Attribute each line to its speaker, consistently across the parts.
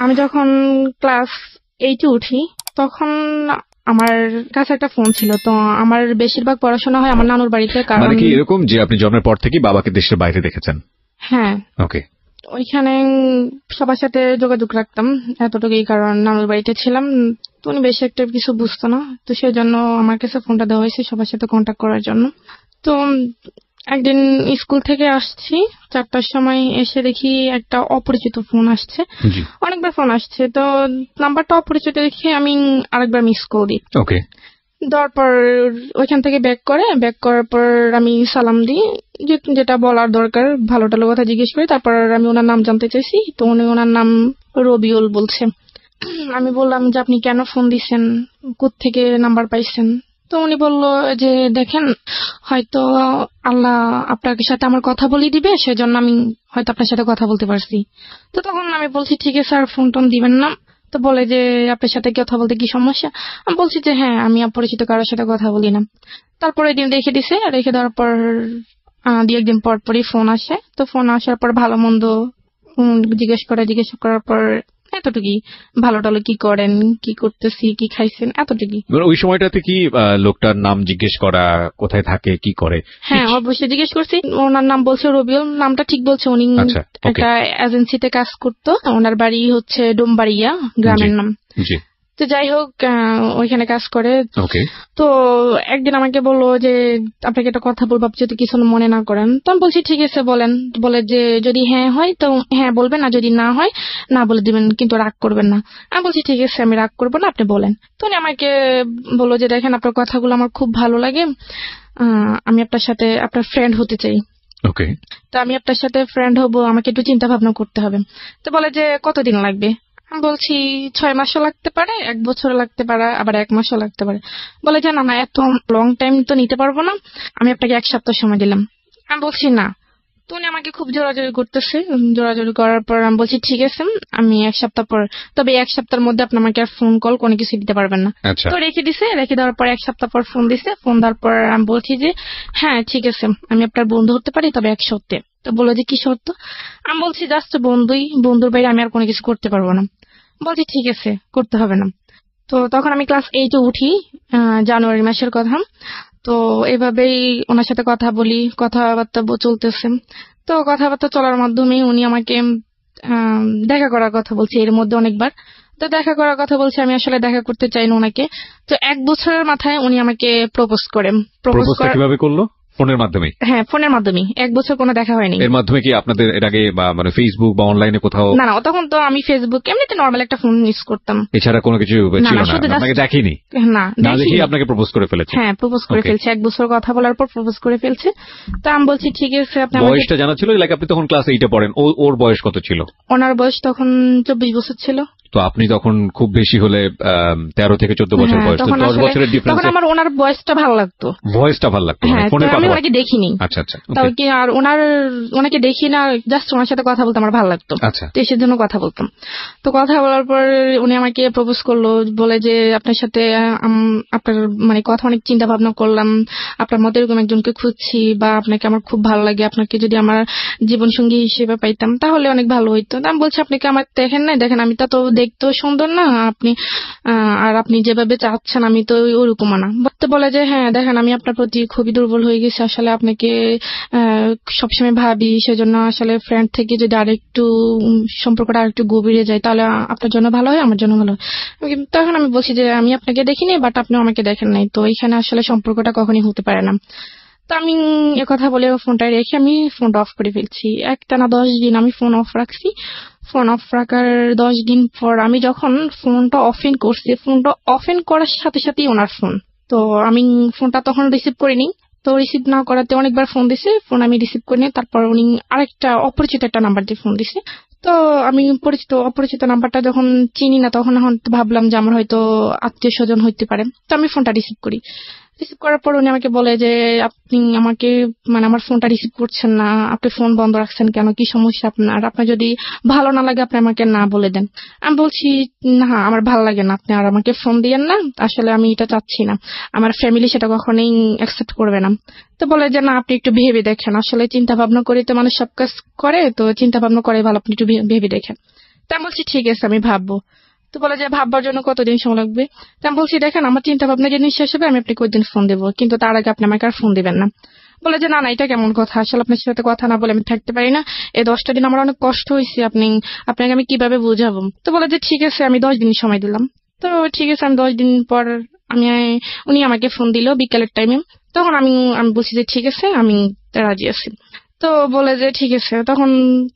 Speaker 1: আমি যখন ক্লাস 8-এ উঠি তখন আমার কাছে একটা ফোন ছিল। তো আমার বেশিরভাগ পড়াশোনা হয় আমার নানুর বাড়িতে। কারণ
Speaker 2: মানে কি এরকম যে আপনি জন্মের পর থেকে বাবাকে দেশের বাইরে দেখেছেন?
Speaker 1: হ্যাঁ,
Speaker 2: ওকে।
Speaker 1: ওইখানে সবার সাথে যোগাযোগ রাখতাম এতটুকুই, কারণ নানুর বাড়িতে ছিলাম। তো উনি বেশি একটা কিছু বুঝতো না, তো সেই জন্য আমার কাছে ফোনটা দেওয়া হয়েছে সবার সাথে কন্ট্যাক্ট করার জন্য। তো একদিন স্কুল থেকে আসছি 4টার সময়, এসে দেখি একটা অপরিচিত ফোন আসছে। অনেকবার ফোন আসছে, তো নাম্বারটা অপরিচিত দেখে আমি আরেকবার মিস কল দিই।
Speaker 2: ওকে।
Speaker 1: দেওয়ার পর ওইখান থেকে ব্যাক করার পর আমি সালাম দিই, যেটা বলার দরকার ভালো টালো কথা জিজ্ঞেস করি। তারপর আমি ওনার নাম জানতে চাইছি, তো উনি ওনার নাম রবিউল বলছে। আমি বললাম যে আপনি কেন ফোন দিচ্ছেন, কোত্থেকে নাম্বার পাইছেন? তো উনি বলল যে দেখেন, হয়তো আল্লাহ আপনার সাথে আমার কথা বলিয়ে দিবে, সেজন্য আমি হয়তো আপনার সাথে কথা বলতে পারছি। তো তখন আমি বলছি ঠিক আছে স্যার, ফোন টোন দিবেন না। তো বলে যে আপনার সাথে কথা বলতে কি সমস্যা? আমি বলছি যে হ্যাঁ, আমি অপরিচিত কারোর সাথে কথা বলি না। তারপরে দিন রেখে দিছে, রেখে দেওয়ার পর 2-1 দিন পর পরই ফোন আসে। তো ফোন আসার পর ভালো মন্দ জিজ্ঞেস করার পর এতটুকুই, ভালো টালো কি করেন, কি করতেছি, কি খাইছেন, এতটুকুই।
Speaker 2: ওই সময়টাতে কি লোকটার নাম জিজ্ঞেস করা, কোথায় থাকে, কি করে?
Speaker 1: হ্যাঁ, অবশ্যই জিজ্ঞেস করছি। ওনার নাম বলছে রবিউল, নামটা ঠিক বলছে। উনি একটা এজেন্সিতে কাজ করতো, ওনার বাড়ি হচ্ছে ডোমবাড়িয়া গ্রামের নাম। তো যাই হোক, ওইখানে কাজ করে। তো একদিন আমাকে বললো যে আপনাকে একটা কথা বলবো, আপনি যদি কিছু মনে না করেন। তো আমি বলছি ঠিক আছে বলেন। বলে যে যদি হ্যাঁ হয় তো হ্যাঁ বলবেন, আর যদি না হয় না বলে দিবেন, কিন্তু রাগ করবেন না। আমি বলছি ঠিক আছে, আমি রাগ করবো না, আপনি বলেন। তো উনি আমাকে বললো যে দেখেন, আপনার কথাগুলো আমার খুব ভালো লাগে, আমি আপনার সাথে আপনার ফ্রেন্ড হতে চাই।
Speaker 2: ওকে।
Speaker 1: তো আমি আপনার সাথে ফ্রেন্ড হব, আমাকে একটু চিন্তা ভাবনা করতে হবে। তো বলে যে কতদিন লাগবে? আমি বলছি 6 মাসও লাগতে পারে, 1 বছরও লাগতে পারে, আবার 1 মাসও লাগতে পারে। বলে যে না, এত লং টাইম তো নিতে পারবো না, আমি আপনাকে 1 সপ্তাহ সময় দিলাম। আমি বলছি না। তো উনি আমাকে খুব জোরাজোরি করতেছে। জোরাজোরি করার পর আমি বলছি ঠিক আছে, আমি 1 সপ্তাহ পর, তবে 1 সপ্তাহের মধ্যে আপনি আমাকে আর ফোন কল কোনো কিছু দিতে পারবেন না। তো রেখে দিছে। রেখে দেওয়ার পর 1 সপ্তাহ পর ফোন দিছে। ফোন দেওয়ার পর আমি বলছি যে হ্যাঁ ঠিক আছে, আমি আপনার বন্ধু হতে পারি, তবে 1 শর্তে। তো বললো যে কি শর্ত? আমি বলছি জাস্ট বন্ধুই, বন্ধুর বাইরে আমি আর কোনো কিছু করতে পারবো না। বলছি ঠিক আছে, করতে হবে না। তো তখন আমি ক্লাস 8-এ উঠি, জানুয়ারি মাসের কথা। তো এভাবেই ওনার সাথে কথা বলি, কথাবার্তা চলতেছে। তো কথাবার্তা চলার মাধ্যমে উনি আমাকে দেখা করার কথা বলছে এর মধ্যে অনেকবার। তো দেখা করার কথা বলছে, আমি আসলে দেখা করতে চাই না ওনাকে। তো 1 বছরের মাথায় উনি আমাকে প্রপোজ করেন।
Speaker 2: প্রপোজ কিভাবে করলো? ফোনের মাধ্যমে?
Speaker 1: হ্যাঁ, ফোনের মাধ্যমে। 1 বছর কোনো দেখা হয়নি।
Speaker 2: এর মাধ্যমে কি আপনাদের এর আগে মানে ফেসবুক বা অনলাইনে কোথাও?
Speaker 1: না, তখন তো আমি ফেসবুক এমনিতে নরমাল একটা ফোন ইউজ করতাম,
Speaker 2: এছাড়া কোনো কিছু ছিল না? আপনাকে দেখেনি? না, দেখি আপনাকে প্রপোজ করে ফেলেছে? হ্যাঁ,
Speaker 1: প্রপোজ করে ফেলছে। 1 বছর কথা বলার পর প্রপোজ করে ফেলছে। তো আমি বলছি ঠিক আছে, আপনি
Speaker 2: বয়সটা জানা ছিল? লাইক আপনি তখন ক্লাস 8-এ পড়েন, ওর বয়স কত ছিল?
Speaker 1: ওনার বয়স তখন 24 বছর ছিল।
Speaker 2: তো আপনি তখন খুব বেশি হলে 13 থেকে 14 বছর বয়স, 10 বছরের ডিফারেন্স।
Speaker 1: তখন আমার ওনার বয়সটা ভালো লাগতো।
Speaker 2: ভয়েসটা ভালো লাগতো? ফোনে
Speaker 1: আমি ওনাকে দেখিনি।
Speaker 2: আচ্ছা আচ্ছা।
Speaker 1: তাও কি আর ওনাকে দেখি না, জাস্ট ওনার সাথে কথা বলতে আমার ভালো লাগতো। তো এসের জন্য কথা বলতাম। তো কথা বলার পর উনি আমাকে প্রপোজ করলো, বলে যে আপনার সাথে আপনার মানে কথা অনেক চিন্তা ভাবনা করলাম, আপনার মতো এরকম একজনকে খুঁজছি, বা আপনাকে আমার খুব ভালো লাগে, আপনাকে যদি আমার জীবন সঙ্গী হিসেবে পাইতাম তাহলে অনেক ভালো হইতো। আমি বলছি আপনি কি আমার দেখেন না? দেখেন আমি তো দেখতেও সুন্দর না, আর আপনি যেভাবে চাচ্ছেন আমি তো ওরকম না। তো বলে যে হ্যাঁ দেখেন, আমি আপনার প্রতি খুবই দুর্বল হয়ে গেছি, আসলে আপনাকে সবসময় ভাবি, সেজন্য আসলে ফ্রেন্ড থেকে যদি আরেকটু সম্পর্কটা আরেকটু গভীরে যায় তাহলে আপনার জন্য ভালো হয়, আমার জন্য ভালো হয়। তখন আমি বলছি যে আমি আপনাকে দেখিনি, বাট আপনিও আমাকে দেখেন নাই, তো এখানে আসলে সম্পর্কটা কখনই হতে পারে না। তো আমি কথা বলে ফোনটা রেখে আমি ফোনটা অফ করে ফেলছি। একটানা 10 দিন আমি ফোন অফ রাখছি। ফোন অফ রাখার 10 দিন পর আমি যখন ফোনটা অফেন করছি, ফোনটা অফেন করার সাথে সাথেই ওনার ফোন। তো আমি ফোনটা তখন রিসিভ করিনি। তো রিসিভ না করাতে অনেকবার ফোন দিছে, ফোন আমি রিসিভ করিনি। তারপর উনি আরেকটা অপরিচিত একটা নাম্বার দিয়ে ফোন দিছে। তো আমি অপরিচিত নাম্বারটা যখন চিনি না, তখন ভাবলাম যে আমার হয়তো আত্মীয় স্বজন হইতে পারে। তো আমি ফোনটা রিসিভ করি। রিসিভ করার পর উনি আমাকে বলে যে আপনি আমাকে মানে আমার ফোনটা রিসিভ করছেন না, আপনি ফোন বন্ধ রাখছেন কেন, কি সমস্যা আপনার যদি ভালো না লাগে আপনি আমাকে না বলে দেন। আমি বলছি না, আমার ভালো লাগে না, আপনি আর আমাকে ফোন দিয়েন না, আসলে আমি এটা চাচ্ছি না, আমার ফ্যামিলি সেটা কখনোই অ্যাকসেপ্ট করবে না। তো বলে যে না, আপনি একটু ভেবে দেখেন, আসলে চিন্তা ভাবনা করে তো মানুষ সব কাজ করে, তো চিন্তা ভাবনা করে ভালো, আপনি একটু ভেবে দেখেন। তো তা আমি বলছি ঠিক আছে আমি ভাববো। তো বলে যে ভাববার জন্য কতদিন সময় লাগবে? তা আমি বলছি দেখেন আমার চিন্তা ভাবনা যেদিন শেষ হবে আমি আপনাকে ওইদিন ফোন দেবো, কিন্তু তার আগে আপনি আমাকে আর ফোন দিবেন না। বলে যে না না এটা কেমন কথা, আসলে আপনার সাথে কথা না বলে আমি থাকতে পারি না, এই 10টা দিন আমার অনেক কষ্ট হয়েছে, আপনাকে আমি কিভাবে বুঝাবো। তো বলে যে ঠিক আছে আমি 10 দিন সময় দিলাম। তো ঠিক আছে আমি 10 দিন পর আমি উনি আমাকে ফোন দিল বিকালের টাইমে। তখন আমি বলছি যে ঠিক আছে আমি রাজি আছি। তো বলে যে ঠিক আছে, তখন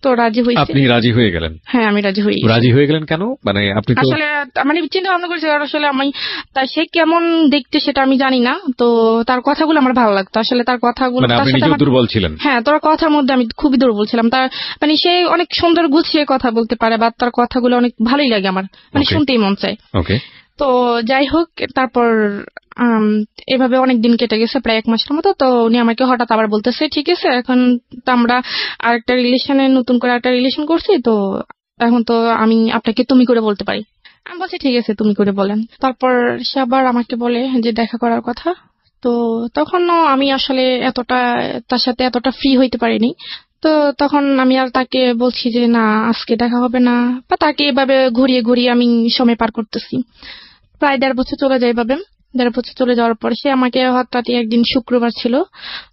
Speaker 1: তো রাজি হয়েছে।
Speaker 2: আপনি রাজি হয়ে গেলেন?
Speaker 1: হ্যাঁ আমি রাজি হই।
Speaker 2: রাজি হয়ে গেলেন কেন? মানে আপনি তো
Speaker 1: আসলে চিন্তা ভাবনা করেছি আসলে আমি সে কেমন দেখতে সেটা আমি জানি না, তো তার কথাগুলো আমার ভালো লাগতো, আসলে তার কথাগুলো
Speaker 2: আপনি নিজেও দুর্বল ছিলেন?
Speaker 1: হ্যাঁ তোর কথার মধ্যে আমি খুবই দুর্বল ছিলাম। তার সে অনেক সুন্দর গুছিয়ে কথা বলতে পারে বা তার কথাগুলো অনেক ভালোই লাগে আমার, শুনতেই মন চায়।
Speaker 2: ওকে।
Speaker 1: তো যাই হোক তারপর এভাবে অনেক দিন কেটে গেছে, প্রায় 1 মাসের মতো। তো উনি আমাকে হঠাৎ আবার বলতেছে ঠিক আছে এখন তো আমরা আরেকটা রিলেশনে নতুন করে একটা রিলেশন করছি, তো এখন তো আমি আপনাকে তুমি করে বলতে পারি। আমি বলছি ঠিক আছে তুমি করে বলেন। তারপর সে আবার আমাকে বলে যে দেখা করার কথা। তো তখনও আমি আসলে তার সাথে এতটা ফ্রি হইতে পারিনি। তো তখন আমি আর তাকে বলছি যে না আজকে দেখা হবে না, বা তাকে এভাবে ঘুরিয়ে ঘুরিয়ে আমি সময় পার করতেছি। প্রায় 1.5 বছর চলে যায় এভাবে। 1.5 বছর চলে যাওয়ার পর সে আমাকে হঠাৎ একদিন শুক্রবার ছিল,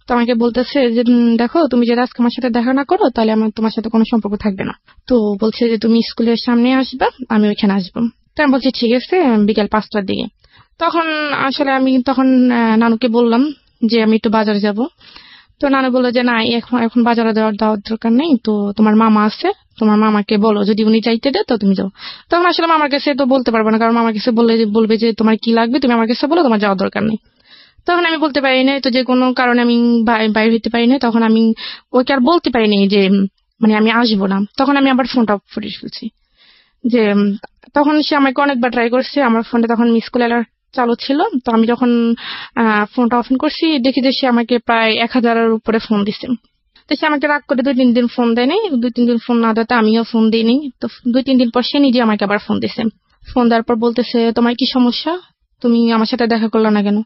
Speaker 1: তো আমাকে বলতেছে যে দেখো তুমি যদি আজকে আমার সাথে দেখা না করো তাহলে আমার তোমার সাথে কোনো সম্পর্ক থাকবে না। তো বলছে যে তুমি স্কুলের সামনে আসবা, আমি ওইখানে আসবো। তো আমি বলছি ঠিক আছে বিকেল 5টার দিকে। তখন আসলে আমি নানুকে বললাম যে আমি একটু বাজারে যাব। তো নানু বললো যে না এখন বাজারে দেওয়ার দরকার নেই, তো তোমার মামা আছে, তোমার মামাকে বলো যদি উনি চাইতে দেয় তো তুমি যাও। তখন আসলে মামার কাছে তো বলতে পারবো না, কারণ মামার কাছে বলবে যে তোমার কি লাগবে তুমি আমার কাছে বলো, তোমার যাওয়ার দরকার নেই। তখন আমি বলতে পারি না, তো যে কোনো কারণে আমি বাইরে হইতে পারি না। তখন আমি ওকে আর বলতে পারিনি যে আমি আসবো না। তখন আমি আবার ফোনটা অফ করে ফেলছি। যে তখন সে আমাকে অনেকবার ট্রাই করছে, আমার ফোনে তখন মিস কল অ্যালার্ট চালু ছিল। তো আমি যখন ফোনটা অফ করছি দেখি যে সে আমাকে প্রায় 1000-এর উপরে ফোন দিছে। তো সে আমাকে রাগ করে 2-3 দিন ফোন দেয়নি। 2-3 দিন ফোন না দেওয়াতে আমিও ফোন দিইনি। তো 2-3 দিন পর সে নিজে আমাকে আবার ফোন দিছে। ফোন দেওয়ার পর বলতেছে তোমার কি সমস্যা, তুমি আমার সাথে দেখা করলো না কেন?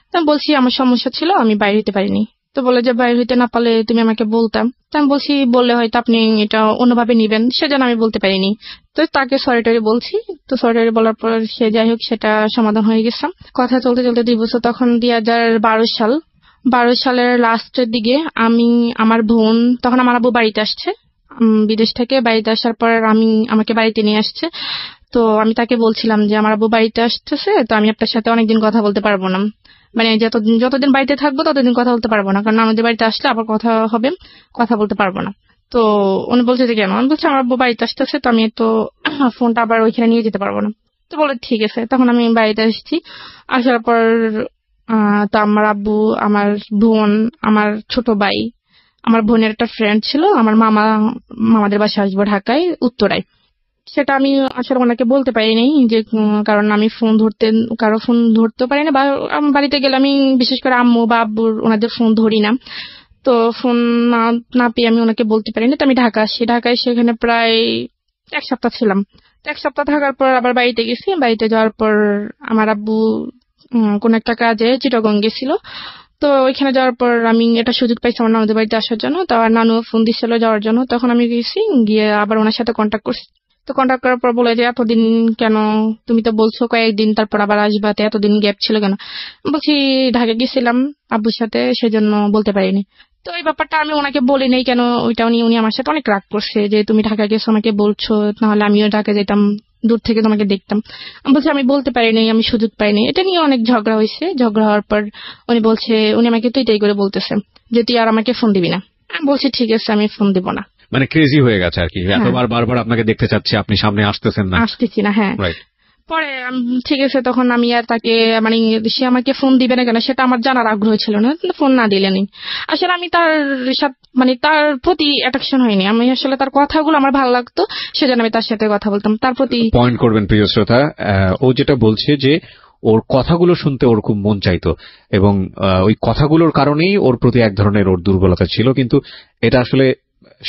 Speaker 1: তো আমি বলছি আমার সমস্যা ছিল, আমি বাইরে হইতে পারিনি। তো বলে যে বাইরে হইতে না পারলে তুমি আমাকে বলতাম। তো আমি বলছি বললে হয়তো আপনি এটা অন্যভাবে নিবেন, সেজন্য আমি বলতে পারিনি। তো তাকে সরি বলছি। তো সরি বলার পর সে যাই হোক সেটা সমাধান হয়ে গেছে। কথা চলতে চলতে 2 বছর, তখন 2012 সালের লাস্টের দিকে আমার বোন, তখন আমার আব্বু বাড়িতে আসছে বিদেশ থেকে। বাড়িতে আসার পর আমাকে বাড়িতে নিয়ে আসছে। তো আমি তাকে বলছিলাম যে আমার আব্বু বাড়িতে আসতেছে, তো আমি আপনার সাথে অনেকদিন কথা বলতে পারবো না, যতদিন বাড়িতে থাকবো ততদিন কথা বলতে পারবো না, কারণ আমাদের বাড়িতে আসলে আবার কথা হবে, কথা বলতে পারবো না। তো উনি বলছে যে কেন? আমি বলছি আমার আব্বু বাড়িতে আসতেছে, তো আমি তো ফোনটা আবার ওইখানে নিয়ে যেতে পারবো না। তো বলে ঠিক আছে। তখন আমি বাড়িতে আসছি। আসার পর তো আমার আব্বু, আমার বোন, আমার ছোট ভাই, আমার বোনের একটা ফ্রেন্ড ছিল, আমার মামাদের বাসায় আসবো ঢাকায় উত্তরায়। সেটা আমি আসলে ওনাকে বলতে পারিনি যে কারণ আমি কারো ফোন ধরতে পারি না, বা বাড়িতে গেলে আমি বিশেষ করে আম্মু বা আব্বুর ওনাদের ফোন ধরি না। তো ফোন না পেয়ে আমি ওনাকে বলতে পারিনি। তো আমি ঢাকায় সেখানে প্রায় 1 সপ্তাহ ছিলাম। 1 সপ্তাহ থাকার পর আবার বাড়িতে গেছি। বাড়িতে যাওয়ার পর আমার আব্বু কোন একটা কাজে চিটাগং গেছিল। তো ওইখানে যাওয়ার পর আমি একটা সুযোগ পাইছি আমার নানুদের বাড়িতে আসার জন্য। তো আমার নানু ফোন দিচ্ছিল যাওয়ার জন্য। তখন আমি গিয়ে আবার ওনার সাথে কন্ট্যাক্ট করছি। তো কন্ট্যাক্ট করার পর বলে যে এতদিন কেন, তুমি তো বলছো কয়েকদিন তারপর আবার আসবা, তো এতদিন গ্যাপ ছিল কেন? বলছি ঢাকা গেছিলাম আব্বুর সাথে, সেজন্য বলতে পারিনি। তো এই ব্যাপারটা আমি ওনাকে বলি নাই কেন, ওইটা উনি আমার সাথে অনেক রাগ করছে যে তুমি ঢাকা গেছো আমাকে বলছো, নাহলে আমিও ঢাকা যেতাম, দূর থেকে তোমাকে দেখতাম। আমি বলছি আমি বলতে পারিনি, আমি সুযোগ পাইনি। এটা নিয়ে অনেক ঝগড়া হয়েছে। ঝগড়া হওয়ার পর উনি আমাকে তুই করে বলতেছে যে তুই আর আমাকে ফোন দিবি না। আমি বলছি ঠিক আছে আমি ফোন দিব না।
Speaker 2: মানে ক্রেজি হয়ে গেছে আর কি, এতবার বারবার আপনাকে দেখতে চাচ্ছি, আপনি সামনে আসতেছি না।
Speaker 1: হ্যাঁ পরে ঠিক আছে, তখন আমি আর তাকে সে আমাকে ফোন দিবে না কেন সেটা আমার জানার আগ্রহ ছিল না, ফোন না দিলেনি। আসলে আমি তার সাথে তার প্রতি অ্যাট্রাকশন হয়নি, আমি আসলে তার কথাগুলো আমার ভালো লাগতো, সেজন্য আমি তার সাথে কথা বলতাম। তার প্রতি
Speaker 2: পয়েন্ট করবেন প্রিয় শ্রোতা, ও যেটা বলছে যে ওর কথাগুলো শুনতে ওর খুব মন চাইতো, এবং ওই কথাগুলোর কারণেই ওর প্রতি এক ধরনের ওর দুর্বলতা ছিল, কিন্তু এটা আসলে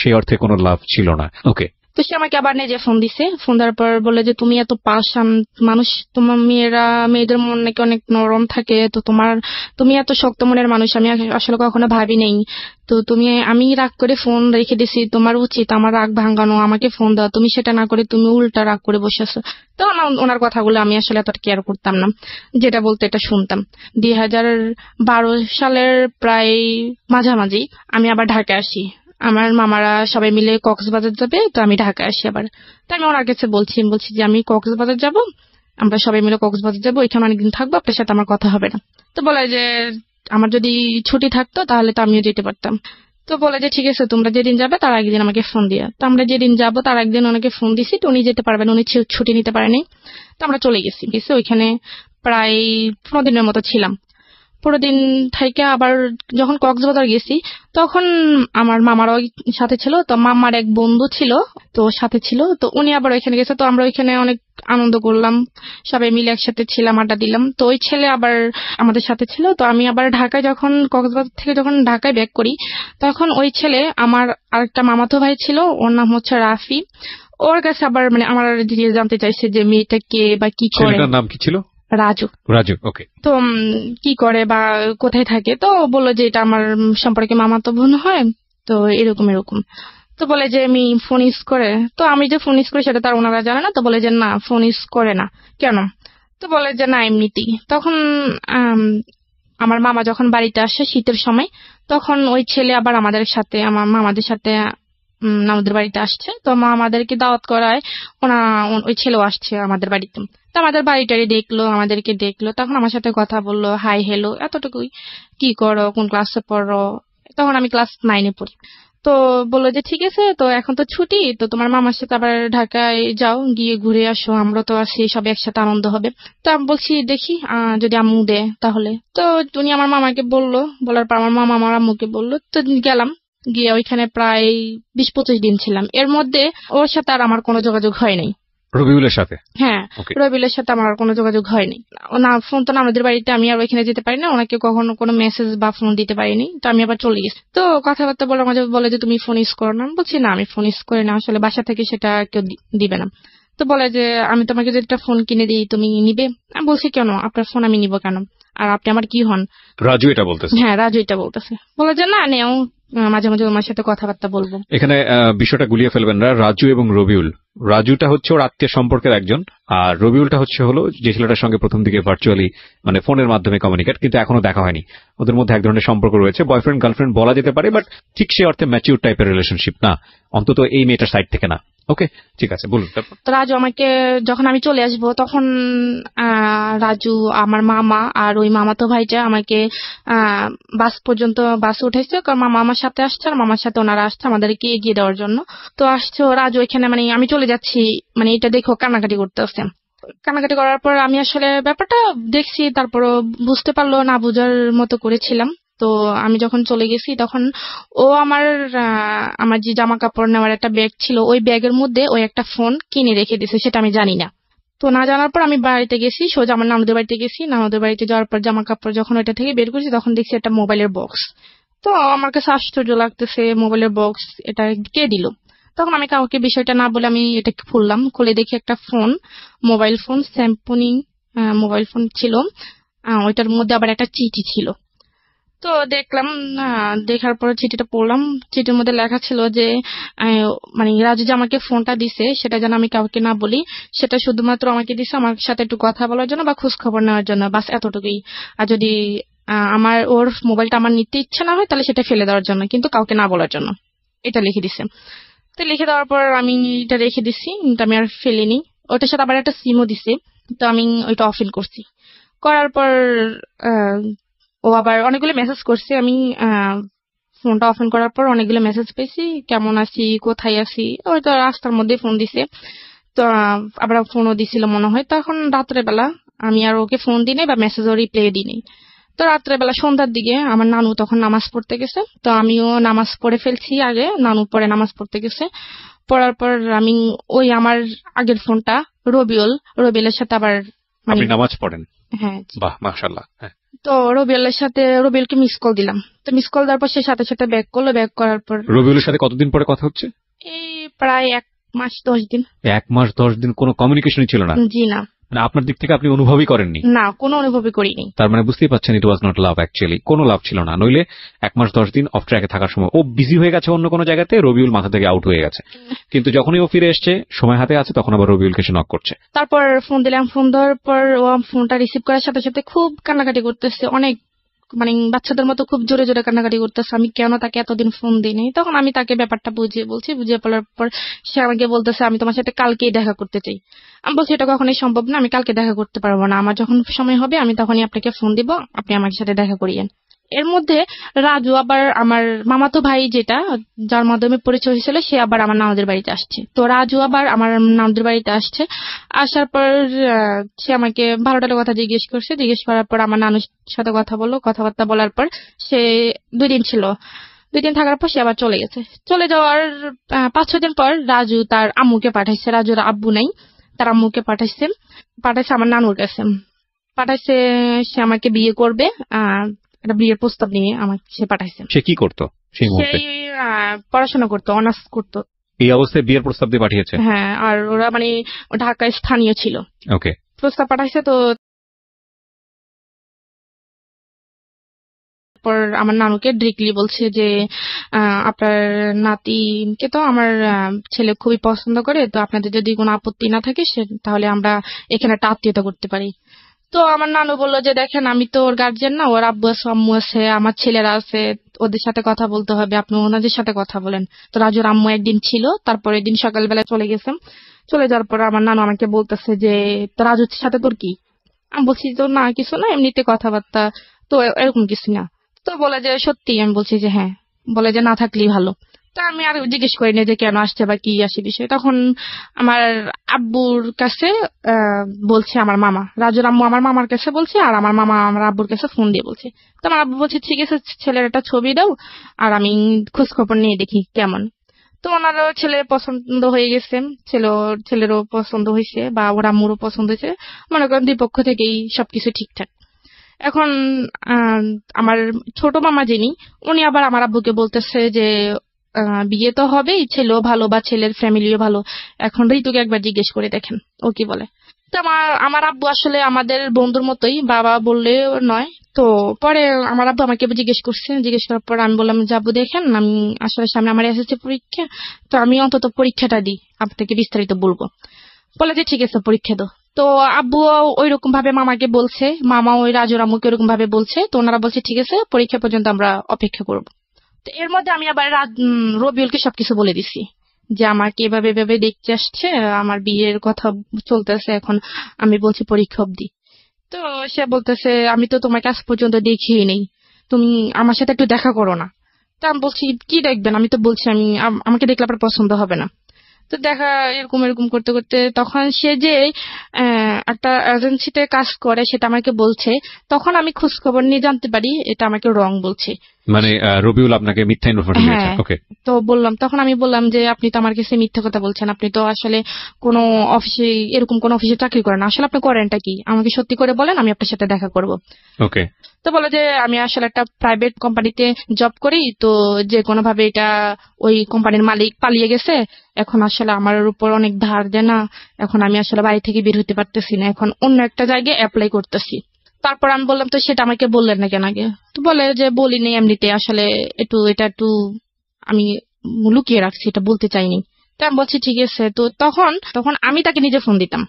Speaker 2: সেই অর্থে কোনো লাভ ছিল না। ওকে,
Speaker 1: তো সে আমাকে আবার নিজে ফোন দিছে, ফোন দেওয়ার পর বলে যে তুমি এত পাষাণ মানুষ, তোমার মেয়েদের মন নাকি অনেক নরম থাকে, তো তুমি এত শক্ত মনের মানুষ আমি আসলে কখনো ভাবি নেই। তো আমি রাগ করে ফোন রেখে দিছি, তোমার উচিত আমার রাগ ভাঙানো, আমাকে ফোন দেওয়া, তুমি সেটা না করে তুমি উল্টা রাগ করে বসে আছো। তো ওনার কথাগুলো আমি আসলে এতটা কেয়ার করতাম না, যেটা বলতে এটা শুনতাম। 2012 সালের প্রায় মাঝামাঝি আমি আবার ঢাকায় আসি। আমার মামারা সবাই মিলে কক্সবাজার যাবে, তো আমি ঢাকায় আসি আবার। তো আমি ওনার কাছে বলছি যে আমি কক্সবাজার যাব, আমরা সবাই মিলে কক্সবাজার যাবো, ওইখানে অনেকদিন থাকবো, আপনার সাথে আমার কথা হবে না। তো বলে যে আমার যদি ছুটি থাকতো তাহলে তো আমিও যেতে পারতাম। তো বলে যে ঠিক আছে, তোমরা যেদিন যাবে তার একদিন আমাকে ফোন দিয়া। তো আমরা যেদিন যাবো তার একদিন ওনাকে ফোন দিছি, তো উনি যেতে পারবেন, উনি ছুটি নিতে পারেনি। তো আমরা চলে গেছি, ওইখানে প্রায় 15 দিনের মতো ছিলাম। 15 দিন থেকে আবার যখন কক্সবাজার গেছি তখন আমার মামারও সাথে ছিল, তো মামার এক বন্ধু ছিল, তো সাথে ছিল, তো উনি আবার ওইখানে গেছে। তো আমরা ওইখানে অনেক আনন্দ করলাম, সবাই মিলে একসাথে ছিলাম, আড্ডা দিলাম। তো ওই ছেলে আবার আমাদের সাথে ছিল। তো আমি আবার ঢাকায় যখন কক্সবাজার থেকে যখন ঢাকায় ব্যাক করি, তখন ওই ছেলে আমার আরেকটা মামাতো ভাই ছিল, ওর নাম হচ্ছে রাফি। ওর কাছে আবার আমার জানতে চাইছে যে মেয়েটা কে বা কি করে।
Speaker 2: নাম কি ছিল? রাজু। ওকে। তো
Speaker 1: কি করে বা কোথায় থাকে, তো বললো যে এটা আমার সম্পর্কে মামাতো বোন হয়, তো এরকম। তো বলে যে আমি ফোন ইউজ করে, তো আমি যে ফোন ইউজ করি সেটা তার ওনারা জানে না। তো বলে যে না, ফোন ইউজ করে না কেন? তো বলে যে না, এমনিতেই। তখন আমার মামা যখন বাড়িতে আসে শীতের সময়, তখন ওই ছেলে আবার আমার মামাদের সাথে আমাদের বাড়িতে আসছে। তো আমাদেরকে দাওয়াত করায় ওই ছেলেও আসছে আমাদের বাড়িতে। তো আমাদের বাড়িটারি দেখলো, আমাদেরকে দেখলো, তখন আমার সাথে কথা বললো, হাই হ্যালো, এতটুকুই। কি করো, কোন ক্লাসে পড়ো? তখন আমি ক্লাস 9-এ পড়ি। তো বললো যে ঠিক আছে, তো এখন তো ছুটি, তো তোমার মামার সাথে আবার ঢাকায় যাও, গিয়ে ঘুরে আসো, আমরা তো আছি, সব একসাথে আনন্দ হবে। তো আমি বলছি দেখি যদি আম্মু দেয় তাহলে। তো উনি আমার মামাকে বললো, বলার পর আমার মামা আমার আম্মুকে বললো। তো গেলাম, গিয়ে ওইখানে প্রায় 20-25 দিন ছিলাম। এর মধ্যে ওর সাথে আর আমার কোনো যোগাযোগ হয় নাই।
Speaker 2: রবিউলের সাথে?
Speaker 1: হ্যাঁ, রবিউলের সাথে আমার কোনো যোগাযোগ হয়নি। না, ফোন তো আমাদের বাড়িতে, আমি আর ওইখানে যেতে পারি না, ওনাকে কখনো কোনো মেসেজ বা ফোন দিতে পারিনি। তো আমি আবার চলে গেছি। তো কথাবার্তা বলে মাঝে বলে যে তুমি ফোন ইউজ করো না। আমি বলছি না, আমি ফোন ইউজ করি না, আসলে বাসা থেকে সেটা কেউ দিবে না। তো বলে যে আমি তোমাকে যদি একটা ফোন কিনে দিই তুমি নিবে? আমি বলছি কেন, আপনার ফোন আমি নিব কেন, আর আপনি আমার কি হন?
Speaker 2: রাজু এটা বলতেছে?
Speaker 1: হ্যাঁ, রাজু এটা বলতেছে। বলে যে না, নেও, মাঝে মাঝে তোমার সাথে কথাবার্তা বলবো।
Speaker 2: এখানে বিষয়টা গুলিয়ে ফেলবেন না। রাজু এবং রবিউল, রাজুটা হচ্ছে ওর আত্মীয় সম্পর্কের একজন, আর রবিউলটা হলো যে ছেলেটার সঙ্গে প্রথম দিকে ভার্চুয়ালি মানে ফোনের মাধ্যমে কমিউনিকেট, কিন্তু এখনো দেখা হয়নি। ওদের মধ্যে এক ধরনের সম্পর্ক রয়েছে, বয়ফ্রেন্ড গার্লফ্রেন্ড বলা যেতে পারে, বাট ঠিক সে অর্থে ম্যাচিউর টাইপের রিলেশনশিপ না, অন্তত এই মেয়েটার সাইড থেকে না। ওকে, ঠিক আছে, বলুন।
Speaker 1: তো রাজু আমাকে যখন আমি চলে আসবো তখন রাজু, আমার মামা আর ওই মামাতো ভাইটা আমাকে বাস পর্যন্ত বাসে উঠেছে, কারণ মামা আমার সাথে আসছে আর মামার সাথে ওনারা আসছে আমাদেরকে এগিয়ে দেওয়ার জন্য। তো আসছে রাজু এখানে, আমি চলে যাচ্ছি, এটা দেখো কান্নাকাটি করতেছে। কান্নাকাটি করার পর আমি আসলে ব্যাপারটা দেখছি, তারপরও বুঝতে পারলো না, বুঝার মতো করেছিলাম। তো আমি যখন চলে গেছি তখন ও আমার যে জামা কাপড় নেওয়ার একটা ব্যাগ ছিল, ওই ব্যাগের মধ্যে ওই একটা ফোন কিনে রেখে দিয়েছে, সেটা আমি জানি না। তো না জানার পর আমি বাড়িতে গেছি, সোজা আমার নানুদের বাড়িতে গেছি। নানুদের বাড়িতে যাওয়ার পর জামা কাপড় যখন ওইটা থেকে বের করছি তখন দেখছি একটা মোবাইলের বক্স। তো আমার কাছে আশ্চর্য লাগতেছে, মোবাইলের বক্স এটা কে দিল? তখন আমি কাউকে বিষয়টা না বলে আমি এটা খুললাম, খুলে দেখি একটা phone, mobile phone, Samsung mobile phone ছিল। ওইটার মধ্যে আবার একটা চিঠি ছিল। তো দেখলাম, দেখার পর চিঠিটা পড়লাম। চিঠির মধ্যে লেখা ছিল যে রাজু যে আমাকে ফোনটা দিছে সেটা যেন আমি কাউকে না বলি, সেটা শুধুমাত্র আমাকে দিছে আমার সাথে একটু কথা বলার জন্য বা খোঁজ খবর নেওয়ার জন্য, বাস এতটুকুই। আর যদি ওর মোবাইলটা আমার নিতে ইচ্ছা না হয় তাহলে সেটা ফেলে দেওয়ার জন্য, কিন্তু কাউকে না বলার জন্য, এটা লিখে দিছে। তো লিখে দেওয়ার পর আমি এটা রেখে দিছি, আমি আর ফেলিনি। ওটার সাথে আবার একটা সিমও দিছে, তো আমি ওইটা অফ করছি। করার পর ও আবার অনেকগুলো মেসেজ করছে। আমি ফোনটা অফ করার পর অনেকগুলো মেসেজ পেয়েছি, কেমন আছি, কোথায় আছি, ওই তো রাস্তার মধ্যে ফোন দিছে। তো আবার ফোনও দিছিল মনে হয়। তখন রাত্রেবেলা আমি আর ওকে ফোন দিই নাই বা মেসেজও রিপ্লাই দিই নাই। তো রাত্রেবেলা সন্ধ্যার দিকে আমার নানু তখন নামাজ পড়তে গেছে, তো আমিও নামাজ পড়ে ফেলছি আগে, নানু পরে নামাজ পড়তে গেছে। পড়ার পর আমি ওই আমার আগের ফোনটা রবিউলের সাথে আবার
Speaker 2: নামাজ পড়েন?
Speaker 1: হ্যাঁ।
Speaker 2: বাহ, মাশাআল্লাহ।
Speaker 1: তো রবিউলকে মিস কল দিলাম। তো মিস কল দেওয়ার পর সে সাথে সাথে ব্যাক করলো। ব্যাক করার পর
Speaker 2: রবিউলের সাথে কতদিন পরে কথা হচ্ছে?
Speaker 1: এই প্রায় 1 মাস 10 দিন।
Speaker 2: 1 মাস 10 দিন কোনো কমিউনিকেশনই ছিল না?
Speaker 1: জি না।
Speaker 2: মানে আপনার দিক থেকে আপনি অনুভবই করেননি?
Speaker 1: না, কোনো অনুভবই করিনি।
Speaker 2: তার মানে বুঝতেই পারছেন ইট ওয়াজ নট লাভ অ্যাকচুয়ালি, কোনো লাভ ছিল না। নইলে 1 মাস 10 দিন অফ ট্র্যাকে থাকার সময় ও বিজি হয়ে গেছে অন্য কোনো জায়গাতে, রবিউল মাথা থেকে আউট হয়ে গেছে, কিন্তু যখনই ও ফিরে এসছে সময় হাতে আছে তখন আবার রবিউলকে সে নক করছে।
Speaker 1: তারপর ফোন দিলাম, ফোন দেওয়ার পর ও ফোনটা রিসিভ করার সাথে সাথে খুব কান্নাকাটি করতেছে, অনেক মানে বাচ্চাদের মতো খুব জোরে জোরে কান্নাকাটি করতেছে, আমি কেন তাকে এতদিন ফোন দিইনি। তখন আমি তাকে ব্যাপারটা বুঝিয়ে বলার পর সে আমাকে বলতেছে আমি তোমার সাথে কালকেই দেখা করতে চাই। আমি বলছি এটা কখনোই সম্ভব না, আমি কালকে দেখা করতে পারবো না, আমার যখন সময় হবে আমি তখনই আপনাকে ফোন দিব, আপনি আমার সাথে দেখা করিয়েন। এর মধ্যে রাজু আবার আমার মামাতো ভাই যেটা যার মাধ্যমে পরিচয় হয়েছিল সে আবার আমার নানুদের বাড়িতে আসছে। তো রাজু আবার আমার নানুদের বাড়িতে আসছে, আসার পর সে আমাকে ভালো টালো কথা জিজ্ঞেস করার পর আমার নানুর সাথে কথাবার্তা বলার পর সে 2 দিন ছিল। 2 দিন থাকার পর সে আবার চলে গেছে। চলে যাওয়ার 5-6 দিন পর রাজু তার আম্মুকে পাঠাইছে, রাজুর আব্বু নাই, তার আম্মুকে পাঠাইছে আমার নানুর কাছে, পাঠাইছে সে আমাকে বিয়ে করবে, একটা বিয়ের প্রস্তাব নিয়ে আমাকে সে পাঠাইছে।
Speaker 2: সে কি করতো সেই মুহূর্তে?
Speaker 1: পড়াশোনা করতো, অনার্স করতো।
Speaker 2: এই অবস্থায় বিয়ের প্রস্তাব দিয়ে পাঠিয়েছে?
Speaker 1: হ্যাঁ, আর ওরা মানে ঢাকায় স্থানীয় ছিল।
Speaker 2: ওকে,
Speaker 1: প্রস্তাব পাঠাইছে। তো পর আমার নানুকে ডিরেক্টলি বলছে যে আপনার নাতিকে তো আমার ছেলে খুবই পছন্দ করে, তো আপনাদের যদি কোনো আপত্তি না থাকে তাহলে আমরা এখানে একটা আত্মীয়তা করতে পারি। তো আমার নানু বললো যে দেখেন আমি তো ওর গার্জিয়ান না, ওর আব্বু আছে আম্মু আছে, আমার ছেলেরা আছে, ওদের সাথে কথা বলতে হবে, আপনি ওনাদের সাথে কথা বলেন। তো রাজুর আম্মু একদিন ছিল, তারপরের দিন সকালবেলা চলে গেছে। চলে যাওয়ার পর আমার নানু আমাকে বলতেছে যে তো রাজুর সাথে তোর কি? আমি বলছি তো না কিছু না, এমনিতে কথাবার্তা, তো এরকম কিছু না। তো বলে যে সত্যি? আমি বলছি যে হ্যাঁ। বলে যে না থাকলেই ভালো। তা আমি আর জিজ্ঞেস করিনি যে কেন আসছে বা কি আসে বিষয়। তখন আমার আব্বুর কাছে বলছে আমার মামা, রাজুর আম্মু আমার মামার কাছে বলছে, আর আমার মামা আমার আব্বুর কাছে ফোন দিয়ে বলছে। তো আমার আব্বু বলছে ঠিক আছে ছেলের একটা ছবি দাও আর আমি খোঁজ খবর নিয়ে দেখি কেমন। তো ওনারও ছেলে পছন্দ হয়ে গেছে, ছেলেরও পছন্দ হয়েছে বা ওর আম্মুরও পছন্দ হয়েছে, মনে করেন 2 পক্ষ থেকেই সবকিছু ঠিকঠাক। এখন আমার ছোট মামা যিনি, উনি আবার আমার আব্বুকে বলতেছে যে বিয়ে তো হবেই, ছেলেও ভালো বা ছেলের ফ্যামিলিও ভালো, এখন ঋতুকে একবার জিজ্ঞেস করে দেখেন ও কি বলে। তো আমার আব্বু আসলে আমাদের বন্ধুর মতোই, বাবা বললে নয়। তো পরে আমার আব্বু আমাকে জিজ্ঞেস করার পর আমি বললাম যে আব্বু দেখেন আমি আসলে সামনে আমার এসএসসি পরীক্ষা, তো আমি অন্তত পরীক্ষাটা দিই, আপনাকে বিস্তারিত বলবো। বলে যে ঠিক আছে পরীক্ষা দাও। তো আব্বু ওই রকম ভাবে মামাকে বলছে, মামা ওই রাজুর আম্মুকে ওরকম ভাবে বলছে। তো ওনারা বলছে ঠিক আছে পরীক্ষা পর্যন্ত আমরা অপেক্ষা করব। তো এর মধ্যে আমি আবার রবিউলকে সবকিছু বলে দিছি যে আমাকে এভাবে দেখতে আসছে, আমার বিয়ের কথা চলতেছে, এখন আমি বলছি পরীক্ষা অবধি। তো সে বলতেছে আমি তো তোমাকে আজ পর্যন্ত দেখিই নেই, তুমি আমার সাথে একটু দেখা করো না। তা আমি বলছি কি দেখবেন, আমি তো বলছি আমাকে দেখলে আপনার পছন্দ হবে না। তো দেখা এরকম করতে করতে তখন সে যে একটা এজেন্সিতে কাজ করে সেটা আমাকে বলছে, তখন আমি খোঁজ খবর নিয়ে জানতে পারি এটা আমাকে রং বলছে,
Speaker 2: মানে রবিউল আপনাকে মিথ্যা ইনফরমেশন দিয়েছে। ওকে,
Speaker 1: তো তখন আমি বললাম যে আপনি তো আমার কাছে মিথ্যা কথা বলছেন, আপনি তো আসলে কোনো অফিসে এরকম কোন অফিসে চাকরি করেন না, আসলে আপনি করেনটা কি আমাকে সত্যি করে বলেন, আমি আপনার সাথে দেখা করব।
Speaker 2: ওকে,
Speaker 1: তো বলে যে আমি আসলে একটা প্রাইভেট কোম্পানিতে জব করি, তো যে কোনো ভাবে এটা ওই কোম্পানির মালিক পালিয়ে গেছে, এখন আসলে আমার উপর অনেক ধার দেনা, এখন আমি আসলে বাড়ি থেকে বের হতে পারতেছি না, এখন অন্য একটা জায়গায় অ্যাপ্লাই করতেছি। তারপর আমি বললাম তো সেটা আমাকে বললেন না কেন আগে? তো বলে যে বলিনি, এমনিতে আসলে এটা একটু আমি লুকিয়ে রাখছি, এটা বলতে চাইনি। তো আমি বলছি ঠিক আছে। তো তখন আমি তাকে নিজে ফোন দিতাম,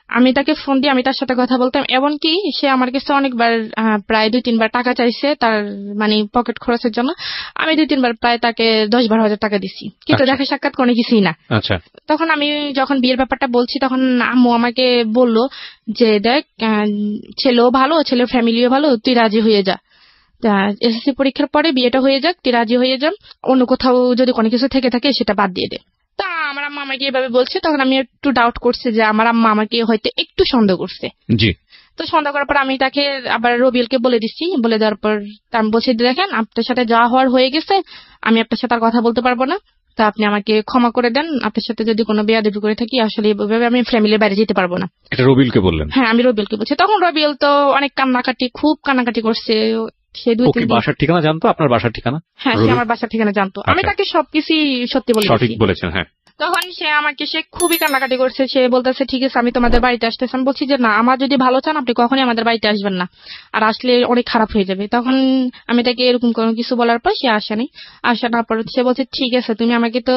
Speaker 1: আমি তাকে ফোন দিয়ে আমি তার সাথে কথা বলতাম, এমনকি সে আমার কাছে অনেকবার প্রায় 2-3 বার টাকা চাইছে তার মানে পকেট খরচের জন্য। আমি 2-3 বার প্রায় তাকে 10-12 হাজার টাকা দিছি, কিন্তু দেখা সাক্ষাৎ কোনো কিছুই না। তখন আমি যখন বিয়ের ব্যাপারটা বলছি তখন আম্মু আমাকে বলল যে দেখ ছেলেও ভালো, ছেলের ফ্যামিলিও ভালো, তুই রাজি হয়ে যা, এসএসসি পরীক্ষার পরে বিয়েটা হয়ে যাক, তুই রাজি হয়ে যা, অন্য কোথাও যদি কোনো কিছু থেকে থাকে সেটা বাদ দিয়ে দে। তা আমার আম্মা আমাকে এভাবে বলছে, তখন আমি একটু ডাউট করছি যে আমার আম্মা আমাকে হয়তো একটু সন্দেহ করছে। জি। তো সন্দেহ করার পর আমি তাকে আবার রবিউলকে বলে দিচ্ছি, বলে দেওয়ার পর আমি বলছি দেখেন আপনার সাথে যা হওয়ার হয়ে গেছে, আমি আপনার সাথে আর কথা বলতে পারবো না, তা আপনি আমাকে ক্ষমা করে দেন, আপনার সাথে যদি কোনো বেয়াদবি করে থাকি আসলে এভাবে আমি ফ্যামিলির বাইরে যেতে পারবো না। এটা রবিউলকে বললেন? হ্যাঁ আমি রবিউলকে বলছি। তখন রবিউল তো অনেক খুব কান্নাকাটি করছে। সে 2-3 দিন বাসার ঠিকানা জানতো, আপনার বাসার ঠিকানা? হ্যাঁ সে আমার বাসার ঠিকানা জানতো, আমি তাকে সবকিছু সত্যি বলে দিয়েছি। সঠিক বলেছেন। হ্যাঁ তখন সে খুবই কান্নাকাটি করছে। সে বলতেছে ঠিক আছে আমি তোমাদের বাড়িতে আসতেছি। আমি বলছি যে না, আমার যদি ভালো চান আপনি কখনই আমাদের বাড়িতে আসবেন না, আর আসলে অনেক খারাপ হয়ে যাবে। তখন আমি তাকে এরকম কোনো কিছু বলার পর সে আসেনি। আসার পর সে বলছে ঠিক আছে তুমি আমাকে তো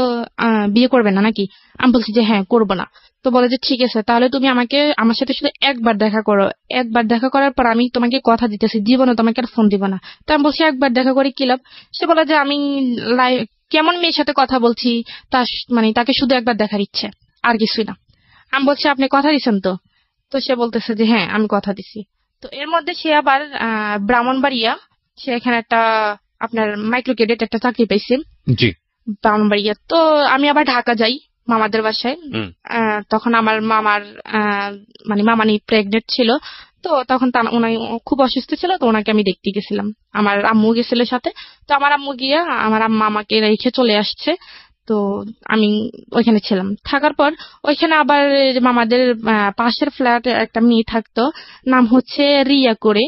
Speaker 1: বিয়ে করবে না নাকি? আমি বলছি যে হ্যাঁ করবো না। তো বলে যে ঠিক আছে তাহলে তুমি আমার সাথে শুধু একবার দেখা করো, একবার দেখা করার পর আমি তোমাকে কথা দিতেছি জীবনে তোমাকে আর ফোন দিব না। তো আমি বলছি একবার দেখা করে কি লাভ? সে বলে যে আমি কেমন মেয়ের সাথে কথা বলছি, তাকে শুধু একবার দেখার ইচ্ছে, আর কিছুই না। আমি বলছি আপনি কথা দিচ্ছেন তো? তো সে বলতেছে যে হ্যাঁ আমি কথা দিছি। তো এর মধ্যে সে আবার ব্রাহ্মণবাড়িয়া, সে এখানে একটা আপনার মাইক্রো ক্রেডিট একটা চাকরি পাইছে ব্রাহ্মণবাড়িয়া। তো আমি আবার ঢাকা যাই মামাদের বাসায়। তখন আমার মামার মামানি প্রেগনেন্ট ছিল। তো তখন উনি খুব অসুস্থ ছিল, তো ওনাকে আমি দেখতে গেছিলাম। আমার আম্মু গেছিল সাথে। তো আমার আম্মু গিয়ে আমার মামাকে রেখে চলে আসছে। তো আমি ওইখানে ছিলাম। থাকার পর ওইখানে আবার মামাদের পাশের ফ্ল্যাটে একটা মেয়ে থাকতো, নাম হচ্ছে রিয়া করে।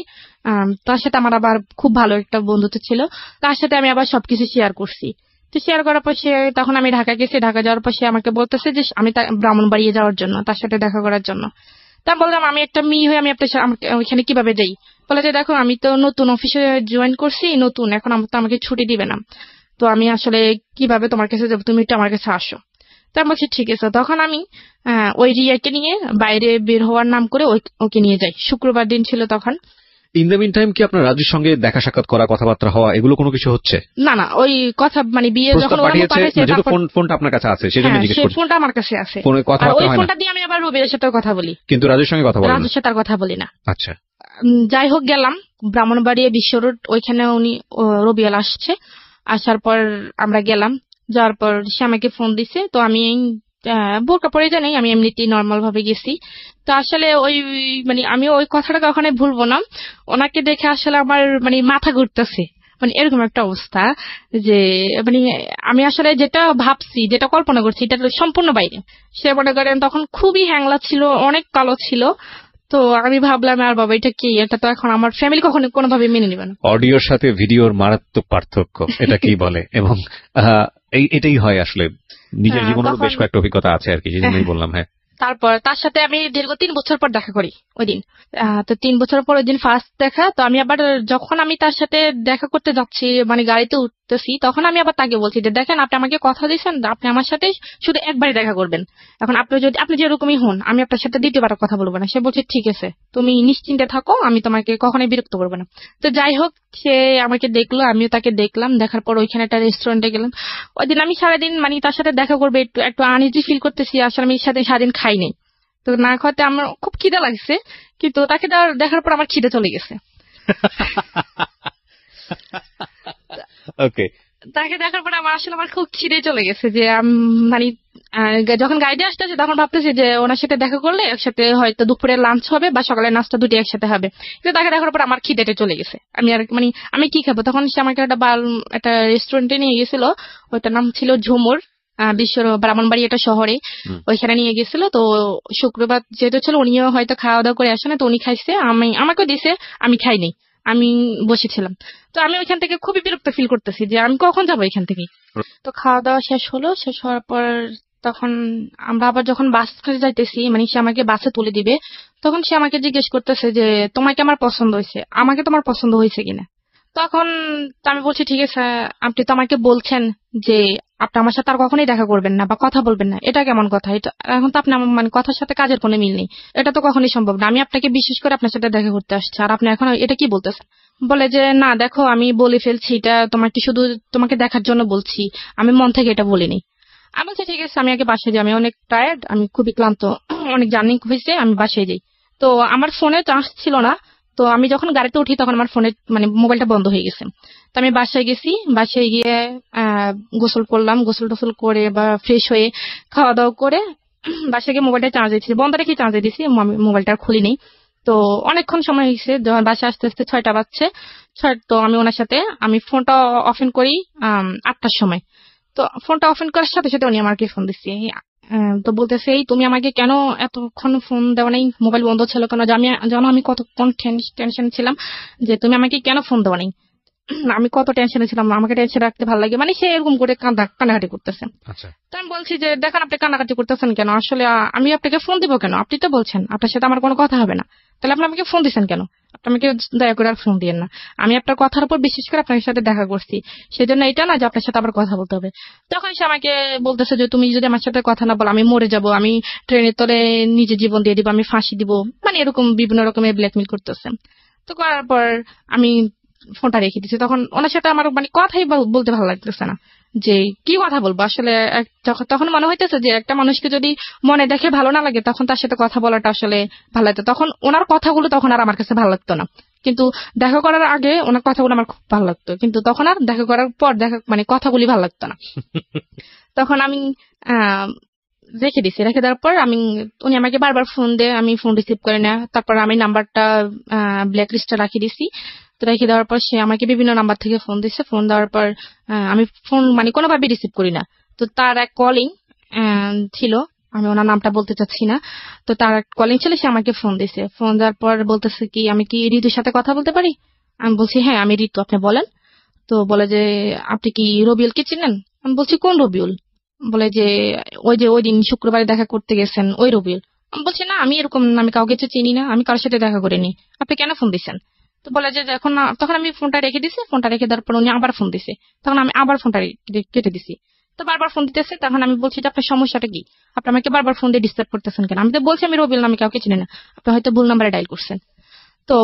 Speaker 1: তার সাথে আমার আবার খুব ভালো একটা বন্ধুত্ব ছিল। তার সাথে আমি আবার সবকিছু শেয়ার করছি। তো শেয়ার করার পর তখন আমি ঢাকা গেছি। ঢাকা যাওয়ার পর সে আমাকে বলতেছে যে আমি ব্রাহ্মণবাড়িয়া যাওয়ার জন্য, তার সাথে দেখা করার জন্য। তা বললাম আমি একটা মেয়ে হয়ে আমি ওইখানে কিভাবে যাই? বলে যে দেখো আমি তো নতুন অফিসে জয়েন করছি, নতুন, এখন আমাকে ছুটি দিবে না, তো আমি আসলে কিভাবে তোমার কাছে যাবো, তুমি একটু আমার কাছে আসো। তা বলছি ঠিক আছে। তখন আমি ওই রিয়াকে নিয়ে বাইরে বের হওয়ার নাম করে ওকে নিয়ে যাই। শুক্রবার দিন ছিল তখন।
Speaker 2: ইন দ্য মিন টাইম কি আপনার রাজুর সঙ্গে দেখা সাক্ষাৎ করা, কথাবার্তা হওয়া, এগুলো কোনো কিছু হচ্ছে?
Speaker 1: না না, ওই কথা বিয়ে যখন
Speaker 2: ফোনটা আপনার কাছে আছে সেজন্য জিজ্ঞেস করছি।
Speaker 1: ফোনটা আমার কাছে আছে, ওই ফোনটা দিয়ে আমি আবার রবির সাথে কথা বলি,
Speaker 2: কিন্তু রাজুর সঙ্গে কথা বলি না।
Speaker 1: রাজুর সাথে আর কথা বলি না।
Speaker 2: আচ্ছা,
Speaker 1: যাই হোক গেলাম ব্রাহ্মণবাড়িয়া বিশ্ব রোড, ওইখানে রবিয়াল আসছে। আসার পর আমরা গেলাম। যাওয়ার পর সে আমাকে ফোন দিছে। তো আমি বোরকা পরে জানি, আমি এমনিতেই নর্মাল ভাবে গেছি। তো আসলে আমি ওই কথাটা কখনো ভুলবো না। ওনাকে দেখে আসলে আমার মাথা ঘুরতেছে, এরকম একটা অবস্থা যে আমি আসলে যেটা ভাবছি, যেটা কল্পনা করছি, এটা সম্পূর্ণ বাইরে। সে মনে করেন তখন খুবই হ্যাংলা ছিল, অনেক কালো ছিল। তো আমি ভাবলাম আর বাবা এটা কি, এটা তো এখন আমার ফ্যামিলি কখনো কোনোভাবে মেনে নেবে না।
Speaker 2: অডিওর সাথে ভিডিওর মারাত্মক পার্থক্য, এটা কি বলে। এবং এটাই হয় আসলে, নিজের জীবনেরও বেশ কয়েকটা অভিজ্ঞতা আছে আর কি, যেজন্যই বললাম। হ্যাঁ,
Speaker 1: তারপর তার সাথে আমি দীর্ঘ 3 বছর পর দেখা করি ওই দিন। তো 3 বছর পর ওই দিন ফার্স্ট দেখা। তো আমি আবার যখন আমি তার সাথে দেখা করতে যাচ্ছি, গাড়িতে উঠতেছি, তখন আমি আবার তাকে বলছি যে দেখেন আপনি আমাকে কথা দিয়েছেন আপনি আমার সাথে শুধু একবারই দেখা করবেন, এখন আপনি যেরকমই হন আমি আপনার সাথে দ্বিতীয়বার কথা বলবো না। সে বলছে ঠিক আছে তুমি নিশ্চিন্তে থাকো, আমি তোমাকে কখনোই বিরক্ত করবো না। তো যাই হোক সে আমাকে দেখলো, আমিও তাকে দেখলাম। দেখার পর ওইখানে একটা রেস্টুরেন্টে গেলাম। ওই দিন আমি সারাদিন তার সাথে দেখা করবে একটু আনইজি ফিল করতেছি। আসলে আমি সারাদিন খাইনি। তো না খাওয়াতে আমার খুব খিদে লাগছে, কিন্তু তাকে দেখার পর আমার খিদে চলে গেছে।
Speaker 2: ওকে,
Speaker 1: তাকে দেখার পর আমার খুব খিদে চলে গেছে যে যখন গাড়িতে আসতেছে তখন ভাবতেছি যে ওনার সাথে দেখা করলে একসাথে হয়তো দুপুরের লাঞ্চ হবে বা সকালের নাস্তা দুটি একসাথে হবে। কিন্তু তাকে দেখার পর আমার খিদেটা চলে গেছে। আমি আর আমি কি খাবো? তখন সে আমাকে একটা রেস্টুরেন্টে নিয়ে গেছিল, ওইটার নাম ছিল ঝুমুর, ব্রাহ্মণবাড়ি একটা শহরে। ওইখানে নিয়ে গেছিল। তো শুক্রবার যেহেতু ছিল উনিও হয়তো খাওয়া দাওয়া করে আসে না, তো উনি খাইছে, আমাকে দিছে, আমি খাইনি, আমি বসেছিলাম। তো আমি ওইখান থেকে খুবই বিরক্ত ফিল করতেছি যে আমি কখন যাবো এখান থেকে। তো খাওয়া দাওয়া শেষ হলো। শেষ হওয়ার পর তখন আমরা আবার যখন বাস যাইতেছি, সে আমাকে বাসে তুলে দিবে, তখন সে আমাকে জিজ্ঞেস করতেছে যে তোমাকে আমার পছন্দ হয়েছে, আমাকে তোমার পছন্দ হয়েছে কিনা। তখন আমি বলছি ঠিক আছে আপনি তো আমাকে বলছেন যে আপনি আমার সাথে আর কখনোই দেখা করবেন না বা কথা বলবেন না, এটা কেমন কথা? এটা এখন তো আপনি কথার সাথে কাজের কোনো মিল নেই, এটা তো কখনোই সম্ভব না। আমি আপনাকে বিশেষ করে আপনার সাথে দেখা করতে আসছি, আর আপনি এখন এটা কি বলতেছেন? বলে যে না দেখো আমি বলে ফেলছি, এটা শুধু তোমাকে দেখার জন্য বলছি, আমি মন থেকে এটা বলিনি। আমি বলছি ঠিক আছে আমি আগে বাসায় যাই, আমি অনেক টায়ার্ড, আমি খুবই ক্লান্ত, অনেক জার্নি হয়েছে, আমি বাসায় যাই। তো আমার ফোনে চার্জ ছিল না। তো আমি যখন গাড়িতে উঠি তখন আমার ফোনে মোবাইলটা বন্ধ হয়ে গেছে। তো আমি বাসায় গেছি, বাসায় গিয়ে গোসল করলাম, গোসল টোসল করে বা ফ্রেশ হয়ে খাওয়া দাওয়া করে বাসায় গিয়ে মোবাইলটা চার্জে দিচ্ছি, বন্ধ রেখে চার্জে দিচ্ছি, মোবাইলটা খুলিনি। তো অনেকক্ষণ সময় হয়েছে, যখন বাসায় আস্তে আস্তে 6টা বাজছে। তো আমি ওনার সাথে ফোনটা অফেন করি 8টার সময়। তো ফোনটা অফেন করার সাথে সাথে উনি আমাকে ফোন দিচ্ছে। তো বলতেছে এই তুমি আমাকে কেন এতক্ষণ ফোন দেওয়া নেই, মোবাইল বন্ধ ছিল কেন? জানো আমি কতক্ষণ টেনশন ছিলাম যে তুমি আমাকে কেন ফোন দেওয়া নেই। আমি কত টেনশনে ছিলাম, আমাকে টেনশন রাখতে ভালো লাগে, মানে সে এরকম করে কান্নাকাটি করতেছে। তো আমি বলছি যে দেখেন আপনি কান্নাকাটি করতেছেন কেন, আসলে আমি আপনাকে ফোন দিব কেন, আপনি তো বলছেন আপনার সাথে আমার কোনো কথা হবে না, তাহলে আপনি আমাকে ফোন দিচ্ছেন কেন, আপনি আমাকে দয়া করে আর ফোন দিয়েন না, আমি আপনার কথার উপর বিশেষ করে আপনার সাথে দেখা করছি, সেজন্য এটা না যে আপনার সাথে আবার কথা বলতে হবে। তখন সে আমাকে বলতেছে যে তুমি যদি আমার সাথে কথা না বলো আমি মরে যাব, আমি ট্রেনের তলে নিজে জীবন দিয়ে দিব, আমি ফাঁসি দিব, মানে এরকম বিভিন্ন রকমের ব্ল্যাকমেল করতেছে। তো করার পর আমি ফোনটা রেখে দিচ্ছি। তখন ওনার সাথে আমার মানে কথাই বলতে ভালো লাগতেছে না, যে কি কথা বলবো আসলে। তখন মনে হইতেছে যে একটা মানুষকে যদি মনে দেখে ভালো না লাগে তখন তার সাথে কথা বলাটা আসলে ভালো লাগতো। তখন ওনার কথাগুলো তখন আর আমার কাছে ভালো লাগতো না, কিন্তু দেখা করার আগে ওনার কথাগুলো আমার খুব ভালো লাগতো, কিন্তু তখন আর দেখা করার পর মানে কথাগুলি ভালো লাগতো না। তখন আমি রেখে দিছি। রেখে দেওয়ার পর উনি আমাকে বারবার ফোন দেয়, আমি ফোন রিসিভ করি না। তারপর আমি নাম্বারটা ব্ল্যাক লিস্টে রাখিয়ে দিছি। তো রেখে দেওয়ার পর সে আমাকে বিভিন্ন নাম্বার থেকে ফোন দিচ্ছে। ফোন দেওয়ার পর আমি ফোন মানে কোনোভাবে রিসিভ করি না। তো তার এক কলিং ছিল, আমি ওনার নামটা বলতে চাচ্ছি না, তো তার এক কলিং ছিল, সে আমাকে ফোন দিছে। ফোন দেওয়ার পর বলতেছে কি আমি কি ঋতুর সাথে কথা বলতে পারি। আমি বলছি হ্যাঁ আমি ঋতু, আপনি বলেন। তো বলে যে আপনি কি রবিউলকে চিনেন। আমি বলছি কোন রবিউল। বলে যে ওই দিন শুক্রবারে দেখা করতে গেছেন ওই রবিউল। আমি বলছি না আমি এরকম আমি কাউকে চিনি না, আমি কারোর সাথে দেখা করিনি, আপনি কেন ফোন দিচ্ছেন। তো বলে যে তখন আমি ফোনটা রেখে দিছি। ফোনটা রেখে দেওয়ার পর উনি আবার ফোন দিছে। তখন আমি আবার ফোনটা কেটে দিছি। তো বারবার ফোন দিতেছে। তখন আমি বলছি যে আপনার সমস্যাটা কি, আপনি আমাকে বারবার ফোন দিয়ে ডিস্টার্ব করতেছেন কেন। আমি তো বলছি আমি রবিউল নামে কাউকে চিনি না, আপনি হয়তো ভুল নাম্বারে ডায়াল করছেন। তো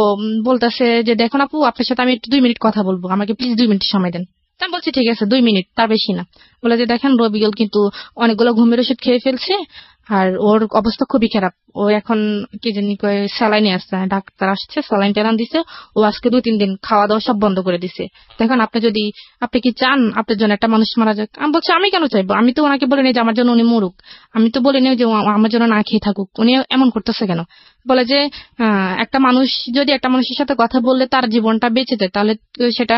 Speaker 1: বলতেছে যে দেখুন আপু আপনার সাথে আমি একটু 2 মিনিট কথা বলবো, আমাকে প্লিজ 2 মিনিট সময় দেন। আমি বলছি ঠিক আছে 2 মিনিট, তার বেশি না। বলে যে দেখেন রবিউল কিন্তু অনেকগুলো ঘুমের ওষুধ খেয়ে ফেলছে, আর ওর অবস্থা খুবই খারাপ। ও এখন কি জানি স্যালাইনে আসছে, ডাক্তার আসছে স্যালাইন টেলাইন দিছে। ও আজকে 2-3 দিন খাওয়া দাওয়া সব বন্ধ করে দিছে। দেখেন আপনি কি চান আপনার জন্য একটা মানুষ মারা যাক। আমি বলছি আমি কেন চাইবো, আমি তো ওনাকে বলিনি যে আমার জন্য উনি মরুক, আমি তো বলিনি যে আমার জন্য না খেয়ে থাকুক, উনি এমন করতেছে কেন। বলে যে একটা মানুষ যদি একটা মানুষের সাথে কথা বললে তার জীবনটা বেঁচে যায়, তাহলে সেটা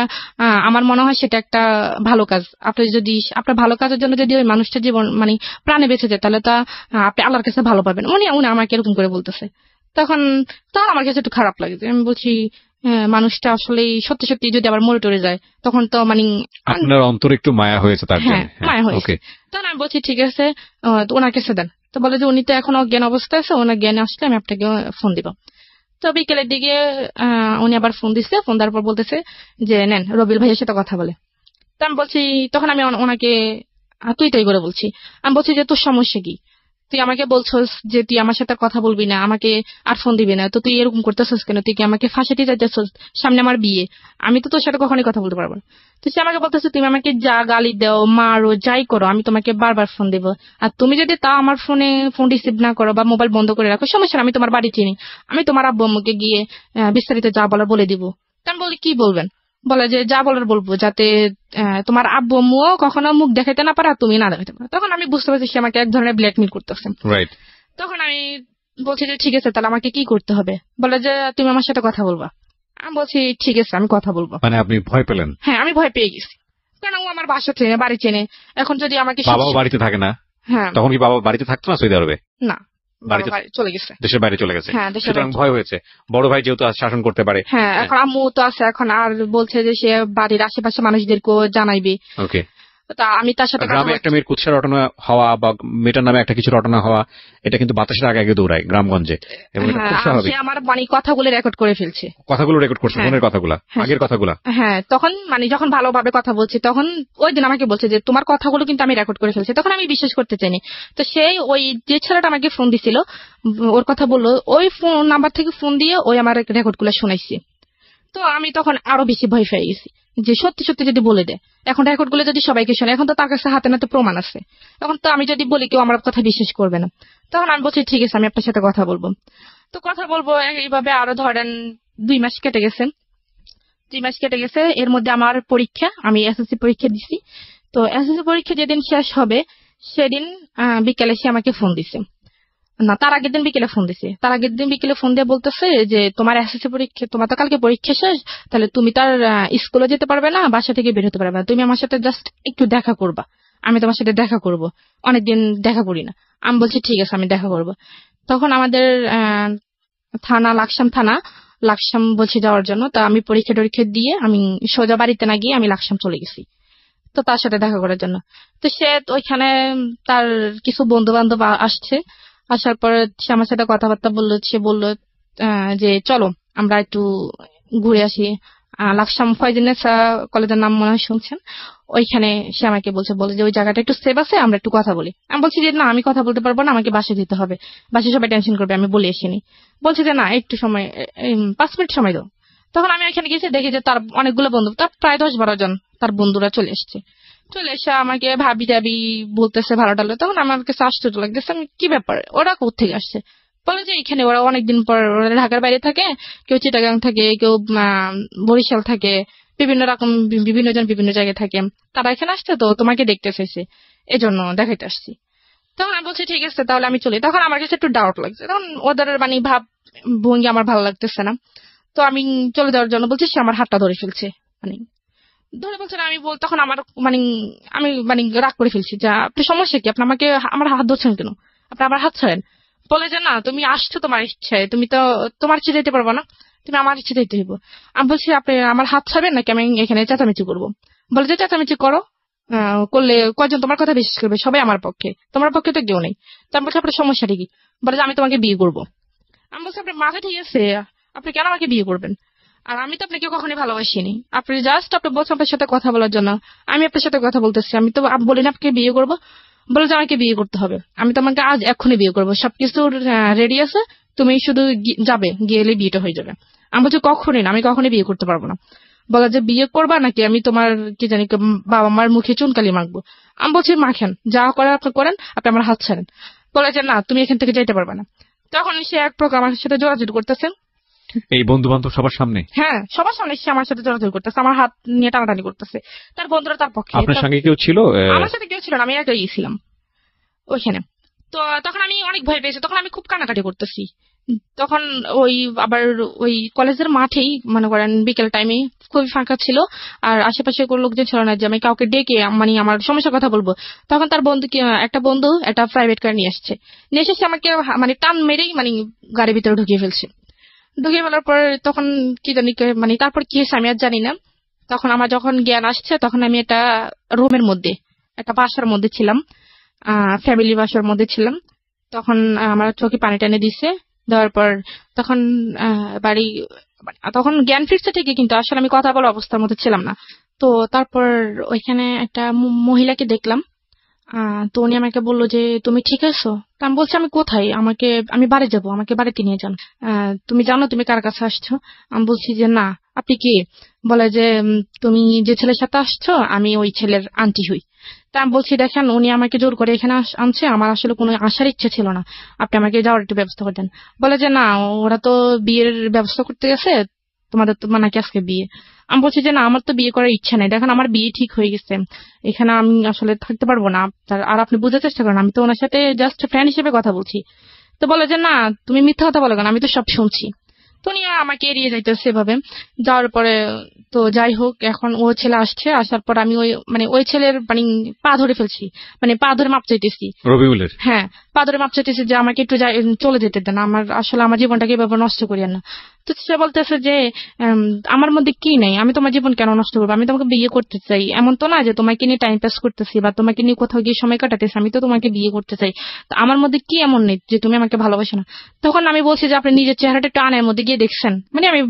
Speaker 1: আমার মনে হয় সেটা একটা ভালো কাজ। আপনি যদি আপনার ভালো কাজের জন্য যদি ওই মানুষটার জীবন মানে প্রাণে বেঁচে যায়, তাহলে তা আপনি আল্লাহর কাছে ভালো পাবেন। উনি আমাকে এরকম করে বলতেছে। তখন আমার কাছে একটু খারাপ লাগে। আমি বলছি মানুষটা আসলে সত্যি সত্যি যদি আবার মরে টরে যায় তখন তো মানে
Speaker 2: আপনার অন্তরে একটু মায়া হয়েছে তার জন্য।
Speaker 1: হ্যাঁ মায়া হয়েছে। তখন আমি বলছি ঠিক আছে ওনার কাছে দেন। তো বলে যে উনি তো এখন অজ্ঞান অবস্থায় আছে, ওনার জ্ঞানে আসলে আমি আপনাকে ফোন দিব। তো বিকেলের দিকে উনি আবার ফোন দিচ্ছে। ফোন দেওয়ার পর বলতেছে যে নেন রবিউল ভাইয়ের সাথে কথা বলে। তো আমি বলছি, তখন আমি ওনাকে তুই করে বলছি। আমি বলছি যে তোর সমস্যা কি, তুই আমাকে বলছস যে তুই আমার সাথে কথা বলবি না, আমাকে আর ফোন দিবি না, তো তুই এরকম করতেছস কেন, তুই কি আমাকে ফাঁসাতে চাইতেছস, সামনে আমার বিয়ে, আমি তো তোর সাথে কখনোই কথা বলতে পারবো না। তো সে আমাকে বলতেছে তুমি আমাকে যা গালি দাও মারো যাই করো আমি তোমাকে বারবার ফোন দেবো, আর তুমি যদি তা আমার ফোন রিসিভ না করো বা মোবাইল বন্ধ করে রাখো সমস্যা না, আমি তোমার বাড়ি চিনি, আমি তোমার আব্বু আম্মুকে গিয়ে বিস্তারিত যা বলার বলে দিব। আমি বলি কি বলবেন। বলে যে যা বলার বলবো, যাতে তোমার আব্বু আম্মুও কখনো মুখ দেখাইতে না পারে আর তুমি না দেখাতে পারো। তখন আমি বুঝতে পারছি সে আমাকে এক ধরনের ব্ল্যাকমেল করতেছে। তখন আমি বলছি যে ঠিক আছে তাহলে আমাকে কি করতে হবে। বলে যে তুমি আমার সাথে কথা বলবা। আমি বলছি ঠিক আছে আমি কথা বলবো।
Speaker 2: মানে আপনি ভয় পেলেন?
Speaker 1: হ্যাঁ আমি ভয় পেয়ে গেছি, কারণ ও আমার বাসা চেনে বাড়ি চেনে। এখন যদি আমাকে
Speaker 2: বাবাও বাড়িতে থাকে না? হ্যাঁ। তখন কি বাবা বাড়িতে থাকতো না সৌদি আরবে?
Speaker 1: না, চলে গেছে,
Speaker 2: দেশের বাইরে চলে গেছে। সুতরাং ভয় হয়েছে, বড় ভাই যেহেতু শাসন করতে পারে।
Speaker 1: হ্যাঁ এখন আম্মু তো আছে, এখন আর বলছে যে সে বাড়ির আশেপাশে মানুষদেরকেও জানাইবে।
Speaker 2: ওকে।
Speaker 1: তা আমি তার সাথে
Speaker 2: গ্রামে একটা মেয়ের কুৎসা রটনা হওয়া বা মেয়েটার নামে একটা কিছু রটনা হওয়া, এটা কিন্তু বাতাসের আগে দৌড়ায় গ্রামগঞ্জে, এবং এটা খুব স্বাভাবিক।
Speaker 1: সে আমার মানে কথাগুলো রেকর্ড করে ফেলছে।
Speaker 2: কথাগুলো রেকর্ড করছে, ফোনের কথাগুলো, আগের কথাগুলো।
Speaker 1: হ্যাঁ তখন মানে যখন ভালোভাবে কথা বলছি তখন ওই দিন আমাকে বলছে যে তোমার কথাগুলো কিন্তু আমি রেকর্ড করে ফেলছি। তখন আমি বিশ্বাস করতে চাইনি। তো সেই ওই যে ছেলেটা আমাকে ফোন দিছিল ওর কথা বললো, ওই ফোন নাম্বার থেকে ফোন দিয়ে ওই আমার রেকর্ড গুলো শোনাইছি। তো আমি তখন আরো বেশি ভয় পেয়ে গেছি যে সত্যি সত্যি যদি বলে দেয়, এখন রেকর্ড গুলো যদি সবাইকে শোনে, এখন তো তার কাছে হাতে নাতে প্রমাণ আছে, এখন তো আমি যদি বলি কেউ আমার কথা বিশ্বাস করবে না। তখন আমি বলছি ঠিক আছে আমি আপনার সাথে কথা বলবো। তো কথা বলবো এইভাবে আরো ধরেন 2 মাস কেটে গেছে। 2 মাস কেটে গেছে, এর মধ্যে আমার পরীক্ষা, আমি এসএসসি পরীক্ষা দিছি। তো এসএসসি পরীক্ষা যেদিন শেষ হবে সেদিন বিকেলে সে আমাকে ফোন দিছে, না তার আগের দিন বিকেলে ফোন দিছে। তার আগের দিন বিকেলে ফোন দিয়ে বলতেছে যে তোমার এসএসসি পরীক্ষা, তোমার তো কালকে পরীক্ষা শেষ, তাহলে তুমি তার স্কুলে যেতে পারবে না, বাসা থেকে বের হতে পারবে না, তুমি আমার সাথে জাস্ট একটু দেখা করবা, আমি তোমার সাথে দেখা করব, অনেকদিন দেখা করি না। আমি বলছি ঠিক আছে আমি দেখা করব। তখন আমাদের থানা লাকসাম থানা লাকসাম বলছি যাওয়ার জন্য। তো আমি পরীক্ষা টরীক্ষা দিয়ে আমি সোজা বাড়িতে না গিয়ে আমি লাকসাম চলে গেছি তো তার সাথে দেখা করার জন্য। তো সে ওইখানে তার কিছু বন্ধু বান্ধব আসছে, আসার পর সে আমার সাথে কথাবার্তা বললো। সে বললো যে চলো আমরা একটু ঘুরে আসি। লাকসাম ফয়জুন্নেসা কলেজের নাম মনে হয় শুনছেন, ওইখানে সে আমাকে বলে যে ওই জায়গাটা একটু সেফ আছে, আমরা একটু কথা বলি। আমি বলছি যে না, আমি কথা বলতে পারবো না, আমাকে বাসে যেতে হবে, বাসে সবাই টেনশন করবে, আমি বলে আসিনি। বলছি যে না, একটু সময় 5 মিনিট সময় দাও। তখন আমি এখানে গেছি, দেখি যে তার অনেকগুলো বন্ধু, তার প্রায় 10-12 জন তার বন্ধুরা চলে এসছে। চলে এসে আমাকে ভাবি টাবি বলতেছে ভালো টালো। তখন আমার কাছে আশ্চর্য লাগতেছে, আমি কি ব্যাপার, ওরা কোথেকে আসছে? বলে যে এখানে ওরা অনেকদিন পর, ওরা ঢাকার বাইরে থাকে, কেউ চিটাগাং থাকে, কেউ বরিশাল থাকে, বিভিন্ন রকম বিভিন্ন জন বিভিন্ন জায়গায় থাকে। তারা এখানে আসছে তো তোমাকে দেখতে চাইছে, এজন্য দেখাইতে আসছি। তখন আমি বলছি ঠিক আছে তাহলে আমি চলি। তখন আমার কাছে একটু ডাউট লাগছে, তখন ওদের মানে ভাব ভঙ্গি আমার ভালো লাগতেছে না। তো আমি চলে যাওয়ার জন্য বলছি, সে আমার হাতটা ধরে ফেলছে, মানে ধরে বলছে না। আমি তখন আমার মানে আমি রাগ করে ফেলছি যে আপনি সমস্যা কি, আপনি আমাকে আমার হাত ধরছেন কেন, আপনি আমার হাত ছাড়েন। বলে যে না, তুমি আসছো তোমার ইচ্ছায়, তুমি তো তোমার ইচ্ছে যেতে পারবো না, তুমি আমার ইচ্ছে যেতে হইব। আমি বলছি আপনি আমার হাত ছাড়বেন নাকি আমি এখানে চেঁচামেচি করবো? বলে যে চেঁচামেচি করো, করলে কয়জন তোমার কথা বিশ্বাস করবে? সবাই আমার পক্ষে, তোমার পক্ষে তো কেউ নেই। তো আমি বলছি আপনার সমস্যাটা কি? বলে যে আমি তোমাকে বিয়ে করবো। আমি বলছি আপনার মাথা ঠিক আছে, আপনি কেন আমাকে বিয়ে করবেন? আর আমি তো আপনাকে কখনোই ভালোবাসিনি, আপনি জাস্ট আপনি বলছেন আপনার সাথে কথা বলার জন্য, আমি আপনার সাথে কথা বলতেছি। আমি তো বলি না আপনাকে বিয়ে করবো, বলে যে আমাকে বিয়ে করতে হবে, আমি তোমাকে আজ এক্ষুনি বিয়ে করবো, সবকিছু রেডি আছে, তুমি শুধু যাবে, গেলে বিয়েটা হয়ে যাবে। আমি বলছি কখনই না, আমি কখনোই বিয়ে করতে পারবো না। বলা যে বিয়ে করবা নাকি আমি তোমার কি জানি বাবা মার মুখে চুনকালি মাখবো? আমি বলছি মাখেন, যা করার আপনি করেন, আপনি আমার হাত ছাড়েন। বলে যে না, তুমি এখান থেকে যাইতে পারবে না। তখন সে এক প্রকার আমার সাথে যোগাযোগ করতেছে,
Speaker 2: এই বন্ধু বান্ধব সবার সামনে।
Speaker 1: হ্যাঁ, সবার সামনে সে আমার সাথে যোগাযোগ করতেছে, আমার হাত নিয়ে টানাটানি করতেছে। তার বন্ধুরা তার পক্ষে।
Speaker 2: আপনার সঙ্গে কেউ ছিল?
Speaker 1: আমার সাথে কেউ ছিল না, আমি একাই গেছিলাম ওইখানে। তো তখন আমি অনেক ভয় পেয়েছি, তখন আমি খুব কান্নাকাটি করতেছি। তখন ওই আবার ওই কলেজের মাঠেই মনে করেন বিকেল টাইমে খুবই ফাঁকা ছিল, আর আশেপাশে কোনো লোকজন ছিল না যে আমি কাউকে ডেকে মানে আমার সমস্যার কথা বলবো। তখন তার বন্ধু একটা বন্ধু একটা প্রাইভেট কার নিয়ে আসছে, নিয়ে এসে আমাকে মানে টান মেরেই মানে গাড়ির ভিতরে ঢুকিয়ে ফেলছে। ঢুকিয়ে ফেলার পর তখন কি জানি মানে তারপর কি হয়েছে আমি আর জানি না। তখন আমার যখন জ্ঞান আসছে, তখন আমি একটা রুমের মধ্যে, একটা বাসার মধ্যে ছিলাম, ফ্যামিলি বাসার মধ্যে ছিলাম। তখন আমার চোখে পানি টানে দিছে, দেওয়ার পর তখন বাড়ি, তখন জ্ঞান ফিরছে ঠিকই, কিন্তু আসলে আমি কথা বলার অবস্থার মধ্যে ছিলাম না। তো তারপর ওইখানে একটা মহিলাকে দেখলাম। তো উনি আমাকে বললো যে তুমি ঠিক আছো? তা আমি বলছি আমি কোথায়, আমি বাড়ি যাবো, আমাকে বাড়িতে নিয়ে যান। তুমি জানো তুমি কার কাছে আসছো? আমি বলছি যে না। আপনি কি? বলে যে তুমি যে ছেলের সাথে আসছো আমি ওই ছেলের আন্টি হই। তা আমি বলছি দেখেন, উনি আমাকে জোর করে এখানে আনছে, আমার আসলে কোনো আসার ইচ্ছে ছিল না, আপনি আমাকে যাওয়ার একটু ব্যবস্থা করে দেন। বলে যে না, ওরা তো বিয়ের ব্যবস্থা করতে গেছে, তোমাদের তো নাকি আজকে বিয়ে। আমি বলছি যে না, আমার তো বিয়ে করার ইচ্ছা নেই, দেখেন আমার বিয়ে ঠিক হয়ে গেছে, এখানে আমি আসলে থাকতে পারবো না। আর আপনি বুঝার চেষ্টা করেন, আমি তো ওনার সাথে জাস্ট ফ্রেন্ড হিসেবে কথা বলছি। তো বলে যে না, তুমি মিথ্যা কথা বলো কেন, আমি তো সব শুনছি। তো উনি আমাকে এড়িয়ে যাইতেছে এভাবে। যাওয়ার পরে তো যাই হোক, এখন ও ছেলে আসছে, আসার পর আমি ওই ছেলের পা ধরে ফেলছি, পা ধরে মাপ চাইতেছি
Speaker 2: রবিউলের।
Speaker 1: হ্যাঁ, পা ধরে মাপ চাইতেছি যে আমাকে একটু চলে যেতে দেন, আমার জীবনটাকে এভাবে নষ্ট করিয়েন না। তো সে বলতেছে যে আমার মধ্যে কি নেই, আমি তোমার জীবন কেন নষ্ট করবো, আমি তোমাকে বিয়ে করতে চাই, এমন তো না যে তোমাকে নিয়ে টাইম পাস করতেছি বা তোমাকে নিয়ে কোথাও গিয়ে সময় কাটাতেছি, আমি তো তোমাকে বিয়ে করতে চাই। তো আমার মধ্যে কি এমন নেই যে তুমি আমাকে ভালোবাসো না? তখন আমি বলছি যে আপনি নিজের চেহারাটা একটু আয়নার মধ্যে গিয়ে দেখছেন, আমি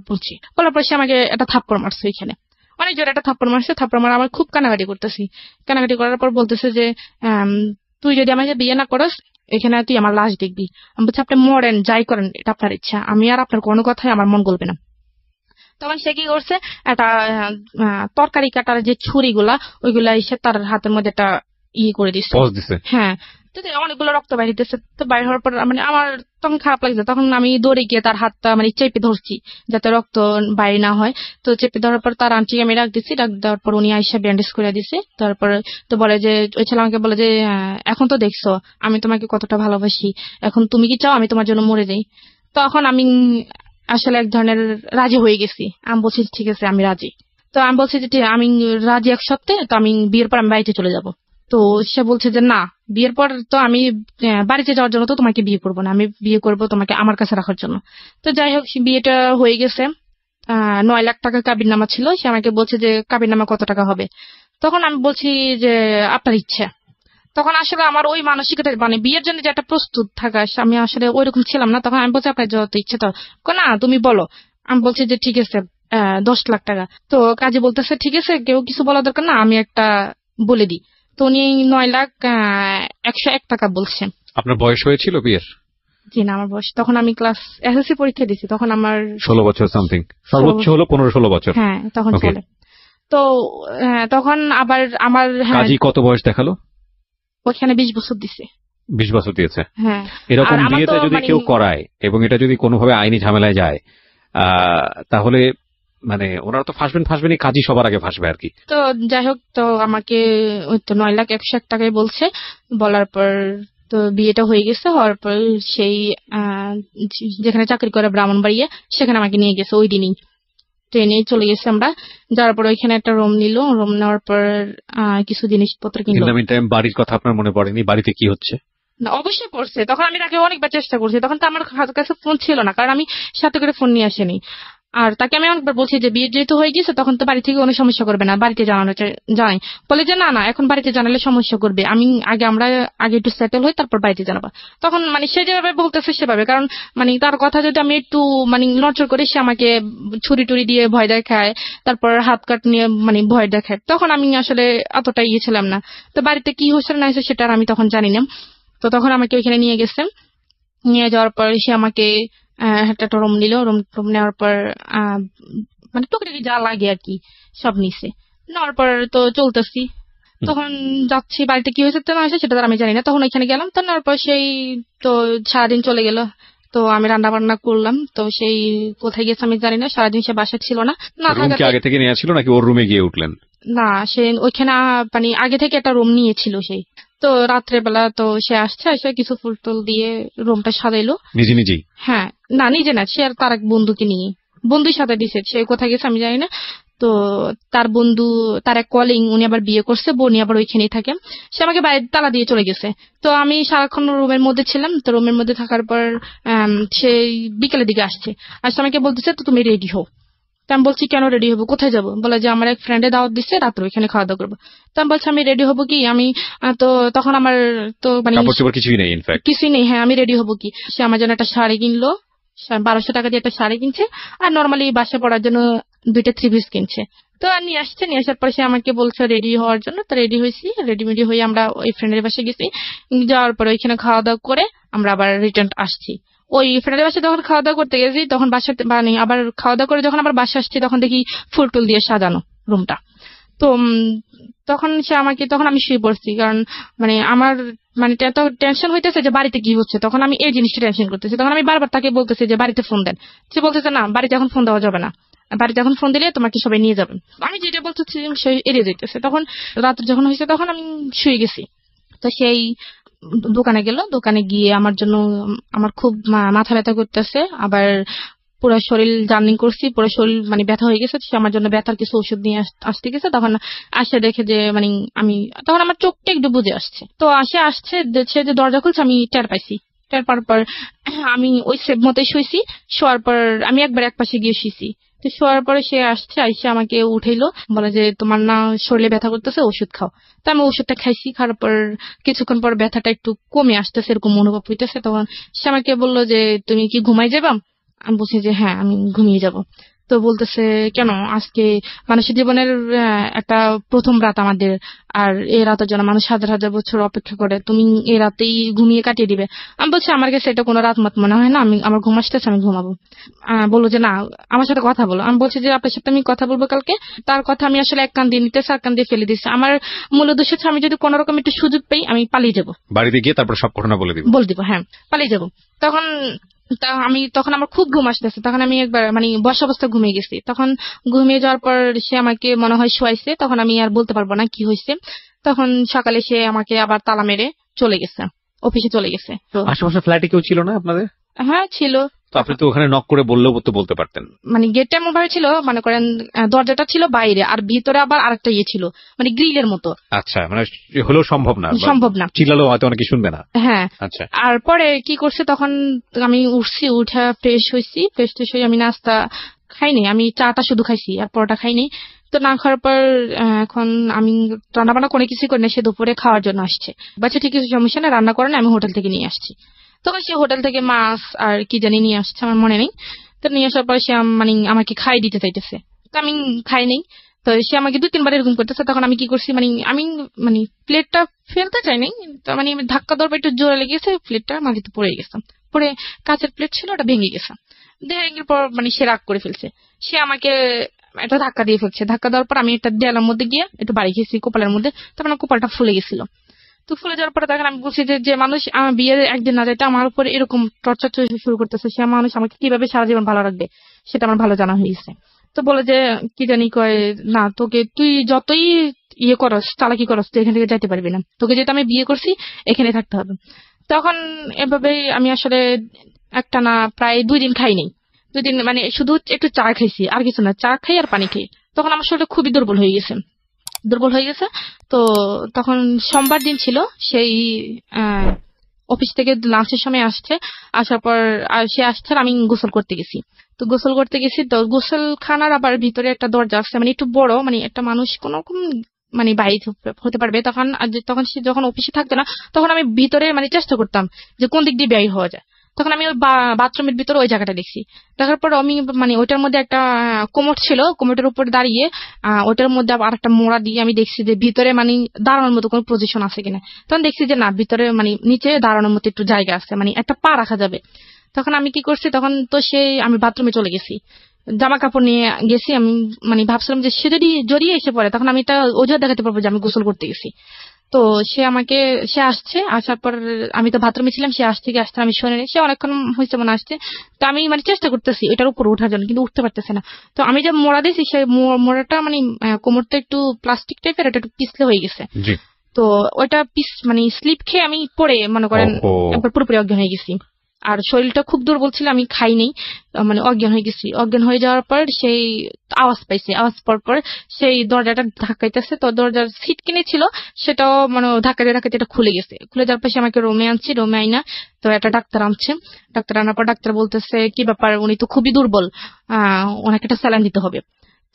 Speaker 1: বলছি। বলার পর সে আমাকে একটা থাপ্পড় মারছে ওইখানে, অনেক জোরে একটা থাপ্পড় মারছে। থাপ্পড় মারা আমার খুব কানাকাটি করতেছি। কানাকাটি করার পর বলতেছে যে তুই যদি আমাকে বিয়ে না করস, এখানে তুই আমার লাশ দেখবি। আমি বলছি আপনি মরেন, যাই করেন, এটা আপনার ইচ্ছা, আমি আর আপনার কোনো কথাই আমার মন গলবে না। তখন সে কি করছে, একটা তরকারি কাটার যে ছুরিগুলা, ওইগুলা এসে তার হাতের মধ্যে একটা করে দিচ্ছে। হ্যাঁ, অনেকগুলো রক্ত বাইরে দিতেছে। তো বাইরে হওয়ার পর আমার তখন খারাপ লাগছে, তখন আমি দৌড়ে গিয়ে তার হাতটা চেপে ধরছি যাতে রক্ত বাইরে না হয়। তো চেপে ধরার পর তার আন্টি আমি ডাক দিচ্ছি, ডাক দেওয়ার পর উনি আইসা ব্যান্ডেজ করে দিছে। তারপর তো বলে যে ওই ছেলে আমাকে বলে যে এখন তো দেখছো আমি তোমাকে কতটা ভালোবাসি, এখন তুমি কি চাও আমি তোমার জন্য মরে যাই? তখন আমি আসলে এক ধরনের রাজি হয়ে গেছি। আমি বলছি ঠিক আছে আমি রাজি। তো আমি বলছি যে আমি রাজি এক সপ্তাহে, তো আমি বিয়ের পর আমি বাড়িতে চলে যাব। তো সে বলছে যে না, বিয়ের পর তো আমি বাড়িতে যাওয়ার জন্য তো তোমাকে বিয়ে করবো না, আমি বিয়ে করবো তোমাকে আমার কাছে রাখার জন্য। তো যাই হোক, বিয়েটা হয়ে গেছে। 9 লাখ টাকা কাবিননামা ছিল। সে আমাকে বলছে যে কাবিননামা কত টাকা হবে। তখন আমি বলছি যে আপনার ইচ্ছা। তখন আসলে আমার ওই মানসিকতা, মানে বিয়ের জন্য যে একটা প্রস্তুত থাকা, আমি আসলে ওইরকম ছিলাম না। তখন আমি বলছি আপনার যত ইচ্ছে তো, না তুমি বলো। আমি বলছি যে ঠিক আছে 10 লাখ টাকা। তো কাজী বলতেছে ঠিক আছে, কেউ কিছু বলা দরকার না, আমি একটা বলে দিই। তো উনি 9,01,01 টাকা বলছে।
Speaker 2: আপনার বয়স হয়েছিল বিয়ের?
Speaker 1: জি না, আমার বয়স তখন, আমি ক্লাস এসএসসি পরীক্ষা দিছি, তখন আমার
Speaker 2: 16 বছর সামথিং, সর্বোচ্চ হলো 15-16 বছর।
Speaker 1: হ্যাঁ তখন চলে। তো তখন আবার আমার
Speaker 2: কাজী কত বয়স দেখালো?
Speaker 1: ওখানে 20 বছর দিছে।
Speaker 2: 20 বছর দিয়েছে।
Speaker 1: হ্যাঁ।
Speaker 2: এরকম বিয়েতে যদি কেউ করায় এবং এটা যদি কোনোভাবে আইনি ঝামেলায় যায়, তাহলে মানে ওনারা তো ফাঁসবেনই, কাজী সবার আগে ফাঁসবে আর কি।
Speaker 1: তো যাই হোক, তো আমাকে ওই তো 9,01,01 টাকায় বলছে। বলার পর তো বিয়েটা হয়ে গেছে। হওয়ার পর সেই যেখানে চাকরি করে ব্রাহ্মণবাড়িয়া, সেখানে আমাকে নিয়ে গেছে ওই দিনই। ট্রেনে চলে গেছে আমরা। যাওয়ার পর ওইখানে একটা রুম নিল। রুম নেওয়ার পর কিছু জিনিসপত্র কিনলো।
Speaker 2: বাড়ির কথা আপনার মনে পড়েনি? বাড়িতে কি হচ্ছে?
Speaker 1: না, অবশ্যই পড়ছে। তখন আমি তাকে অনেকবার চেষ্টা করছি। তখন তো আমার কাছে ফোন ছিল না, কারণ আমি সাথে করে ফোন নিয়ে আসিনি। আর তাকে আমি অনেকবার বলছি যে বিয়ে যেহেতু হয়ে গেছে, তখন তো বাড়ি থেকে কোনো সমস্যা করবে না, বাড়িতে জানাই। বলে যে না না, এখন বাড়িতে জানালে সমস্যা করবে, আমরা আগে একটু সেটেল হই, তারপর বাড়িতে জানাবো। তখন মানে সে যেভাবে বলতেছে সেভাবে, কারণ মানে তার কথা যদি আমি একটু মানে নড়চড় করি, সে আমাকে ছুরি টুরি দিয়ে ভয় দেখায়, তারপর হাত কাট নিয়ে মানে ভয় দেখায়। তখন আমি আসলে এতটা ইয়ে ছিলাম না। তো বাড়িতে কি হয়েছে না হয়েছে সেটা আমি তখন জানি না। তো তখন আমাকে ওইখানে নিয়ে গেছে। নিয়ে যাওয়ার পর সে আমাকে একটা রুম নিল। রুম নেওয়ার পর মানে টুকটাকি যা লাগে আর কি সব নিছে। নেওয়ার পর তো চলতেছি। তখন যাচ্ছি, বাড়িতে কি হয়েছে না হয়েছে সেটা তো আমি জানি না। তখন ওইখানে গেলাম। তো নেওয়ার পর সেই তো সারাদিন চলে গেল। তো আমি রান্না বান্না করলাম। তো সেই কোথায় গেছে আমি জানি না, সারাদিন সে বাসা ছিল না।
Speaker 2: আগে থেকে নিয়ে ছিল নাকি ওর রুমে গিয়ে উঠলেন?
Speaker 1: না, সে ওইখানে মানে আগে থেকে একটা রুম নিয়েছিল সেই। তো রাত্রে বেলা তো সে আসছে, এসে কিছু ফুল টুল দিয়ে রুমটা সাজাইলো
Speaker 2: নিজেই।
Speaker 1: হ্যাঁ, না নিজে না, সে আর তার এক বন্ধুকে নিয়ে, বন্ধুর সাথে দিছে। সে কোথায় গেছে আমি জানি না। তো তার বন্ধু, তার এক কলিং, উনি আবার বিয়ে করছে, বোনি আবার ওইখানেই থাকে। সে আমাকে বাইরে তালা দিয়ে চলে গেছে। তো আমি সারাক্ষণ রুমের মধ্যে ছিলাম। তো রুমের মধ্যে থাকার পর সে বিকেলের দিকে আসছে। আমাকে বলতেছে তো তুমি রেডি হও। তো আমি বলছি কেন রেডি হবো, কোথায় যাবো? বলে যে আমার এক ফ্রেন্ডে দাওয়াত দিচ্ছে, রাত্রে ওইখানে খাওয়া দাওয়া করবো। তো আমি বলছি আমি রেডি হবো কি, আমি তো তখন আমার তো মানে কিছুই নেই। হ্যাঁ, আমি রেডি হবো কি? সে আমার জন্য একটা শাড়ি কিনলো, 1200 টাকা দিয়ে একটা শাড়ি কিনছে। আর নর্মালি বাসা পড়ার জন্য 2টা 3 পিস কিনছে। তো নিয়ে আসছে। নিয়ে আসার পর সে আমাকে বলছে রেডি হওয়ার জন্য। তো রেডি হয়েছি। রেডিমেডি হয়ে আমরা ওই ফ্রেন্ডের বাসায় গেছি। যাওয়ার পর ওইখানে খাওয়া দাওয়া করে আমরা আবার রিটার্ন আসছি। ওই ফ্রেন্ডের বাসায় যখন খাওয়া দাওয়া করতে গেছি, তখন বাসাতে মানে আবার খাওয়া দাওয়া করে যখন আবার বাসা আসছি, তখন দেখি ফুল টুল দিয়ে সাজানো রুমটা। তো তখন আমি শুয়ে পড়ছি, কারণ মানে আমার মানে এত টেনশন হইতেছে যে বাড়িতে কি হচ্ছে। তখন আমি এই জিনিসটা টেনশন করতেছি। তখন আমি বারবার তাকে বলতেছি যে বাড়িতে ফোন দেন। সে বলতেছে না, বাড়িতে এখন ফোন দেওয়া যাবে না, বাড়িতে এখন ফোন দিলে তোমাকে সবাই নিয়ে যাবেন। আমি যেটা বলতেছি সে এড়িয়ে যেতেছে। তখন রাত যখন হয়েছে, তখন আমি শুয়ে গেছি। তো সেই দোকানে গেল। দোকানে গিয়ে আমার জন্য, আমার খুব মাথা ব্যথা করতেছে, আবার পুরো শরীর জার্নি করছি, পুরো শরীর মানে ব্যথা হয়ে গেছে। সে আমার জন্য ব্যথার কিছু ওষুধ নিয়ে আসতে গেছে। তখন আসে দেখে যে মানে তখন আমার চোখটা একটু বুঝে আসছে। তো আসছে সে যে দরজা খুলছে, আমি টের পাইছি। টের পাওয়ার পর আমি ওই সেভ মতে শুয়েছি। শোয়ার পর আমি একবার এক পাশে গিয়ে শুয়েছি। তো শোয়ার পরে সে আইসে আমাকে উঠাইলো, বলে যে তোমার না শরীরে ব্যথা করতেছে, ওষুধ খাও। তো আমি ওষুধটা খাইছি। খাওয়ার পর কিছুক্ষণ পর ব্যথাটা একটু কমে আসতেছে, এরকম অনুভব হইতেছে। তখন সে আমাকে বললো যে তুমি কি ঘুমাই যাবা? আমি বলছি যে হ্যাঁ, আমি ঘুমিয়ে যাব। তো বলতেছে কেন, আজকে মানুষের জীবনের একটা প্রথম রাত আমাদের, আর এই রাতের জন্য মানুষ হাজার হাজার বছর অপেক্ষা করে, তুমি এই রাতেই ঘুমিয়ে কাটিয়ে দিবে? আমি বলছি আমার কাছে এটা কোনো রাত মত মনে হয় না, আমার ঘুম আসতেছে, আমি ঘুমাবো। বললো যে না, আমার সাথে কথা বলো। আমি বলছি যে আপনার সাথে আমি কথা বলবো কালকে। তার কথা আমি আসলে এক কান দিয়ে নিতেছি, আর কান দিয়ে ফেলে দিচ্ছি। আমার মূল উদ্দেশ্য হচ্ছে আমি যদি কোনো রকম একটু সুযোগ পাই, আমি পালিয়ে যাবো,
Speaker 2: বাড়িতে গিয়ে তারপর সব ঘটনা বলে দিব।
Speaker 1: হ্যাঁ, পালিয়ে যাবো। তখন আমার খুব ঘুম আসতেছে। তখন আমি একবার মানে বসা অবস্থা ঘুমিয়ে গেছি। তখন ঘুমিয়ে যাওয়ার পর সে আমাকে মনে হয় শোয়াইছে। তখন আমি আর বলতে পারবো না কি হয়েছে। তখন সকালে সে আমাকে আবার তালা মেরে চলে গেছে, অফিসে চলে গেছে।
Speaker 2: আশেপাশে ফ্ল্যাটে কেউ ছিল না আপনাদের?
Speaker 1: হ্যাঁ ছিল,
Speaker 2: তো আপনি তো ওখানে নক করে বললেও তো বলতে পারতেন।
Speaker 1: মানে গেটটা এমন ভাবে ছিল, মনে করেন দরজাটা ছিল বাইরে আর ভিতরে আবার আরেকটা ইয়ে ছিল, মানে গ্রিলের মতো।
Speaker 2: আচ্ছা, মানে হলেও সম্ভব না, চিল্লালেও হয়তো অনেকে শুনবে না।
Speaker 1: হ্যাঁ। আচ্ছা, আর পরে কি করছে, তখন আমি উঠছি, উঠে ফ্রেশ হয়েছি, ফ্রেশ হয়ে আমি নাস্তা খাইনি, আমি চাটা শুধু খাইছি আর পরোটা খাইনি। তো না খাওয়ার পর এখন আমি রান্না বান্না কোনো কিছু করি না, সে দুপুরে খাওয়ার জন্য আসছে। বাচ্চা ঠিক কিছু সমস্যা না, রান্না করে না, আমি হোটেল থেকে নিয়ে আসছি। তখন সে হোটেল থেকে মাছ আর কি জানি নিয়ে আসছে, আমার মনে নেই। তো নিয়ে আসার পর সে মানে আমাকে খাই দিতে চাইতেছে, তো আমি খাই নেই। তো সে আমাকে 2-3 বার এরকম করতেছে। তখন আমি কি করছি, আমি প্লেটটা ফেলতে চাই নাই, মানে ধাক্কা দেওয়ার একটু জোরে লেগেছে, প্লেটটা মাটিতে পড়ে গেছে। পরে কাঁচের প্লেট ছিল, ওটা ভেঙে গেছে। ভেঙে পর সে রাগ করে ফেলছে, সে আমাকে একটা ধাক্কা দিয়ে ফেলছে। ধাক্কা দেওয়ার পর আমি একটা দেয়ালের মধ্যে গিয়ে একটু বাড়ি খেয়েছি কপালের মধ্যে, তখন কপালটা ফুলে গেছিল। তো ফুলে যাওয়ার পরে তখন আমি বলছি যে মানুষ আমার বিয়ের একদিন না যাইতে আমার উপর এরকম টর্চার শুরু করতেছে, সে মানুষ আমাকে কিভাবে সারা জীবন ভালো রাখবে সেটা আমার ভালো জানা হয়েছে। তো বলে যে কি জানি কয়, না তোকে তুই যতই ইয়ে করস, চালাকি করস, তুই এখান থেকে যাইতে পারবি না, তোকে যেহেতু আমি বিয়ে করছি এখানে থাকতে হবে। তখন এভাবেই আমি আসলে একটা না প্রায় 2 দিন খাইনি। 2 দিন মানে শুধু একটু চা খাইছি, আর কিছু না, চা খাই আর পানি খাই। তখন আমার শরীরটা খুবই দুর্বল হয়ে গেছে। তো তখন সোমবার দিন ছিল, সেই অফিস থেকে লাঞ্চের সময় আসার পর সে আসছে, আমি গোসল করতে গেছি। তো গোসলখানার আবার ভিতরে একটা দরজা আছে, মানে একটু বড়, মানে একটা মানুষ কোন রকম মানে বাইরে হতে পারবে। তখন সে যখন অফিসে থাকতো না, তখন আমি ভিতরে মানে চেষ্টা করতাম যে কোন দিক দিয়ে বের হওয়া যায়। তখন আমি ওই বাথরুমের ভিতরে ওই জায়গাটা দেখছি। দেখার পর আমি মানে ওইটার মধ্যে একটা কোমর ছিল, কোমরের উপর দাঁড়িয়ে ওইটার মধ্যে আর একটা মোড়া দিয়ে আমি দেখছি যে ভিতরে মানে দাঁড়ানোর মতো কোনো পজিশন আছে কিনা। তখন দেখছি যে না, ভিতরে মানে নিচে দাঁড়ানোর মতো একটু জায়গা আছে, মানে একটা পা রাখা যাবে। তখন আমি কি করছি, তখন তো আমি বাথরুমে চলে গেছি, জামা কাপড় নিয়ে গেছি। আমি মানে ভাবছিলাম যে সে যদি জড়িয়ে এসে পড়ে, তখন আমি এটা অজুহাত দেখাতে পারবো যে আমি গোসল করতে গেছি। তো সে আসছে, আসার পর আমি তো বাথরুমে ছিলাম, সে আসতে আমি শুনে নিই, সে অনেকক্ষণ হয়েছে মনে আসছে। তো আমি মানে চেষ্টা করতেছি এটার উপর ওঠার জন্য, কিন্তু উঠতে পারতেছে না। তো আমি যে মোড়া দিয়েছি, সেই মোড়াটা মানে কোমরটা একটু প্লাস্টিক টাইপের, এটা একটু পিছলে হয়ে গেছে। তো ওইটা মানে স্লিপ খেয়ে আমি পরে মনে করেন একবার পুরোপুরি অজ্ঞান হয়ে গেছি। আর শরীরটা খুব দুর্বল ছিল, আমি খাই নেই, মানে অজ্ঞান হয়ে গেছি। অজ্ঞান হয়ে যাওয়ার পর সেই আওয়াজ পাইছি, আওয়াজ পর সেই দরজাটা ধাক্কাইতেছে। তো দরজার সিট কিনে ছিল, সেটাও মানে ধাক্কাতে এটা খুলে গেছে। খুলে যাওয়ার পর আমাকে রুমে আনছি, রুমে আইনা তো একটা ডাক্তার আনছে। ডাক্তার আনার পর ডাক্তার বলতেছে কি ব্যাপার, উনি তো খুবই দুর্বল, ওনাকে একটা স্যালাইন দিতে হবে।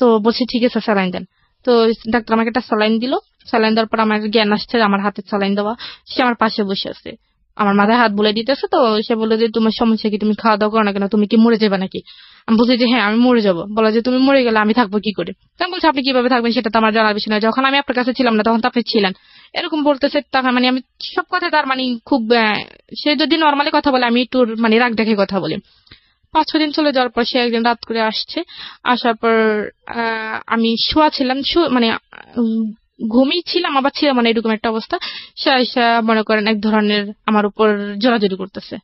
Speaker 1: তো বলছি ঠিক আছে স্যালাইন দেন। তো ডাক্তার আমাকে একটা স্যালাইন দিল। স্যালাইন দেওয়ার পর আমার জ্ঞান আসছে, আমার হাতে স্যালাইন দেওয়া। সে আমার পাশে বসে আছে, আমার মাথায় হাত বুলাই দিতেছে। তো সে বললো যে তোমার সমস্যা কি, তুমি খাওয়া দাওয়া করো না কেন, তুমি কি মরে যাবে নাকি? আমি বলছি যে হ্যাঁ আমি মরে যাবো। বলা যে তুমি মরে গেলে আমি থাকবো কি করে? আমি বলছি আপনি কিভাবে থাকবেন সেটা তো আমার জানার বিষয় না, যখন আমি আপনার কাছে ছিলাম না তখন তো আপনি ছিলেন, এরকম বলতেছে। তখন মানে আমি সব কথা তার মানে খুব, সে যদি নর্মালি কথা বলে আমি একটু মানে রাগ দেখে কথা বলি। 5-6 দিন চলে যাওয়ার পর সে একদিন রাত করে আসছে। আসার পর আমি শোয়া ছিলাম, মানে ঘুমিয়ে ছিলাম আবার ছিলাম, মানে এরকম একটা অবস্থা। সে মনে করেন এক ধরনের আমার উপর জোরাজুরি করতেছে,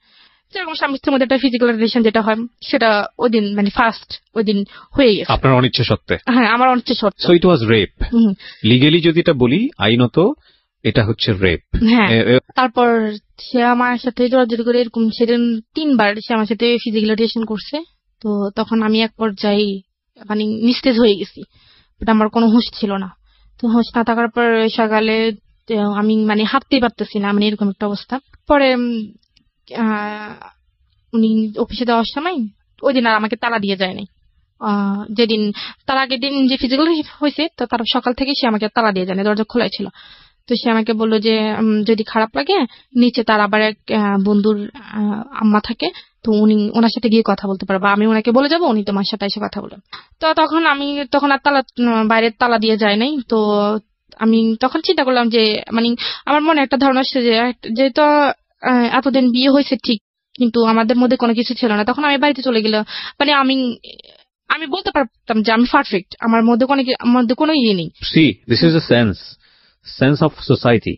Speaker 1: যেরকম স্বামী স্ত্রীর মধ্যে একটা ফিজিক্যাল রিলেশন যেটা হয়, সেটা ওই দিন মানে ফার্স্ট ওই দিন হয়ে গেছে
Speaker 2: আপনার অনিচ্ছা সত্ত্বে।
Speaker 1: হ্যাঁ, আমার অনিচ্ছা সত্ত্বে।
Speaker 2: So it was rape. Legally যদি এটা বলি, আইনত এটা হচ্ছে রেপ।
Speaker 1: হ্যাঁ। তারপর সে আমার সাথে জোরাজুরি করে এরকম সেদিন 3 বার সে আমার সাথে ফিজিক্যাল রিলেশন করছে। তো তখন আমি এক পর্যায়ে মানে নিস্তেজ হয়ে গেছি, বাট আমার কোনো হুঁশ ছিল না। তো হুঁশ না থাকার পর সকালে আমি মানে হাঁটতেই পারতেছি না, মানে এরকম একটা অবস্থা। পরে উনি অফিসে যাওয়ার সময় ওই দিন আর আমাকে তালা দিয়ে যায়নি। যেদিন তার আগের দিন যে ফিজিক্যাল হয়েছে, তো তার সকাল থেকে সে আমাকে তালা দিয়ে যায়নি, দরজা খোলাই ছিল। তো সে আমাকে বললো যে যদি খারাপ লাগে নিচে তার আবার এক বন্ধুর আম্মা থাকে, তো ওনার সাথে গিয়ে কথা বলতে পারবো, আমি ওনাকে বলে যাবো, উনি তোমার সাথে এসে কথা বলেন। তো তখন আর বাইরের তালা দিয়ে যায় নাই। তো আমি তখন চিন্তা করলাম যে মানে আমার মনে একটা ধারণা আসছে যে যেহেতু এতদিন বিয়ে হয়েছে ঠিক, কিন্তু আমাদের মধ্যে কোনো কিছু ছিল না। তখন আমি বাড়িতে চলে গেলাম, মানে আমি বলতে পারতাম যে আমি পারফেক্ট, আমার মধ্যে কোনো ইয়ে নেই।
Speaker 2: See, this is a sense of society,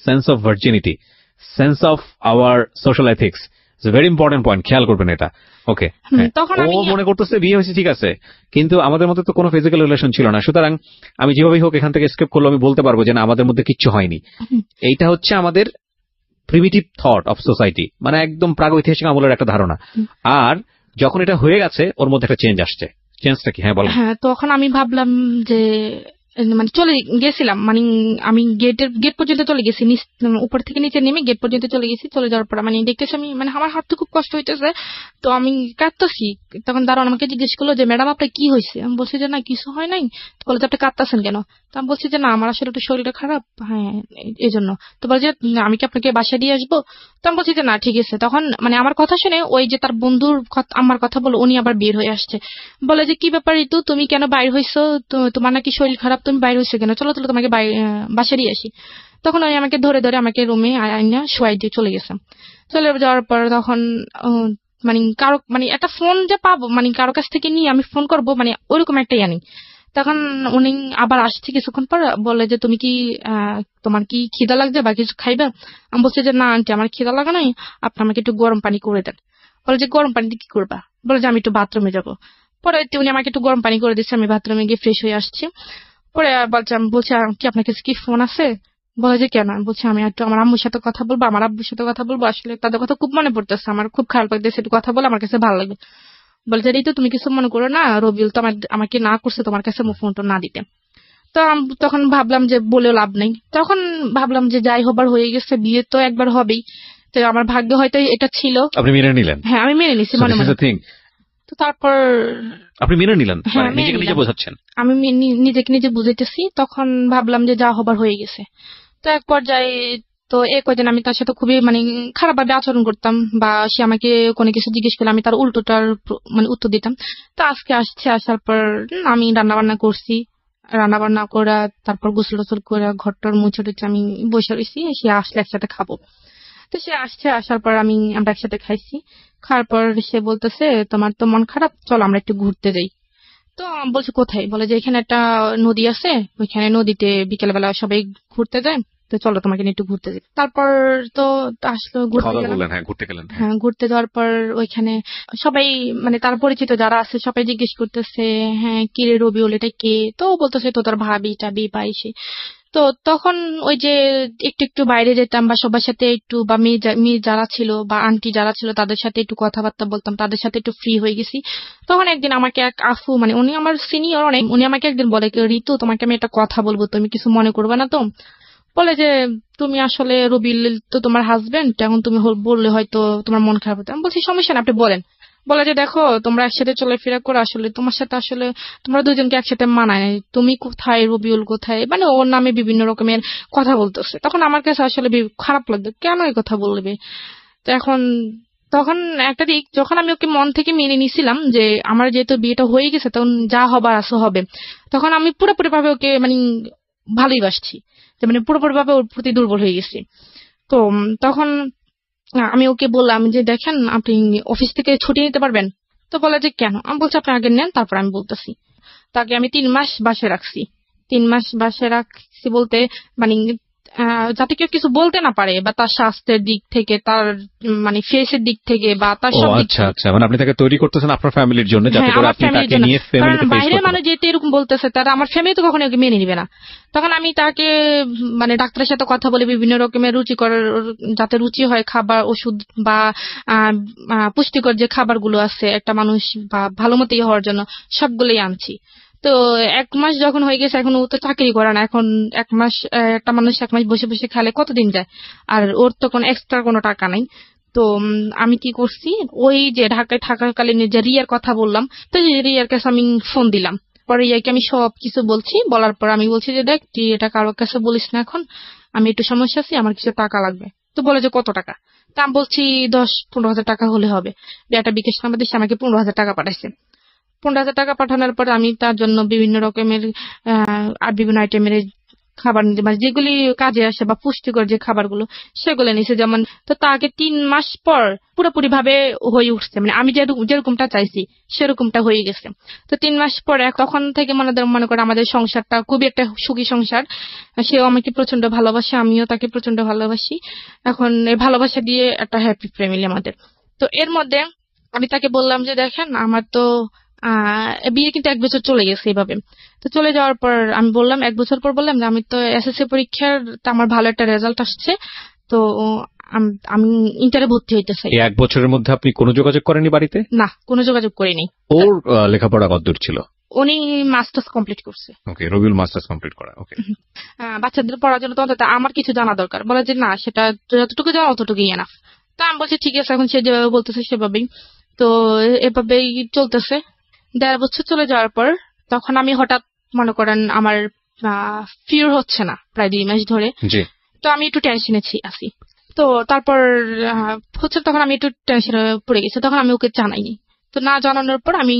Speaker 2: sense of virginity, sense of our social ethics. It's a very important point. খেয়াল করবেন এটা। ওকে, ও মনে করতেছে বিয়ে হয়েছে ঠিক আছে, কিন্তু আমাদের মধ্যে তো কোনো ফিজিক্যাল রিলেশন ছিল না, সুতরাং আমি যেভাবেই হোক এখান থেকে এসকেপ করলে আমি বলতে পারবো যে না আমাদের মধ্যে কিচ্ছু হয়নি। এইটা হচ্ছে আমাদের প্রিমিটিভ থট অফ সোসাইটি, মানে একদম প্রাগৈতিহাসিক আমলের একটা ধারণা। আর যখন এটা হয়ে গেছে ওর মধ্যে একটা চেঞ্জ আসছে। চেঞ্জটা কি? হ্যাঁ বলেন।
Speaker 1: হ্যাঁ, তখন আমি ভাবলাম যে মানে চলে গেছিলাম, মানে আমি গেট পর্যন্ত চলে গেছি, উপর থেকে নিচে নেমে গেট পর্যন্ত চলে গেছি। চলে যাওয়ার পর মানে দেখতেছি আমি, মানে আমার হাত তো খুব কষ্ট হইতেছে, তো আমি কাঁদতেছি। তখন দারোয়ান আমাকে জিজ্ঞেস করলো যে ম্যাডাম আপনার কি হয়েছে? আমি বলছি যে না কিছু হয় নাই। তো বলে যে আপনি কাঁদতেছেন কেন? তো আমি বলছি যে না আমার আসলে একটু শরীরটা খারাপ, হ্যাঁ এই জন্য। তো বলে যে আমি কি আপনাকে বাসায় দিয়ে আসবো? তো আমি বলছি যে না ঠিক আছে। তখন মানে আমার কথা শুনে ওই যে তার বন্ধুর আমার কথা বলে উনি আবার বের হয়ে আসছে। বলে যে কি ব্যাপার ঋতু, তুমি কেন বাইর হইছো? তোমার নাকি শরীর খারাপ, তুমি বাইর হইছো কেন? চলো চলো তোমাকে বাসায় দিয়ে আসি। তখন উনি আমাকে ধরে ধরে আমাকে রুমে আইনা শোয়াই দিয়ে চলে গেছে। চলে যাওয়ার পর তখন মানে কারো মানে একটা ফোন যে পাবো, মানে কারো কাছ থেকে নিয়ে আমি ফোন করবো, মানে ওইরকম একটা জানি। তখন উনি আবার আসছে কিছুক্ষণ পর, বলে যে তুমি কি তোমার কি খিদা লাগছে বা কিছু খাইবা? আমি বলছি যে না আন্টি আমার খিদা লাগা নাই, আপনি আমাকে একটু গরম পানি করে দেন। বলে যে গরম পানিতে কি করবা? বলে যে আমি একটু বাথরুমে যাবো। পরে উনি আমাকে একটু গরম পানি করে দিচ্ছে, আমি বাথরুমে গিয়ে ফ্রেশ হয়ে আসছি। পরে আমি বলছি কি আপনার কাছে কি ফোন আছে? বলে যে কেন? বলছি আমি একটু আমার আম্মুর সাথে কথা বলবো, আমার আব্বুর সাথে কথা বলবো, আসলে তাদের কথা খুব মনে পড়তেছে, আমার খুব খারাপ লাগতেছে, একটু কথা বলে আমার কাছে ভালো লাগবে। বলে যে এই তো তুমি কিছু মনে করো না, রবিউল তো আমাকে না করছে তোমার কাছে ফোনটা না দিতে। তো তখন ভাবলাম যে বলেও লাভ নেই, তখন ভাবলাম যে যাই হবার হয়ে গেছে, বিয়ে তো একবার হবেই, তো আমার ভাগ্য হয়তো এটা ছিল।
Speaker 2: আপনি মেনে নিলেন?
Speaker 1: হ্যাঁ আমি মেনে নিছি মনে মনে। তো তারপর
Speaker 2: আপনি মেনে নিলেন, নিজেকে নিজে বোঝাচ্ছেন?
Speaker 1: আমি নিজেকে নিজে বুঝাইতেছি। তখন ভাবলাম যে যা হবার হয়ে গেছে। তো এক পর্যায়ে তো এই কয়দিন আমি তার সাথে খুবই মানে খারাপ ভাবে আচরণ করতাম, বা সে আমাকে কোনো কিছু জিজ্ঞেস করলে আমি তার উল্টোটার মানে উত্তর দিতাম। তো আজকে আসার পর আমি রান্না বান্না করছি, রান্না বান্না করা, তারপর গোসল টোসল করে ঘরটার মুছে টুছে আমি বসে রয়েছি, সে আসলে একসাথে খাবো। তো সে আসছে, আসার পর আমরা একসাথে খাইছি। খাওয়ার পর সে বলতেছে তোমার তো মন খারাপ, চলো আমরা একটু ঘুরতে যাই। তো বলছে কোথায়? বলে যে এখানে একটা নদী আছে, ওইখানে নদীতে বিকেলবেলা সবাই ঘুরতে যায়, তো চলো তোমাকে নিয়ে একটু ঘুরতে যাই। তারপর তো আসলো ঘুরতে গেলেন। হ্যাঁ ঘুরতে যাওয়ার পর ওইখানে সবাই মানে তার পরিচিত যারা আছে সবাই জিজ্ঞেস করতেছে হ্যাঁ কি রে রবিউল এটা কে? তো বলতেছে তো তোর ভাবি টাবি পাইছে। তো তখন ওই যে একটু একটু বাইরে যেতাম বা সবার সাথে একটু, বা মেয়ে যারা ছিল বা আন্টি যারা ছিল তাদের সাথে একটু কথাবার্তা বলতাম, তাদের সাথে একটু ফ্রি হয়ে গেছি। তখন একদিন আমাকে এক আফু, মানে উনি আমার সিনিয়র অনেক, উনি আমাকে একদিন বলে ঋতু তোমাকে আমি একটা কথা বলবো, তুমি কিছু মনে করবে না তো? বলে যে তুমি আসলে রবিউল তো তোমার হাজবেন্ড, এখন তুমি বললে হয়তো তোমার মন খারাপ হতো। আমি বলছি সমস্যা না, আপনি বলেন। বলে যে দেখো তোমরা একসাথে চলাফেরা করে আসলে তোমার সাথে আসলে তোমরা দুজনকে একসাথে মানায় নাই, তুমি কোথায় রবিউল কোথায়, মানে ওর নামে বিভিন্ন রকমের কথা বলতেছে। তখন আমার কাছে আসলে খারাপ লাগতো, কেন এই কথা বলবে? তো এখন তখন একটা দিক, যখন আমি ওকে মন থেকে মেনে নিছিলাম যে আমার যেহেতু বিয়েটা হয়ে গেছে, তখন যা হবার আসো হবে, তখন আমি পুরোপুরি ভাবে ওকে মানে ভালোই বাসছি, মানে পুরোপুরি ভাবে ওর প্রতি দুর্বল হয়ে গেছি। তো তখন আমি ওকে বললাম যে দেখেন আপনি অফিস থেকে ছুটি নিতে পারবেন? তো বলে যে কেন? আমি বলছি আপনি আগে নেন, তারপর আমি বলতেছি। তাকে আমি 3 মাস বাসায় রাখছি। 3 মাস বাসায় রাখছি বলতে মানে যাতে কেউ কিছু বলতে না পারে, বা তার স্বাস্থ্যের দিক থেকে, তার মানে ফেসের দিক থেকে, বা তার সব দিক থেকে।
Speaker 2: আচ্ছা, মানে আপনি তাকে তৈরি করতেছেন আপনার ফ্যামিলির জন্য, যাতে করে আপনি তাকে নিয়ে ফ্যামিলিতে ফেস করতে পারেন।
Speaker 1: বাইরের মানুষ যেহেতু এরকম বলতেছে, তারা আমার ফ্যামিলি তো কখনো ওকে মেনে নিবে না। তখন আমি তাকে মানে ডাক্তারের সাথে কথা বলে বিভিন্ন রকমের রুচিকর, যাতে রুচি হয় খাবার, ওষুধ বা পুষ্টিকর যে খাবারগুলো আছে একটা মানুষ বা ভালো মতোই হওয়ার জন্য, সবগুলোই আনছি। তো 1 মাস যখন হয়ে গেছে, এখন ও তো চাকরি করে না, এখন 1 মাস একটা মানুষ 1 মাস বসে বসে খেলে কতদিন যায়? আর ওর তো কোনো এক্সট্রা কোনো টাকা নাই। তো আমি কি করছি, ওই যে ঢাকায় থাকাকালীন যে রিয়ার কথা বললাম, তো রিয়ার কাছে আমি ফোন দিলাম। পরে রিয়াকে আমি সব কিছু বলছি, বলার পর আমি বলছি যে দেখ তুই এটা কারোর কাছে বলিস না, এখন আমি একটু সমস্যা আছি, আমার কিছু টাকা লাগবে। তো বলে যে কত টাকা? তা আমি বলছি 10-15 হাজার টাকা হলে হবে। একটা বিকাশ নাম্বার দিচ্ছে, আমাকে 15 হাজার টাকা পাঠাইছে। 15 হাজার টাকা পাঠানোর পর আমি তার জন্য বিভিন্ন রকমের আর বিভিন্ন আইটেমের খাবার নিতে, মানে যেগুলি কাজে আসে বা পুষ্টিকর যে খাবারগুলো সেগুলো নিছে। যেমন তো তাকে 3 মাস পর পুরোপুরি ভাবে হয়ে উঠছে, মানে আমি যেরকমটা চাইছি সেরকমটা হয়ে গেছে। তো 3 মাস পরে তখন থেকে মনে করে আমাদের সংসারটা খুবই একটা সুখী সংসার। সেও আমাকে প্রচন্ড ভালোবাসে, আমিও তাকে প্রচন্ড ভালোবাসি। এখন এই ভালোবাসা দিয়ে একটা হ্যাপি ফ্যামিলি আমাদের। তো এর মধ্যে আমি তাকে বললাম যে দেখেন আমার তো বিয়ে কিন্তু 1 বছর চলে গেছে এইভাবে। তো চলে যাওয়ার পর আমি বললাম 1 বছর পর বললাম যে আমি তো এসএসসি পরীক্ষার আমার ভালো একটা রেজাল্ট আসছে, তো আমি ইন্টারে ভর্তি হইতে চাই।
Speaker 2: এই 1 বছরের মধ্যে আপনি কোনো যোগাযোগ করেননি বাড়িতে?
Speaker 1: না, কোনো যোগাযোগ করিনি।
Speaker 2: ওর লেখাপড়া কতদূর ছিল?
Speaker 1: উনি মাস্টার্স কমপ্লিট করছে।
Speaker 2: ওকে, রবিউল মাস্টার্স কমপ্লিট করা। ওকে,
Speaker 1: বাচ্চাদের পড়ার জন্য তো অন্তত আমার কিছু জানা দরকার। বলে যে না, সেটা যতটুকু জানা অতটুকুই এনাফ। তো আমি বলছি ঠিক আছে, এখন সে যেভাবে বলতেছে সেভাবেই। তো এভাবেই চলতেছে। 1.5 বছর চলে যাওয়ার পর তখন আমি হঠাৎ মনে করেন আমার ফিউর হচ্ছে না প্রায় 2 মাস ধরে। তো আমি একটু টেনশনে আছি। তো তারপর হচ্ছে তখন আমি একটু টেনশনে পড়ে গেছি। তখন আমি ওকে জানাইনি। তো না জানানোর পর আমি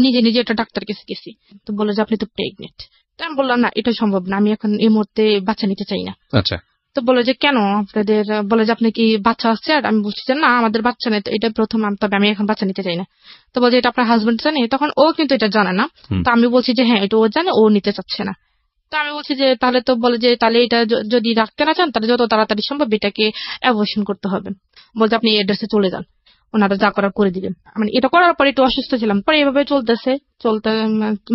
Speaker 1: নিজে নিজে একটা ডাক্তার কাছে গেছি। তো বলে যে আপনি তো প্রেগনেন্ট। তো আমি বললাম না, এটা সম্ভব না, আমি এখন এই মুহূর্তে বাচ্চা নিতে চাই না।
Speaker 2: আচ্ছা।
Speaker 1: তো বলে যে কেন আপনাদের, বলে যে আপনি কি বাচ্চা আসছে? আর আমি বলছি যে না, আমাদের বাচ্চা নেই, এটা প্রথম, তবে আমি এখন বাচ্চা নিতে চাই না। তো বলে এটা আপনার হাজবেন্ড জানে? তখন ও কিন্তু এটা জানে না। তো আমি বলছি যে হ্যাঁ, এটা ও জানে, ও নিতে চাচ্ছে না। তো আমি বলছি যে তাহলে, তো বলে যে তাহলে এটা যদি রাখতে না চান তাহলে যত তাড়াতাড়ি সম্ভব এটাকে অ্যাবর্শন করতে হবে। বলছে আপনি এড্রেসে চলে যান, ওনারা যা করার করে দিবেন। মানে এটা করার পরে একটু অসুস্থ ছিলাম, পরে এভাবে চলতে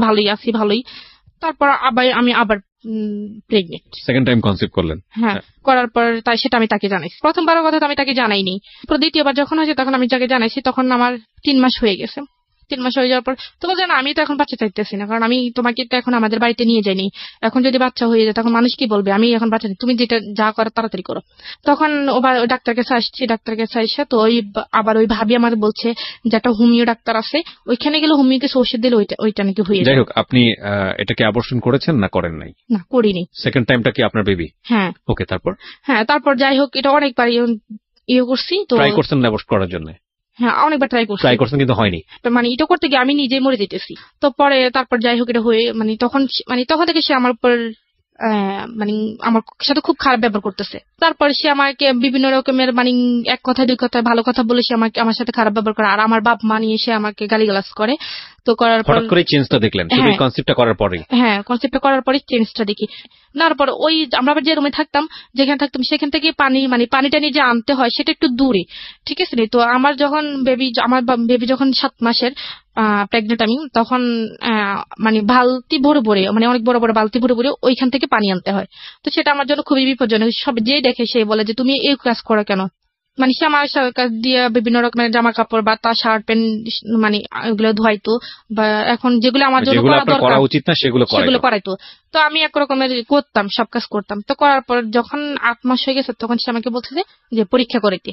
Speaker 1: ভালোই আছি, ভালোই। তারপর আমি আবার প্রেগনেন্ট।
Speaker 2: সেকেন্ড টাইম কনসিভ করলেন?
Speaker 1: হ্যাঁ, করার পর সেটা আমি তাকে জানাইছি। প্রথমবারের কথা তো আমি তাকে জানাইনি। দ্বিতীয়বার যখন হয়েছে তখন আমি যাকে জানাইছি, তখন আমার 3 মাস হয়ে গেছে। 3 মাস হয়ে যাওয়ার পর তো বলছে না, আমি তো এখন বাচ্চা চাইতেছি না, কারণ আমি তোমাকে তো এখন আমাদের বাড়িতে নিয়ে যাইনি। এখন যদি বাচ্চা হয়ে যায় তখন মানুষ কি বলবে? আমি এখন বাচ্চা, তুমি যেটা যা করো তাড়াতাড়ি করো। তখন ডাক্তার কাছে আসছি, ডাক্তার কাছে আসে তো আবার ওই ভাবি আমার বলছে যে একটা হোমিও ডাক্তার আছে, ওইখানে গেলে হোমিও কিছু ওষুধ দিলে ওইটা নাকি হয়ে যায়।
Speaker 2: যাই হোক, আপনি এটাকে অ্যাবর্শন করেছেন না করেন নাই?
Speaker 1: না, করিনি।
Speaker 2: সেকেন্ড টাইমটা কি আপনার বেবি?
Speaker 1: হ্যাঁ।
Speaker 2: ওকে, তারপর?
Speaker 1: হ্যাঁ, তারপর যাই হোক, এটা অনেকবার করছি। তো
Speaker 2: ট্রাই করছেন অ্যাবর্শন করার জন্য?
Speaker 1: হ্যাঁ, অনেকবার ট্রাই করছেন কিন্তু হয়নি। মানে এটা করতে গিয়ে আমি নিজে মরে যেতেছি। তো পরে তারপর যাই হোক এটা হয়ে তখন থেকে সে আমার উপর মানে আমার সাথে খুব খারাপ ব্যবহার করতেছে। তারপর সে আমাকে বিভিন্ন রকমের এক কথা 2 কথা ভালো কথা বলে সে আমার সাথে খারাপ ব্যবহার করে। আর আমার বাপ মা নিয়ে সে আমাকে গালিগালাজ করে। তো করার পর
Speaker 2: হঠাৎ করে চেঞ্জটা দেখলেন শুধু কনসেপ্টটা করার পরে?
Speaker 1: হ্যাঁ, কনসেপ্টটা করার পরে চেঞ্জটা দেখি। তারপর আমরা যে রুমে থাকতাম, যেখানে থাকতাম সেখান থেকে পানিটা নিয়ে যে আনতে হয় সেটা একটু দূরে, ঠিক আছে? তো আমার বেবি যখন 7 মাসের প্রেগনেন্ট আমি, তখন বালতি ভরে ভরে, অনেক বড় বড় বালতি ভরে ভরে ওইখান থেকে পানি আনতে হয়। তো সেটা আমার জন্য খুবই বিপজ্জনক। সব যে দেখে সে বলে যে তুমি এই কাজ করো কেন? সে আমার কাজ দিয়ে বিভিন্ন রকমের জামা কাপড় বা তার শার্ট প্যান্ট এগুলো ধোয়াইতো, বা এখন যেগুলো আমার জন্য
Speaker 2: করা উচিত না সেগুলো
Speaker 1: করাইতো। তো আমি এক রকমের করতাম, সব কাজ করতাম। তো করার পর যখন 8 মাস হয়ে গেছে তখন সে আমাকে বলছে যে পরীক্ষা করাইতে,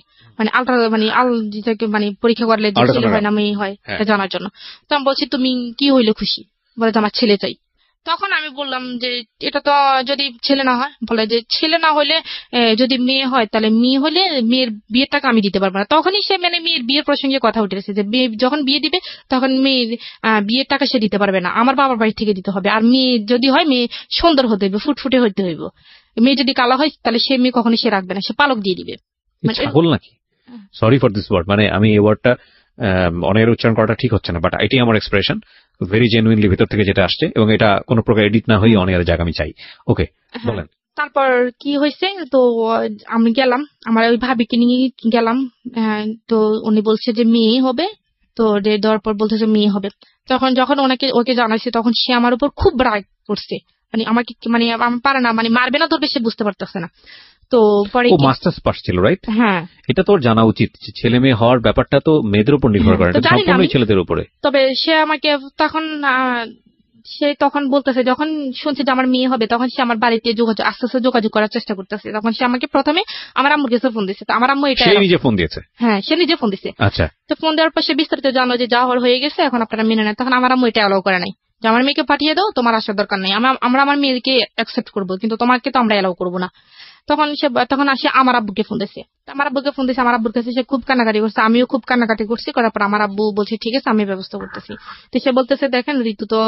Speaker 1: পরীক্ষা করলে যে ছেলে হয় না মেয়ে হয় এটা জানার জন্য। তো আমি বলছি তুমি কি হইলে খুশি? বলে যে আমার ছেলে চাই। তখন আমি বললাম যে এটা তো যদি ছেলে না হয়, বলে যে ছেলে না হলে যদি মেয়ে হয় তাহলে মেয়ে হলে মেয়ের বিয়ের টাকা আমি দিতে পারবো না। তখনই সে মেয়ের বিয়ের প্রসঙ্গে কথা উঠেছে যে যখন বিয়ে দিবে তখন মেয়ের বিয়ের টাকা সে দিতে পারবে না, আমার বাবার বাড়ি থেকে দিতে হবে। আর মেয়ে যদি হয়, মেয়ে সুন্দর হতে হইবে, ফুটফুটে হইতে হইব। মেয়ে যদি কালো হয় তাহলে সে মেয়ে কখনোই সে রাখবে না, সে পালক দিয়ে দিবে।
Speaker 2: ছাগল নাকি? সরি ফর দিস ওয়ার্ড, আমি এই ওয়ার্ডটা অনেক উচ্চারণ করাটা ঠিক হচ্ছে না, বাট এটাই আমার এক্সপ্রেশন, ভেরি জেনুইনলি ভিতর থেকে যেটা আসছে, এবং এটা কোনো প্রকার এডিট না হয়ে অনেক জায়গা আমি চাই। ওকে, বলেন।
Speaker 1: তারপর কি হয়েছে, তো আমি গেলাম, আমার ওই ভাবিকে নিয়ে গেলাম। তো উনি বলছে যে মেয়ে হবে। তো ডেট দেওয়ার পর বলতেছে মেয়ে হবে। যখন ওকে জানাইছে তখন সে আমার উপর খুব রাগ করছে। আমাকে আমার পারে না, মারবে না ধরবে, সে বুঝতে পারতেছে না। তো পরে
Speaker 2: মাস্টার্স পাস ছিল, রাইট?
Speaker 1: হ্যাঁ,
Speaker 2: এটা তোর জানা উচিত। ছেলে মেয়ে হওয়ার ব্যাপারটা তো মেয়েদের উপর নির্ভর করে, এটা সম্পূর্ণই ছেলেদের উপরে।
Speaker 1: তবে সে আমাকে তখন বলতেছে, যখন শুনছে যে আমার মেয়ে হবে তখন সে আমার বাড়িতে আস্তে আস্তে যোগাযোগ করার চেষ্টা করতেছে। তখন সে আমাকে প্রথমে আমার আম্মুর কাছে ফোন দিচ্ছে। আমার আম্মু
Speaker 2: নিজে ফোন দিয়েছে?
Speaker 1: হ্যাঁ, সে নিজে ফোন দিচ্ছে।
Speaker 2: আচ্ছা।
Speaker 1: তো ফোন দেওয়ার পর সে বিস্তারিত জানলো যে যা হয়ে গেছে, এখন আপনারা মেনে নেন। তখন আমার আম্মু এটা অ্যালাউ করে নাই যে আমার মেয়েকে পাঠিয়ে দাও, তোমার আসার দরকার নেই, আমরা আমার মেয়েকে অ্যাকসেপ্ট করবো, কিন্তু তোমাকে তো আমরা অ্যালাউ করবো না। তখন আসে আমার আব্বুকে ফোন দিয়েছে। আমার আব্বুর কাছে সে খুব কান্নাকাটি করছে, আমিও খুব কান্নাকাটি করছি। করার পর আমার আব্বু বলছে ঠিক আছে, আমি ব্যবস্থা করতেছি। তো সে বলতেছে দেখেন, ঋতু তো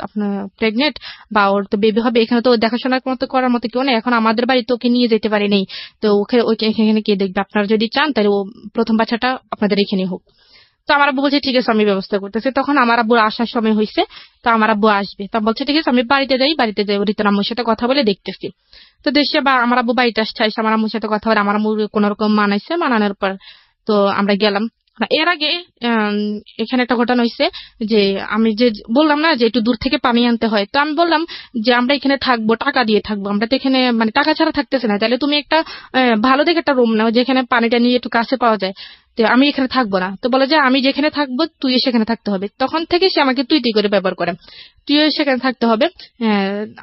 Speaker 1: আপনার প্রেগনেন্ট, বা ওর তো বেবি হবে, এখানে তো দেখাশোনার মতো করার মতো কেউ নেই, এখন আমাদের বাড়িতে ওকে নিয়ে যেতে পারি নেই। তো এখানে কে দেখবে? আপনারা যদি চান তাহলে ও প্রথম বাচ্চাটা আপনাদের এখানে হোক। তো আমার আব্বু বলছে ঠিক আছে, আমি ব্যবস্থা করতেছি। তখন আমার আব্বুর আসার সময় হয়েছে, তো আমার আব্বু আসবে। তা বলছে ঠিক আছে, আমি বাড়িতে যাই ঋতুর আম্মুর সাথে কথা বলে দেখতেছি। তো দেশে আমার আব্বু বাড়িতে আসছে, আমার আম্মুর সাথে কথা বলে আমার আম্মু কোন রকম মানানোর পর তো আমরা গেলাম। এর আগে এখানে একটা ঘটনা হয়েছে যে আমি যে বললাম না যে একটু দূর থেকে পানি আনতে হয়, তো আমি বললাম যে আমরা এখানে থাকবো, টাকা দিয়ে থাকবো, আমরা তো এখানে মানে টাকা ছাড়া থাকতেছে না, তাহলে তুমি একটা ভালো দেখে একটা রুম নাও যেখানে পানিটা নিয়ে একটু কাছে পাওয়া যায়, তো আমি এখানে থাকবো না। তো বলে যে আমি যেখানে থাকবো তুই সেখানে থাকতে হবে। তখন থেকে সে আমাকে তুই করে ব্যবহার করে, তুই সেখানে থাকতে হবে,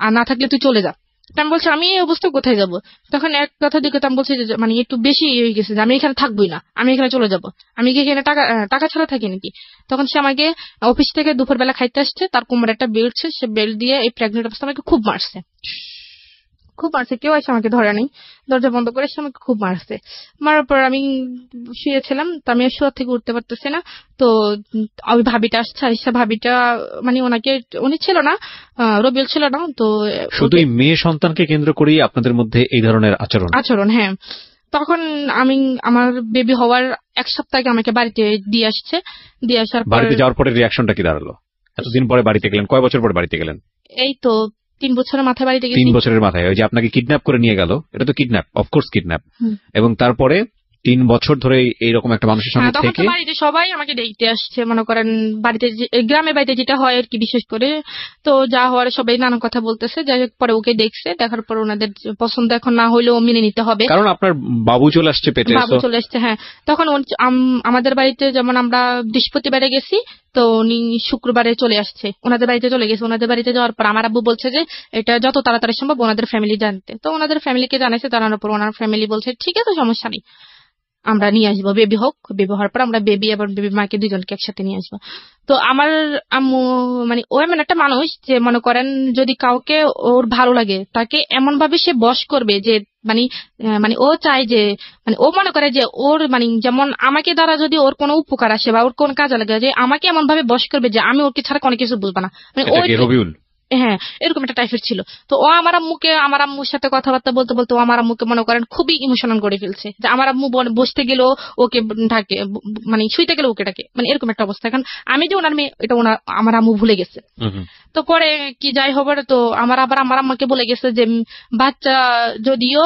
Speaker 1: আর না থাকলে তুই চলে যা। আমি বলছি আমি এই অবস্থা কোথায় যাব। তখন এক কথা দুই কথা আমি বলছি যে মানে একটু বেশি হয়ে গেছে যে আমি এখানে থাকবোই না, আমি এখানে চলে যাব, আমি কি এখানে টাকা ছাড়া থাকি নাকি। তখন সে আমাকে অফিস থেকে দুপুরবেলা খাইতে আসছে, তার কোমরে একটা বেল্ট ছিল, সে বেল্ট দিয়ে এই প্রেগনেন্ট অবস্থা আমাকে খুব মারছে, কেউ এসে আমাকে ধরে নাই, দরজা বন্ধ করে সে আমাকে খুব মারছে। মারার পর আমি শুয়েছিলাম, তো আমি শোয়া থেকে উঠতে পারতেছি না। তো ওই ভাবিটা আসছে, এসে ভাবিটা মানে উনি ছিল না, রবিউল ছিল না। তো
Speaker 2: শুধু মেয়ে সন্তানকে কেন্দ্র করেই আপনাদের মধ্যে এই ধরনের আচরণ?
Speaker 1: হ্যাঁ। তখন আমি আমার বেবি হওয়ার এক সপ্তাহ আগে আমাকে বাড়িতে দিয়ে আসছে, দিয়ে আসার পর
Speaker 2: বাড়িতে যাওয়ার পরে রিঅ্যাকশনটা কি দাঁড়ালো? এতদিন পরে বাড়িতে গেলেন, কয় বছর পরে বাড়িতে গেলেন?
Speaker 1: এই তো 3 বছরের মাথায় বাড়িতে গেছি।
Speaker 2: 3 বছরের মাথায় ওই যে আপনাকে কিডন্যাপ করে নিয়ে গেল, এটা তো কিডন্যাপ, অফকোর্স কিডন্যাপ। এবং তারপরে 3 বছর ধরে এইরকম একটা মানুষের সঙ্গে থেকে
Speaker 1: বাড়িতে সবাই আমাকে দেখতে আসছে, মনে করেন বাড়িতে গ্রামের বাড়িতে যেটা হয় আর কি, বিশেষ করে তো যা হওয়ার সবাই নানা কথা বলতেছে। যাই হোক পরে ওকে দেখছে, দেখার পর ওনাদের পছন্দ এখন না হইলেও মেনে নিতে হবে,
Speaker 2: কারণ আপনার বাবু চলে আসছে পেটে।
Speaker 1: বাবু চলে আসছে, হ্যাঁ। তখন আমাদের বাড়িতে যেমন আমরা বৃহস্পতিবারে গেছি, তো উনি শুক্রবারে চলে আসছে, ওনাদের বাড়িতে চলে গেছে। ওনাদের বাড়িতে যাওয়ার পর আমার আব্বু বলছে যে এটা যত তাড়াতাড়ি সম্ভব ওনাদের ফ্যামিলি জানতে। তো ওনাদের ফ্যামিলিকে জানাইছে, জানানোর পর ওনার ফ্যামিলি বলছে ঠিক আছে সমস্যা নেই, আমরা নিয়ে আসবো, বেবি হোক, বেবি হওয়ার পর আমরা বেবি এবং বেবি মাকে দুজনকে একসাথে নিয়ে আসবো। তো আমার আম্মু মানে ও এমন একটা মানুষ যে মনে করেন যদি কাউকে ওর ভালো লাগে তাকে এমন ভাবে সে বশ করবে যে মানে ও চায় যে মানে ও মনে করে যে ওর মানে যেমন আমাকে দ্বারা যদি ওর কোনো উপকার আসে বা ওর কোন কাজে লাগে, যে আমাকে এমন ভাবে বশ করবে যে আমি ওকে ছাড়া কোনো কিছু বুঝবো না, মানে
Speaker 2: রবিউল।
Speaker 1: হ্যাঁ, এরকম একটা টাইপের ছিল। তো ও আমার আম্মুর সাথে কথাবার্তা বলতে বলতে ও আমার আম্মুকে মনে করেন খুবই ইমোশনাল করে ফেলছে, যে আমার আম্মু বসতে গেলেও ওকে ঢাকে, মানে শুইতে গেলে ওকে ডাকে, মানে এরকম একটা অবস্থা। এখন আমি যে ওনার মেয়ে এটা আমার আম্মু ভুলে গেছে। তো পরে কি যাই হবে, তো আমার আম্মাকে বলে গেছে যে বাচ্চা যদিও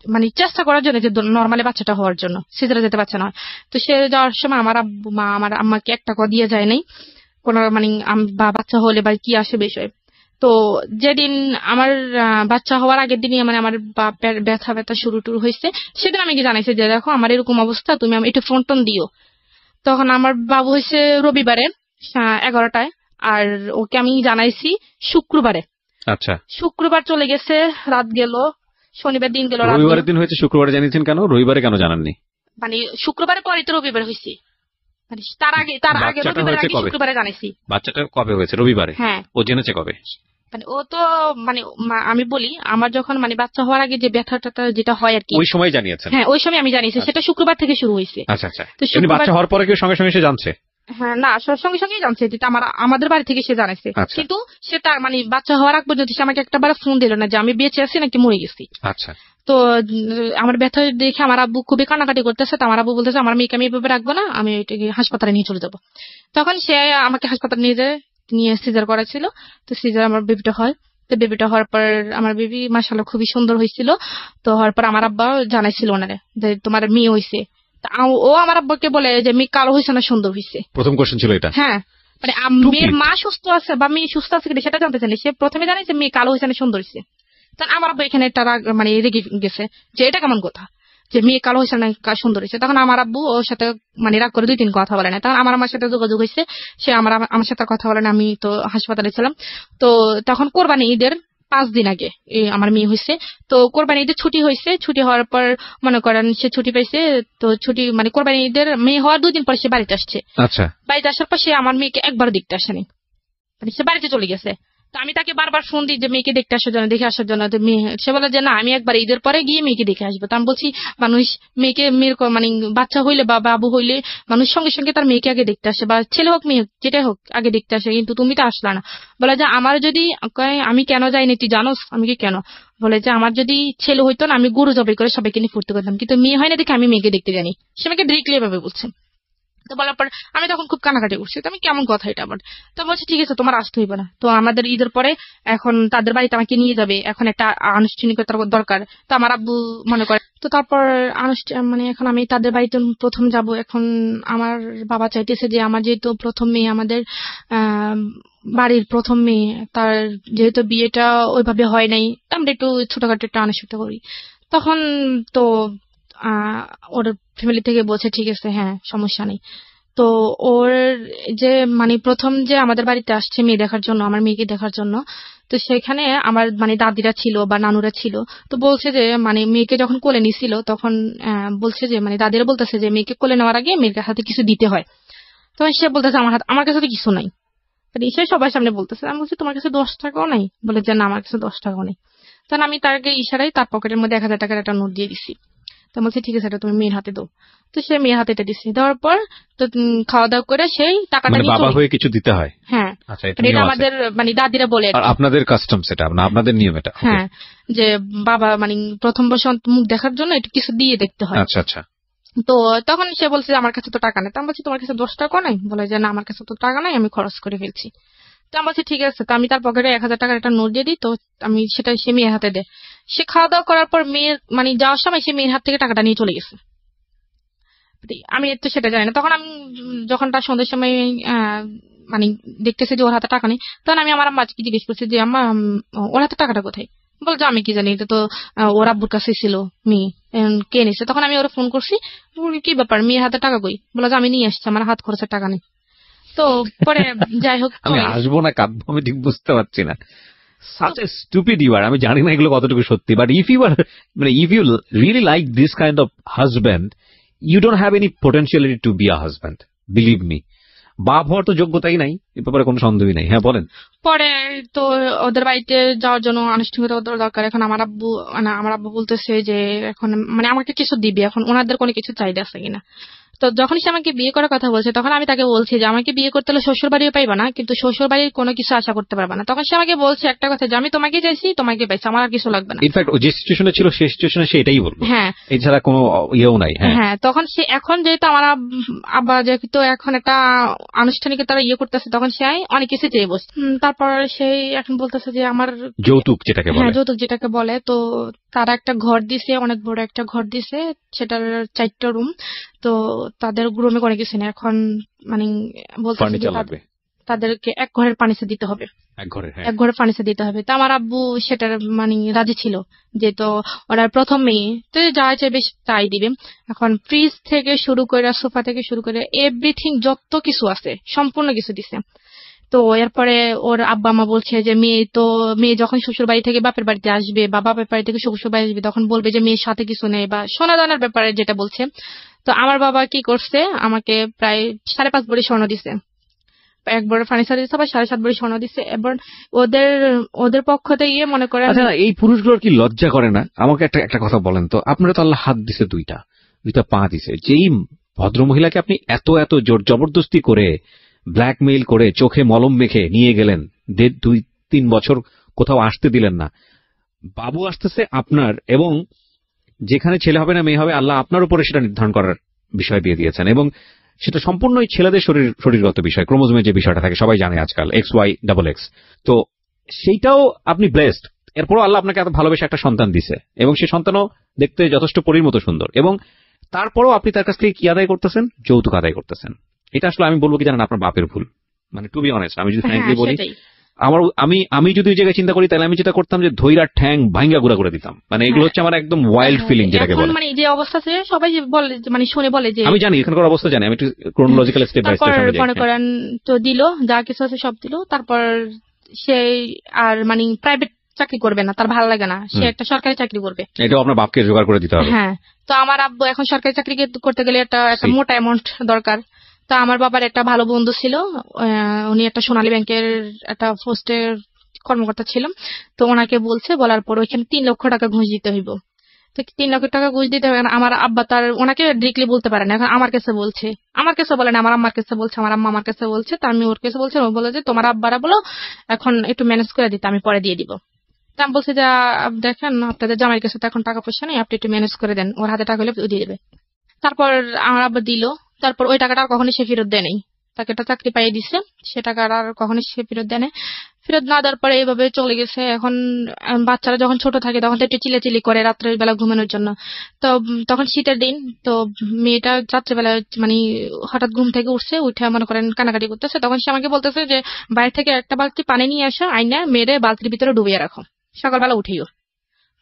Speaker 1: মানে চেষ্টা করার জন্য যে নর্মালি বাচ্চাটা হওয়ার জন্য, সিজারে যেতে বাচ্চা নয়। তো সে যাওয়ার সময় আমার আম্মাকে 1 টাকা দিয়ে যায় নাই কোন মানে বা বাচ্চা হলে বা কি আসে বিষয়। তো যেদিন আমার বাচ্চা হওয়ার আগের দিনই মানে আমার ব্যথা শুরু হয়েছে, সেদিন আমি কি জানাইছি যে দেখো আমার এরকম অবস্থা, তুমি একটু ফোন টোন দিও। তখন আমার বাবু হয়েছে রবিবারে 11টায়, আর ওকে আমি জানাইছি শুক্রবারে।
Speaker 2: আচ্ছা,
Speaker 1: শুক্রবার চলে গেছে, রাত গেল, শনিবার দিন গেল,
Speaker 2: রবিবারের দিন হয়েছে, শুক্রবারে জানিয়েছেন কেন? রবিবারে কেন জানাননি?
Speaker 1: মানে শুক্রবারে পরে তো রবিবার হয়েছে, মানে তার আগে রবিবারে আগে শুক্রবারে জানাইছি।
Speaker 2: বাচ্চাটা কবে হয়েছে? রবিবারে।
Speaker 1: হ্যাঁ।
Speaker 2: ও জেনেছে কবে?
Speaker 1: মানে ও তো মানে আমি বলি আমার যখন মানে বাচ্চা হওয়ার আগে যে ব্যথাটা যেটা হয় আর কি,
Speaker 2: ওই সময় জানিয়েছেন?
Speaker 1: হ্যাঁ ওই সময় আমি জানিয়েছি, সেটা শুক্রবার থেকে শুরু হয়েছে।
Speaker 2: আচ্ছা আচ্ছা। তো বাচ্চা হওয়ার পরে কি সঙ্গে সঙ্গে সে জানছে?
Speaker 1: হ্যাঁ, না সঙ্গে সঙ্গেই জানছে, যেটা আমাদের বাড়ি থেকে সে জানাইছে। কিন্তু সে তার মানে বাচ্চা হওয়ার আগ পর্যন্ত সে আমাকে একটাবার ফোন দিল না যে আমি বেঁচে আছি নাকি মরে গেছি।
Speaker 2: আচ্ছা।
Speaker 1: তো আমার ব্যথা দেখে আমার আব্বু খুবই কান্নাকাটি করতেছে, তো আমার আব্বু বলতেছে আমার মেয়েকে আমি এভাবে রাখবো না, আমি হাসপাতালে নিয়ে চলে যাবো। তখন সে আমাকে হাসপাতালে নিয়ে সিজার করেছিল। তো সিজার আমার বেবিটা হয়। তো বেবিটা হওয়ার পর আমার বেবি মাশাআল্লাহ খুবই সুন্দর হয়েছিল। তো হওয়ার পর আমার আব্বা জানাইছিল ওনারে যে তোমার মেয়ে হয়েছে। ও আমার আব্বাকে বলে যে মেয়ে কালো হয়েছে না সুন্দর হয়েছে।
Speaker 2: প্রথম কোশ্চেন ছিল এটা?
Speaker 1: হ্যাঁ, মানে মেয়ের মা সুস্থ আছে বা মেয়ে সুস্থ আছে কিনা সেটা জানতে চাইনি, সে প্রথমে জানাই যে মেয়ে কালো হয়েছে না সুন্দর হয়েছে। তখন আমার আব্বা এখানে একটা মানে রেগে গেছে যে এটা কেমন কথা যে মেয়ে কালো হয়েছে না সুন্দর হয়েছে। তখন আমার আব্বু ওর সাথে মানে রাগ করে 2-3 কথা বলে না। তখন আমার সাথে যোগাযোগ হয়েছে, সে আমার সাথে কথা বলে না, আমি তো হাসপাতালে ছিলাম। তো তখন কোরবানি ঈদের 5 দিন আগে আমার মেয়ে হয়েছে। তো কোরবানি ঈদের ছুটি হয়েছে, ছুটি হওয়ার পর মনে করেন সে ছুটি পাইছে। তো ছুটি মানে কোরবানি ঈদের মেয়ে হওয়ার 2 দিন পর সে বাড়িতে আসছে।
Speaker 2: আচ্ছা।
Speaker 1: বাড়িতে আসার পর সে আমার মেয়েকে একবার দেখতে আসেনি, মানে সে বাড়িতে চলে গেছে। তো আমি তাকে বারবার ফোন দিই যে মেয়েকে দেখতে আসার জন্য, দেখে আসার জন্য। সে বলে যে না আমি একবার ঈদের পরে গিয়ে মেয়েকে দেখে আসবো। তো আমি বলছি মানুষ মেয়ের মানে বাচ্চা হইলে বা বাবু হইলে মানুষ সঙ্গে সঙ্গে তার মেয়েকে আগে দেখতে আসে, বা ছেলে হোক মেয়ে হোক যেটাই হোক আগে দেখতে আসে, কিন্তু তুমি তো আসলা না। বলে যে আমার যদি আমি কেন যাইনি তুই জানোস? আমি কি কেন? বলে যে আমার যদি ছেলে হইতো না আমি গরু জবাই করে সবাইকে নিয়ে ফুর্তি করতাম, কিন্তু মেয়ে হয় না দেখে আমি মেয়েকে দেখতে জানি। সে আমাকে ডিরেক্টলি এভাবে বলছে। তো বলার পর আমি তখন খুব কানাকাটি করছি, তো আমি কেমন কথা এটা আবার। তো বলছি ঠিক আছে তোমার আসতে হইবে না, তো আমাদের ঈদের পরে এখন তাদের বাড়িতে আমাকে নিয়ে যাবে, এখন একটা আনুষ্ঠানিকতার দরকার। তো আমার আব্বু মনে করে, তো তারপর মানে এখন আমি তাদের বাড়িতে প্রথম যাব। এখন আমার বাবা চাইতেছে যে আমার যেহেতু প্রথম মেয়ে, আমাদের বাড়ির প্রথম মেয়ে, তার যেহেতু বিয়েটা ওইভাবে হয় নাই, আমরা একটু ছোটখাটো একটা আনুষ্ঠানিকতা করি। তখন তো ওর ফ্যামিলি থেকে বলছে ঠিক আছে, হ্যাঁ সমস্যা নেই। তো ওর যে মানে প্রথম যে আমাদের বাড়িতে আসছে মেয়ে দেখার জন্য, আমার মেয়েকে দেখার জন্য, তো সেখানে আমার মানে দাদিরা ছিল বা নানুরা ছিল। তো বলছে যে মানে মেয়েকে যখন কোলে নিছিল তখন বলছে যে মানে দাদিরা বলতেছে যে মেয়েকে কোলে নেওয়ার আগে মেয়ের হাতে কিছু দিতে হয়। তখন সে বলতেছে আমার কাছে তো কিছু নাই, সে সবার সামনে বলতেছে। আমি বলছি তোমার কাছে 10 টাকাও নাই? বলে যে না আমার কাছে 10 টাকাও নেই। তখন আমি তাকে ইশারায় তার পকেটের মধ্যে 1000 টাকার একটা নোট দিয়ে দিছি। তো বলছে ঠিক আছে এটা তুমি মেয়ের হাতে দাও। তো সে মেয়ের হাতে এটা দিচ্ছে, দেওয়ার পর তো খাওয়া দাওয়া করে সেই টাকাটা নিয়ে
Speaker 2: বাবা হয়ে কিছু দিতে হয়।
Speaker 1: হ্যাঁ এটা আমাদের মানে দাদিরা বলে,
Speaker 2: আপনাদের কাস্টম সেটা, আপনাদের নিয়ম এটা।
Speaker 1: হ্যাঁ যে বাবা মানে প্রথম বছর মুখ দেখার জন্য একটু কিছু দিয়ে দেখতে হয়।
Speaker 2: আচ্ছা আচ্ছা।
Speaker 1: তো তখন সে বলছে আমার কাছে তো টাকা নেই। তো আমি বলছি তোমার কাছে 10 টাকা নাই? বলে যে না আমার কাছে তো টাকা নাই, আমি খরচ করে ফেলছি। তো আমি বলছি ঠিক আছে, তো আমি তার পকেটে 1000 টাকার একটা নোট দিয়ে দিই, তো আমি সেটা সে মেয়ের হাতে দেয়। সে খাওয়া দাওয়া করার পর মেয়ের মানে যাওয়ার সময় সে মেয়ের হাত থেকে টাকাটা নিয়ে চলে গেছে। আমি তো সেটা জানি না। তখন আমি যখন তার সন্ধ্যের সময় মানে দেখতেছি যে ওর হাতে টাকা নেই, তখন আমি আমার আম্মাকে জিজ্ঞেস করছি যে আম্মা ওর হাতে টাকাটা কোথায়? বলছে আমি কি জানি, এটা তো ওর আব্বুর কাছে ছিল, মেয়ে কে নিছে। তখন আমি ওরা ফোন করছি, কি ব্যাপার মেয়ের হাতে টাকা কই? বলে যে আমি নিয়ে আসছি, আমার হাত খরচের টাকা নেই। তো পরে যাই হোক,
Speaker 2: আমি আসবো না কাঁদবো আমি ঠিক বুঝতে পারছি না। Such a stupid you are. আমি জানি না এগুলো কতটুকু সত্যি, but if you really like this kind of husband, you don't have any potentiality to be a husband. Believe me. বাপ হওয়ার তো যোগ্যতাই নাই, এ ব্যাপারে কোনো সন্দেহই নাই। হ্যাঁ বলেন।
Speaker 1: পরে তো ওদের বাড়িতে যাওয়ার জন্য আনুষ্ঠানিকতা দরকার। এখন আমার আব্বু বলতেছে যে এখন মানে আমাকে কিছু দিবে, এখন ওনাদের কোনো কিছু চাহিদা আছে কিনা। তো যখন সে আমাকে বিয়ে করার কথা বলছে তখন আমি তাকে বলছি যে আমাকে বিয়ে করতে হলে শ্বশুর বাড়িও পাইবা না, কিন্তু শ্বশুর বাড়ির কোনো কিছু আশা করতে পারবা না। তখন সে আমাকে বলছে একটা কথা যে আমি তোমাকে চাইছি, তোমাকে পাইছি, আমার আর কিছু লাগবে না।
Speaker 2: ইনফ্যাক্ট যে সিচুয়েশনে ছিল সেই সিচুয়েশনে সে এটাই বলবে।
Speaker 1: হ্যাঁ
Speaker 2: এছাড়া কোনো ইয়েও নাই।
Speaker 1: হ্যাঁ তখন সে এখন যেহেতু আমার আব্বা যেহেতু এখন একটা আনুষ্ঠানিকতা করতেছে, তখন সে অনেক কিছু চেয়ে বসছে। তারপর সেই এখন বলতেছে যে আমার
Speaker 2: যৌতুক যেটাকে বলে,
Speaker 1: হ্যাঁ যৌতুক যেটাকে বলে। তো তারা একটা ঘর দিছে, অনেক বড় একটা ঘর দিছে, সেটার 4টা রুম। তো তাদের রুমে কোনো কিছু নেই। এখন মানে বলতেছে তাদেরকে এক ঘরের ফার্নিচার দিতে হবে, এক ঘরের ফার্নিচার দিতে হবে। তো আমার আব্বু সেটার মানে রাজি ছিল, যে তো ওরা প্রথম মেয়ে, তো যা চাইবে তাই দিবে। এখন ফ্রিজ থেকে শুরু করে সোফা থেকে শুরু করে এভরিথিং যত কিছু আছে সম্পূর্ণ কিছু দিছে। তো এরপরে ওর আব্বা মা বলছে যে মেয়ে যখন শ্বশুর বাড়ি থেকে বাপের বাড়িতে আসবে বা বাপের বাড়ি থেকে শ্বশুর বাড়ি আসবে তখন বলবে যে মেয়ের সাথে কিছু নেই, বা সোনা দানার ব্যাপারে যেটা বলছে। তো আমার বাবা কি করছে, আমাকে প্রায় 5.5 ভরি স্বর্ণ দিছে, 1 ভরি ফার্নিচার দিচ্ছে, আবার 7.5 ভরি স্বর্ণ দিচ্ছে। এবার ওদের পক্ষ থেকে মনে করেন।
Speaker 2: আচ্ছা এই পুরুষগুলোর কি লজ্জা করে না? আমাকে একটা কথা বলেন তো, আপনারা তো আল্লাহ হাত দিছে দুইটা পা দিছে, যেই ভদ্রমহিলাকে আপনি এত জোর জবরদস্তি করে ব্ল্যাকমেইল করে চোখে মলম মেখে নিয়ে গেলেন, 2-3 বছর কোথাও আসতে দিলেন না, বাবু আসতেছে আপনার, এবং যেখানে ছেলে হবে না মেয়ে হবে আল্লাহ আপনার উপরে সেটা নির্ধারণ করার বিষয় দিয়ে দিয়েছেন, এবং সেটা সম্পূর্ণই ছেলেদের শরীরগত বিষয়, ক্রোমোজোমের যে বিষয়টা থাকে সবাই জানে আজকাল XY XX। তো সেইটাও আপনি ব্লেসড, এরপরও আল্লাহ আপনাকে এত ভালোবেসে একটা সন্তান দিছে, এবং সেই সন্তানও দেখতে যথেষ্ট পরীর মতো সুন্দর, এবং তারপরও আপনি তার কাছ থেকে কি আদায় করতেছেন? যৌতুক আদায় করতেছেন। এটা আসলে আমি বলবো কি জানেন, আপনার বাপের ভুল। মানে টু বি অনেস্ট, আমি যদি ফ্র্যাঙ্কলি বলি, আমি যদি ওই জায়গায় চিন্তা করি তাহলে আমি যেটা করতাম যে ধৈরার ঠ্যাং ভাঙ্গা গুড়া করে দিতাম। মানে এগুলো হচ্ছে আমার একদম ওয়াইল্ড ফিলিং যেটাকে বলে।
Speaker 1: মানে যে অবস্থা আছে সবাই বলে, মানে শুনে বলে যে
Speaker 2: আমি জানি এখানকার অবস্থা জানি, আমি একটু ক্রোনোলজিক্যাল স্টেপ বাই স্টেপ
Speaker 1: মনে করেন তো দিল, যা কিছু আছে সব দিল। তারপর সে আর মানে প্রাইভেট চাকরি করবে না, তার ভালো লাগে না, সে একটা সরকারি চাকরি করবে।
Speaker 2: এটাও আপনার বাপকে জোগাড় করে দিতে হবে।
Speaker 1: হ্যাঁ, তো আমার আব্বু এখন সরকারি চাকরি করতে গেলে একটা মোটা অ্যামাউন্ট দরকার। তা আমার বাবার একটা ভালো বন্ধু ছিল, উনি একটা সোনালী ব্যাংকের একটা পোস্টের কর্মকর্তা ছিল। তো ওনাকে বলার পর ওইখানে 3 লক্ষ টাকা ঘুষ দিতে হইব। তো 3 লক্ষ টাকা ঘুষ দিতে হবে। আমার আব্বা তার ওনাকে ডিরেক্টলি বলতে পারে না, এখন আমার কাছে বলছে, আমার কাছে বলে না, আমার আম্মার কাছে বলছে, আমার আম্মা আমার কাছে বলছে। তো আমি ওর কাছে বলছি, ও বলে যে তোমার আব্বারা বলো এখন একটু ম্যানেজ করে দিতে, আমি পরে দিয়ে দিব। তা আমি বলছি যে দেখেন আপনাদের জামাইয়ের কাছে তো এখন টাকা পয়সা নেই, আপনি একটু ম্যানেজ করে দেন, ওর হাতে টাকা হলে দিয়ে দেবে। তারপর আমার আব্বা দিল। তারপর ওই টাকাটা আর কখনো সে ফেরত দেয় নাই। তাকে একটা চাকরি পাইয়ে দিচ্ছে, সে টাকাটা আর কখনো সে ফেরত দেয় নাই। ফেরত না দেওয়ার পরে এইভাবে চলে গেছে। এখন বাচ্চারা যখন ছোট থাকে তখন তো একটু চিল্লাচিল্লি করে রাত্রের বেলা ঘুমানোর জন্য। তো তখন শীতের দিন, তো মেয়েটা রাত্রেবেলা মানে হঠাৎ ঘুম থেকে উঠছে, উঠে মনে করেন কানাকাটি করতেছে। তখন সে আমাকে বলতেছে যে বাইরে থেকে একটা বালতি পানি নিয়ে আসো, আইনা মেয়েরে বালতির ভিতরে ডুবিয়ে রাখো, সকালবেলা উঠেও।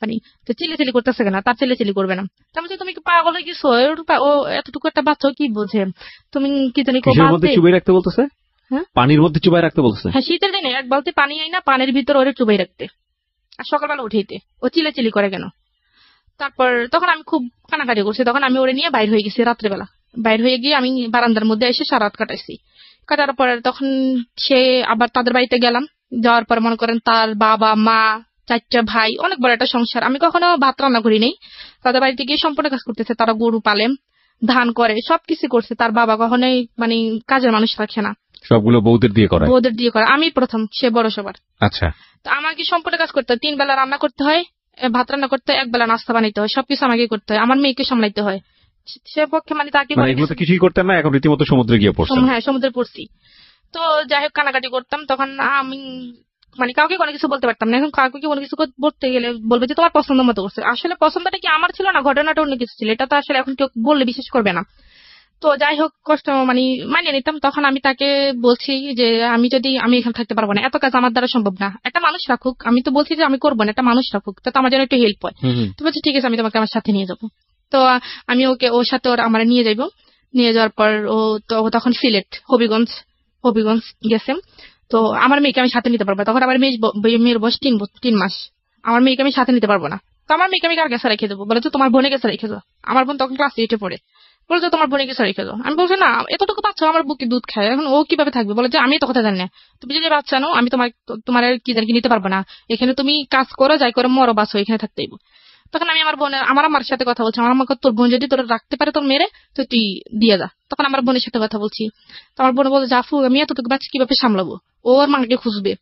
Speaker 1: মানে তো চিল্লাচিল্লি করতেছে কেন, তার চিল্লাচিল্লি করবে না। তার মধ্যে তুমি কি পাগল হয়ে গেছো? ও এতটুকু একটা বাচ্চা কি বোঝে? তুমি কি জানি
Speaker 2: চুবাই রাখতে বলতেছে, পানির মধ্যে চুবাই রাখতে বলতেছে।
Speaker 1: হ্যাঁ, শীতের দিনে এক বালতি পানি আই না পানির ভিতর ওরে চুবাই রাখতে, আর সকালবেলা উঠেইতে। ও চিল্লাচিল্লি করে কেন? তারপর তখন আমি খুব কানাকাটি করছি। তখন আমি ওরে নিয়ে বাইর হয়ে গেছি রাত্রেবেলা। বাইর হয়ে গিয়ে আমি বারান্দার মধ্যে এসে সারা রাত কাটাইছি। কাটার পরে তখন সে আবার তাদের বাড়িতে গেলাম। যাওয়ার পর মনে করেন তার বাবা মা 4টা ভাই, অনেক বড় একটা সংসার। আমি কখনো ভাত রান্না করি নাই। তাদের বাড়িতে গিয়ে সম্পূর্ণ কাজ করতেছে। তারা গরু পালে, ধান করে, সবকিছু করছে। তার বাবা কখনোই মানে কাজের মানুষ রাখে না,
Speaker 2: সবগুলো বউদের দিয়ে করে।
Speaker 1: বউদের দিয়ে করে। আমি প্রথম, সে বড় সবার।
Speaker 2: আচ্ছা।
Speaker 1: তো আমাকে সম্পূর্ণ কাজ করতে হয়। 3 বেলা রান্না করতে হয়, ভাত রান্না করতে হয়, 1 বেলা নাস্তা বানাইতে হয়, সবকিছু আমাকে করতে হয়। আমার মেয়েকে সামলাইতে হয়। সে পক্ষে মানে তাকে
Speaker 2: এগুলো তো কিছুই করতেন না, এখন রীতিমতো সমুদ্রে গিয়ে পড়ছেন।
Speaker 1: হ্যাঁ, সমুদ্রে পড়ছি। তো যাই হোক কানাকাটি করতাম। তখন আমি মানে কাউকে কোনো কিছু বলতে পারতাম না। এখন কাউকে কোনো কিছু বলতে গেলে বলবে যে তোমার পছন্দ মতো করছে। আসলে পছন্দটা কি আমার ছিল না, ঘটনাটা অন্য কিছু ছিল। এটা তো আসলে এখন কেউ বললে বিশ্বাস করবে না। তো যাই হোক কষ্ট মানে মানিয়ে নিতাম। তখন আমি তাকে বলছি যে আমি এখানে থাকতে পারবো না, এত কাজ আমার দ্বারা সম্ভব না, একটা মানুষ রাখুক। আমি তো বলছি যে আমি করবো না, একটা মানুষ রাখুক, তো আমার যেন একটু হেল্প হয়। তো বলছি ঠিক আছে, আমি তোমাকে আমার সাথে নিয়ে যাবো। তো আমি ওর সাথে আমার নিয়ে যাইবো। নিয়ে যাওয়ার পর ও তখন সিলেট হবিগঞ্জ গেছে। তো আমার মেয়েকে আমি সাথে নিতে পারবো। তখন আমার মেয়ের বয়স 3 মাস। আমার মেয়েকে আমি সাথে নিতে পারবো না। তো আমার মেয়েকে আমি কার কাছে রেখে দেবো? বলে তো তোমার বোনের কাছে রেখে দাও। আমার বোন তখন ক্লাস 8-এ পড়ে। বলে যে তোমার বোনের কাছে রেখে দাও। আমি বলছি না, এতটুকু বাচ্চা আমার বুকে দুধ খায়, এখন ও কিভাবে থাকবে? বলে যে আমি তো কথা জানি না, তুমি যদি বাচ্চা নাও আমি তোমার কি জানি নিতে পারবো না। এখানে তুমি কাজ করো, যাই করে মরো বাঁচো, এখানে থাকতেই। তখন আমি আমার আমার সাথে কথা বলছি। আমার আমাকে তোর বোন যদি তোর রাখতে পারে তোর মেরে, তো তুই দিয়ে যা। তখন আমার বোনের সাথে কথা বলছি। তো আমার বোন বলে জাফু আমি এতটুকু বাচ্চা কিভাবে সামলাবো, ওর মাকে খুঁজবে।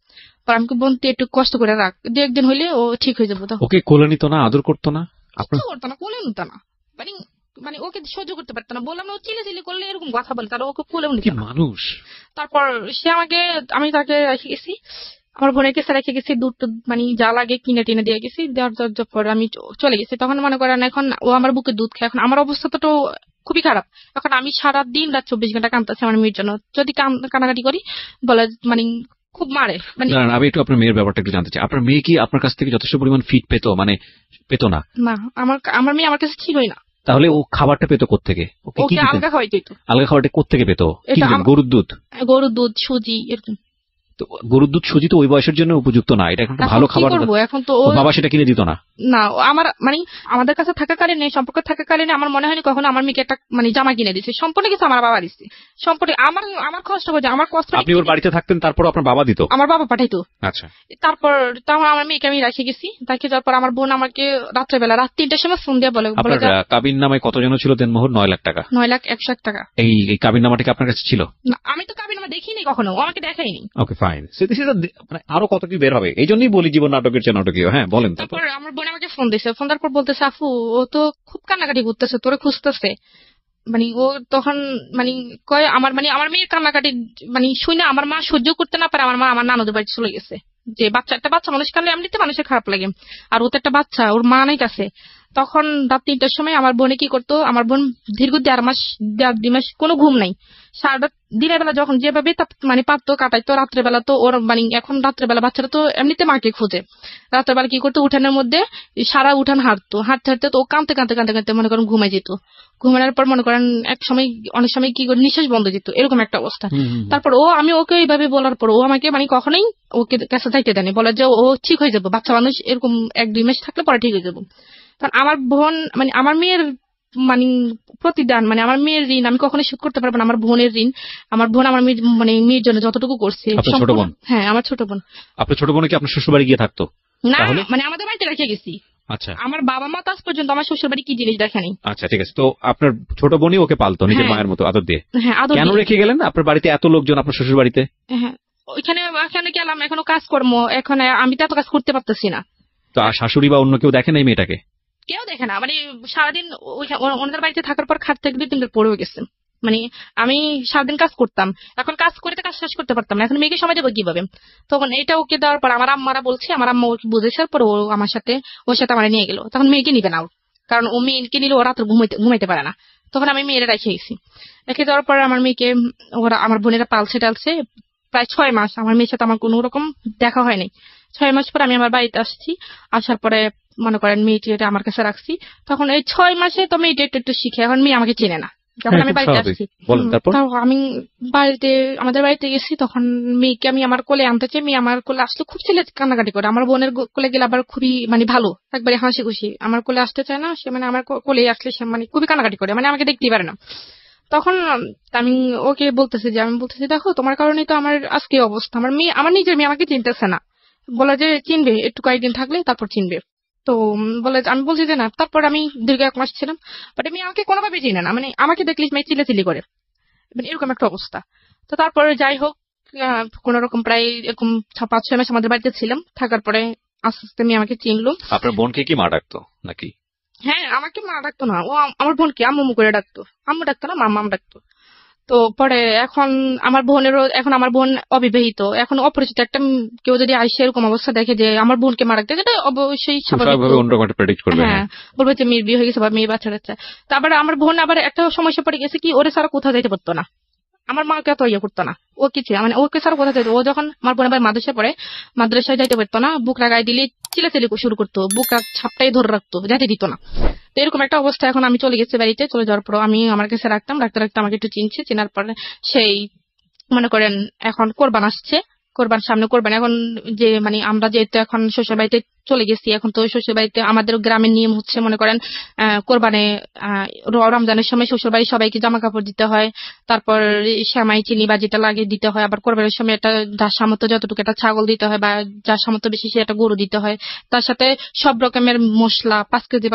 Speaker 1: আমি বোন তুই একটু কষ্ট করে রাখ, 2-1 দিন হইলে ও ঠিক হয়ে যাবো।
Speaker 2: ওকে কোলে নিত না, আদর করতো না?
Speaker 1: করতো না, কোলে নিত না। মানে ওকে সহ্য করতে পারতো না। বললাম ও চিল্লাচিল্লি করলে এরকম কথা বলে, তারা ওকে কোলেও নিত না।
Speaker 2: মানুষ।
Speaker 1: তারপর আমি তাকে রেখে গেছি, আমার বোনের কাছে রেখে গেছি। দুধ মানে যা লাগে কিনে টিনে দিয়ে গেছি। দেওয়ার পর আমি চলে গেছি। তখন মনে করেন এখন ও আমার বুকে দুধ খায়। এখন আমার অবস্থা তো খুবই খারাপ। এখন আমি সারা দিন রাত 24 ঘন্টা কাঁদতেছি আমার মেয়ের জন্য। যদি কানাকাটি করি বলে মানে খুব মারে। মানে
Speaker 2: আমি একটু আপনার মেয়ের ব্যাপারটা একটু জানতে চাই। আপনার মেয়ে কি আপনার কাছ থেকে যথেষ্ট পরিমাণ ফিড পেতো? মানে পেতো না?
Speaker 1: না, আমার মেয়ে আমার কাছে ছিলই না।
Speaker 2: তাহলে ও খাবারটা পেতো কোত্থেকে?
Speaker 1: ওকে আলগা খাওয়াইতো।
Speaker 2: আলগা খাবারটা কোত্থেকে পেতো? গরুর
Speaker 1: দুধ, সুজি এরকম।
Speaker 2: গরুর দুধ, সুজি তো ওই বয়সের জন্য উপযুক্ত না। এটা একটা ভালো খাবার।
Speaker 1: এখন তো
Speaker 2: বাবা সেটা কিনে দিত না?
Speaker 1: না, আমার মানে আমাদের কাছে থাকাকালীন, সম্পর্ক থাকাকালীন আমার মনে হয়নি কখনো আমার মেয়েকে একটা মানে জামা কিনে দিচ্ছে। সম্পূর্ণ কিছু আমার বাবা দিচ্ছে। সম্পূর্ণ আমার কষ্ট হয়েছে, আমার কষ্ট।
Speaker 2: আপনি ওর বাড়িতে থাকতেন, তারপর আপনার বাবা দিত?
Speaker 1: আমার বাবা পাঠাইতো।
Speaker 2: আচ্ছা।
Speaker 1: তারপর আমার মেয়েকে আমি রেখে গেছি। রেখে যাওয়ার পর আমার বোন আমাকে রাত্রেবেলা রাত 3টার সময় ফোন দিয়ে বলে
Speaker 2: কাবিন নামায় কত জন ছিল দেনমোহর? 9 লাখ টাকা।
Speaker 1: 9,01,00,000 টাকা।
Speaker 2: এই কাবিন নামাটা কি আপনার কাছে ছিল?
Speaker 1: না, আমি তো কাবিন নামা দেখিনি কখনো, আমাকে দেখাইনি।
Speaker 2: Okay fine. মানে আরো কত কি বের হবে, এই জন্যই বলি জীবন নাটকের চেয়ে নাটকীয়। হ্যাঁ বলেন।
Speaker 1: তারপর আমার বোন আমাকে ফোন দিয়েছে। ফোন দেওয়ার পর বলতেছে আফু ও তো খুব কান্নাকাটি করতেছে, তোরে খুঁজতেছে। মানে ও তখন মানে কয় আমার মেয়ের কান্নাকাটি মানে শুনে আমার মা সহ্য করতে না পারে। আমার মা আমার নানুদের বাড়িতে চলে গেছে। যে একটা বাচ্চা মানুষ কানলে এমনিতে মানুষের খারাপ লাগে, আর ও তো একটা বাচ্চা, ওর মা নাই কাছে। তখন রাত 3টার সময় আমার বোনে কি করতো, আমার বোন দীর্ঘ 1.5 মাস কোনো ঘুম নাই। সারাটা দিনের বেলা যখন যেভাবে মানে পারতো কাটাইতো, রাত্রেবেলা তো ওর মানে এখন রাত্রেবেলা বাচ্চারা তো এমনিতে মাকে খোঁজে। রাত্রেবেলা কি করতো, উঠানের মধ্যে সারা উঠান হাঁটতে তো ও কাঁদতে মনে করেন ঘুমাই যেত। ঘুমানোর পর মনে করেন অনেক সময় কি করে নিঃশ্বাস বন্ধ যেত, এরকম একটা অবস্থা। তারপর আমি ওকে এইভাবে বলার পর ও আমাকে মানে কখনোই ওকে কাছে যাইতে দেয়নি, বলে যে ও ঠিক হয়ে যাবো, বাচ্চা মানুষ এরকম 1-2 মাস থাকলে পরে ঠিক হয়ে যাবো। কারণ আমার বোন মানে আমার মেয়ের মানে প্রতিদান, মানে আমার মেয়ের ঋণ আমি কখনোই শোধ করতে পারবো না। আমার বোনের ঋণ, আমার বোন আমার মেয়ের জন্য যতটুকু করছে।
Speaker 2: ছোট বোন?
Speaker 1: হ্যাঁ, আমার ছোট বোন।
Speaker 2: আপনার ছোট বোন কি আপনার শ্বশুর বাড়ি গিয়ে থাকতো?
Speaker 1: না, মানে আমাদের বাড়িতে রেখে গেছি।
Speaker 2: আচ্ছা।
Speaker 1: আমার বাবা মা আজ পর্যন্ত আমার শ্বশুর বাড়ি কি জিনিস দেখেনি।
Speaker 2: আচ্ছা ঠিক আছে। তো আপনার ছোট বোনই ওকে পালতো নিজের মায়ের মতো আদর দিয়ে?
Speaker 1: হ্যাঁ, আদর।
Speaker 2: কেন রেখে গেলেন আপনার বাড়িতে এত লোকজন আপনার শ্বশুর বাড়িতে?
Speaker 1: হ্যাঁ, ওইখানে গেলাম, এখনো কাজকর্ম, এখন আমি তো এত কাজ করতে পারতেছি না।
Speaker 2: তো আর শাশুড়ি বা অন্য কেউ দেখে নাই মেয়েটাকে?
Speaker 1: কেউ দেখে না, মানে সারাদিন ওনাদের বাড়িতে থাকার পর খাট থেকে 2-3 বার পড়েও গেছে। মানে আমি সারাদিন কাজ করতাম, এখন কাজ করে তো কাজ শেষ করতে পারতাম না, এখন মেয়েকে সময় দেবো কিভাবে? তখন এটা ওকে দেওয়ার পর আমার আম্মারা বলছে, আমার আম্মা ওকে বুঝেছে, পর ও আমার সাথে ওর সাথে আমার নিয়ে গেল। তখন মেয়েকে নিবে না ও, কারণ ও মেয়েকে নিলে ও রাত্রে ঘুমাইতে পারে না। তখন আমি মেয়েরা রেখে গেছি। রেখে দেওয়ার পর আমার মেয়েকে ওরা আমার বোনেরা পালছে টালছে প্রায় 6 মাস। আমার মেয়ের সাথে আমার কোনো রকম দেখা হয়নি। 6 মাস পর আমি আমার বাড়িতে আসছি। আসার পরে মনে করেন মেয়েটি আমার কাছে রাখছি। তখন এই 6 মাসে তো মেয়েটি একটু শিখে, এখন মেয়ে আমাকে চেনে না। যখন আমি বাড়িতে আসছি, আমি আমাদের বাড়িতে গেছি, তখন মেয়েকে আমি আমার কোলে আনতে চাই। মেয়ে আমার কোলে আসলে খুব ছেলে কান্নাকাটি করে। আমার বোনের কোলে গেলে আবার খুবই মানে ভালো, একবারে হাসি খুশি। আমার কোলে আসতে চায় না সে, মানে আমার কোলে আসলে সে মানে খুবই কান্নাকাটি করে, মানে আমাকে দেখতেই পারে না। তখন আমি ওকে বলতেছি দেখো তোমার কারণেই তো আমার আজকে অবস্থা। আমার মেয়ে, আমার নিজের মেয়ে আমাকে চিনতেছে না। বলে যে চিনবে, একটু কয়েকদিন থাকলে তারপর চিনবে। তো বলে, আমি বলছি যে না। তারপর আমি দীর্ঘ 1 মাস ছিলাম, বাট মেয়ে আমাকে কোনোভাবে চিনে না, মানে আমাকে দেখলে মেয়ে চিল্লাচিল্লি করে, মানে এরকম একটা অবস্থা। তো তারপরে যাই হোক, কোন রকম প্রায় এরকম 5-6 মাস আমাদের বাড়িতে ছিলাম। থাকার পরে আস্তে আস্তে মেয়ে আমাকে চিনলো।
Speaker 2: আপনার বোনকে কি মা ডাকতো নাকি?
Speaker 1: হ্যাঁ, আমাকে মা ডাকতো না, ও আমার বোনকে আম্মু করে ডাকতো। আম্মু ডাকতো না, মাম্মা ডাকতো। তো পরে এখন আমার বোন অবিবাহিত, এখন অপরিচিত একটা কেউ যদি আসে এরকম অবস্থা দেখে যে আমার বোনকে মারা গেছে, এটা অবশ্যই স্বাভাবিক, হ্যাঁ, বলবে যে মেয়ের বিয়ে হয়ে গেছে বা মেয়ে বাচ্চা কাচ্চা। তারপরে আমার বোন আবার একটা সমস্যা পড়ে গেছে কি, ওরে ছাড়া কোথাও যাইতে পারতো না, আমার মাকে এত ইয়ে করতো না। ও কিছু মানে ওকে ছাড়া কোথাও যাইতো, ও যখন আমার বোন আবার মাদ্রাসায় পড়ে, মাদ্রাসায় যাইতে পারতো না, বুক লাগাই দিলে চিলাচিলি শুরু করতো, বুক ছাপটাই ধরে রাখতো, যাইতে দিত না। তো এরকম একটা অবস্থা। এখন আমি চলে গেছি বাড়িতে, চলে যাওয়ার পর আমি আমার কাছে রাখতে রাখতে আমাকে একটু চিনছে। চেনার পরে সেই মনে করেন এখন কোরবান আসছে, কোরবান সামনে কোরবান, এখন যে মানে আমরা যেহেতু এখন শ্বশুর বাড়িতে চলে গেছি, এখন তো শ্বশুর বাড়িতে আমাদের গ্রামের নিয়ম হচ্ছে মনে করেন কোরবানে রমজানের সময় শ্বশুর বাড়ি সবাইকে জামা কাপড় দিতে হয়, তারপর সেমাই চিনি বা যেটা লাগে দিতে হয়, আবার কোরবানের সময় একটা যার সামর্থ্য যতটুকু একটা ছাগল দিতে হয়, বা যার সামর্থ্য বেশি সে একটা গরু দিতে হয়। তার সাথে সব রকমের মশলা 5 কেজি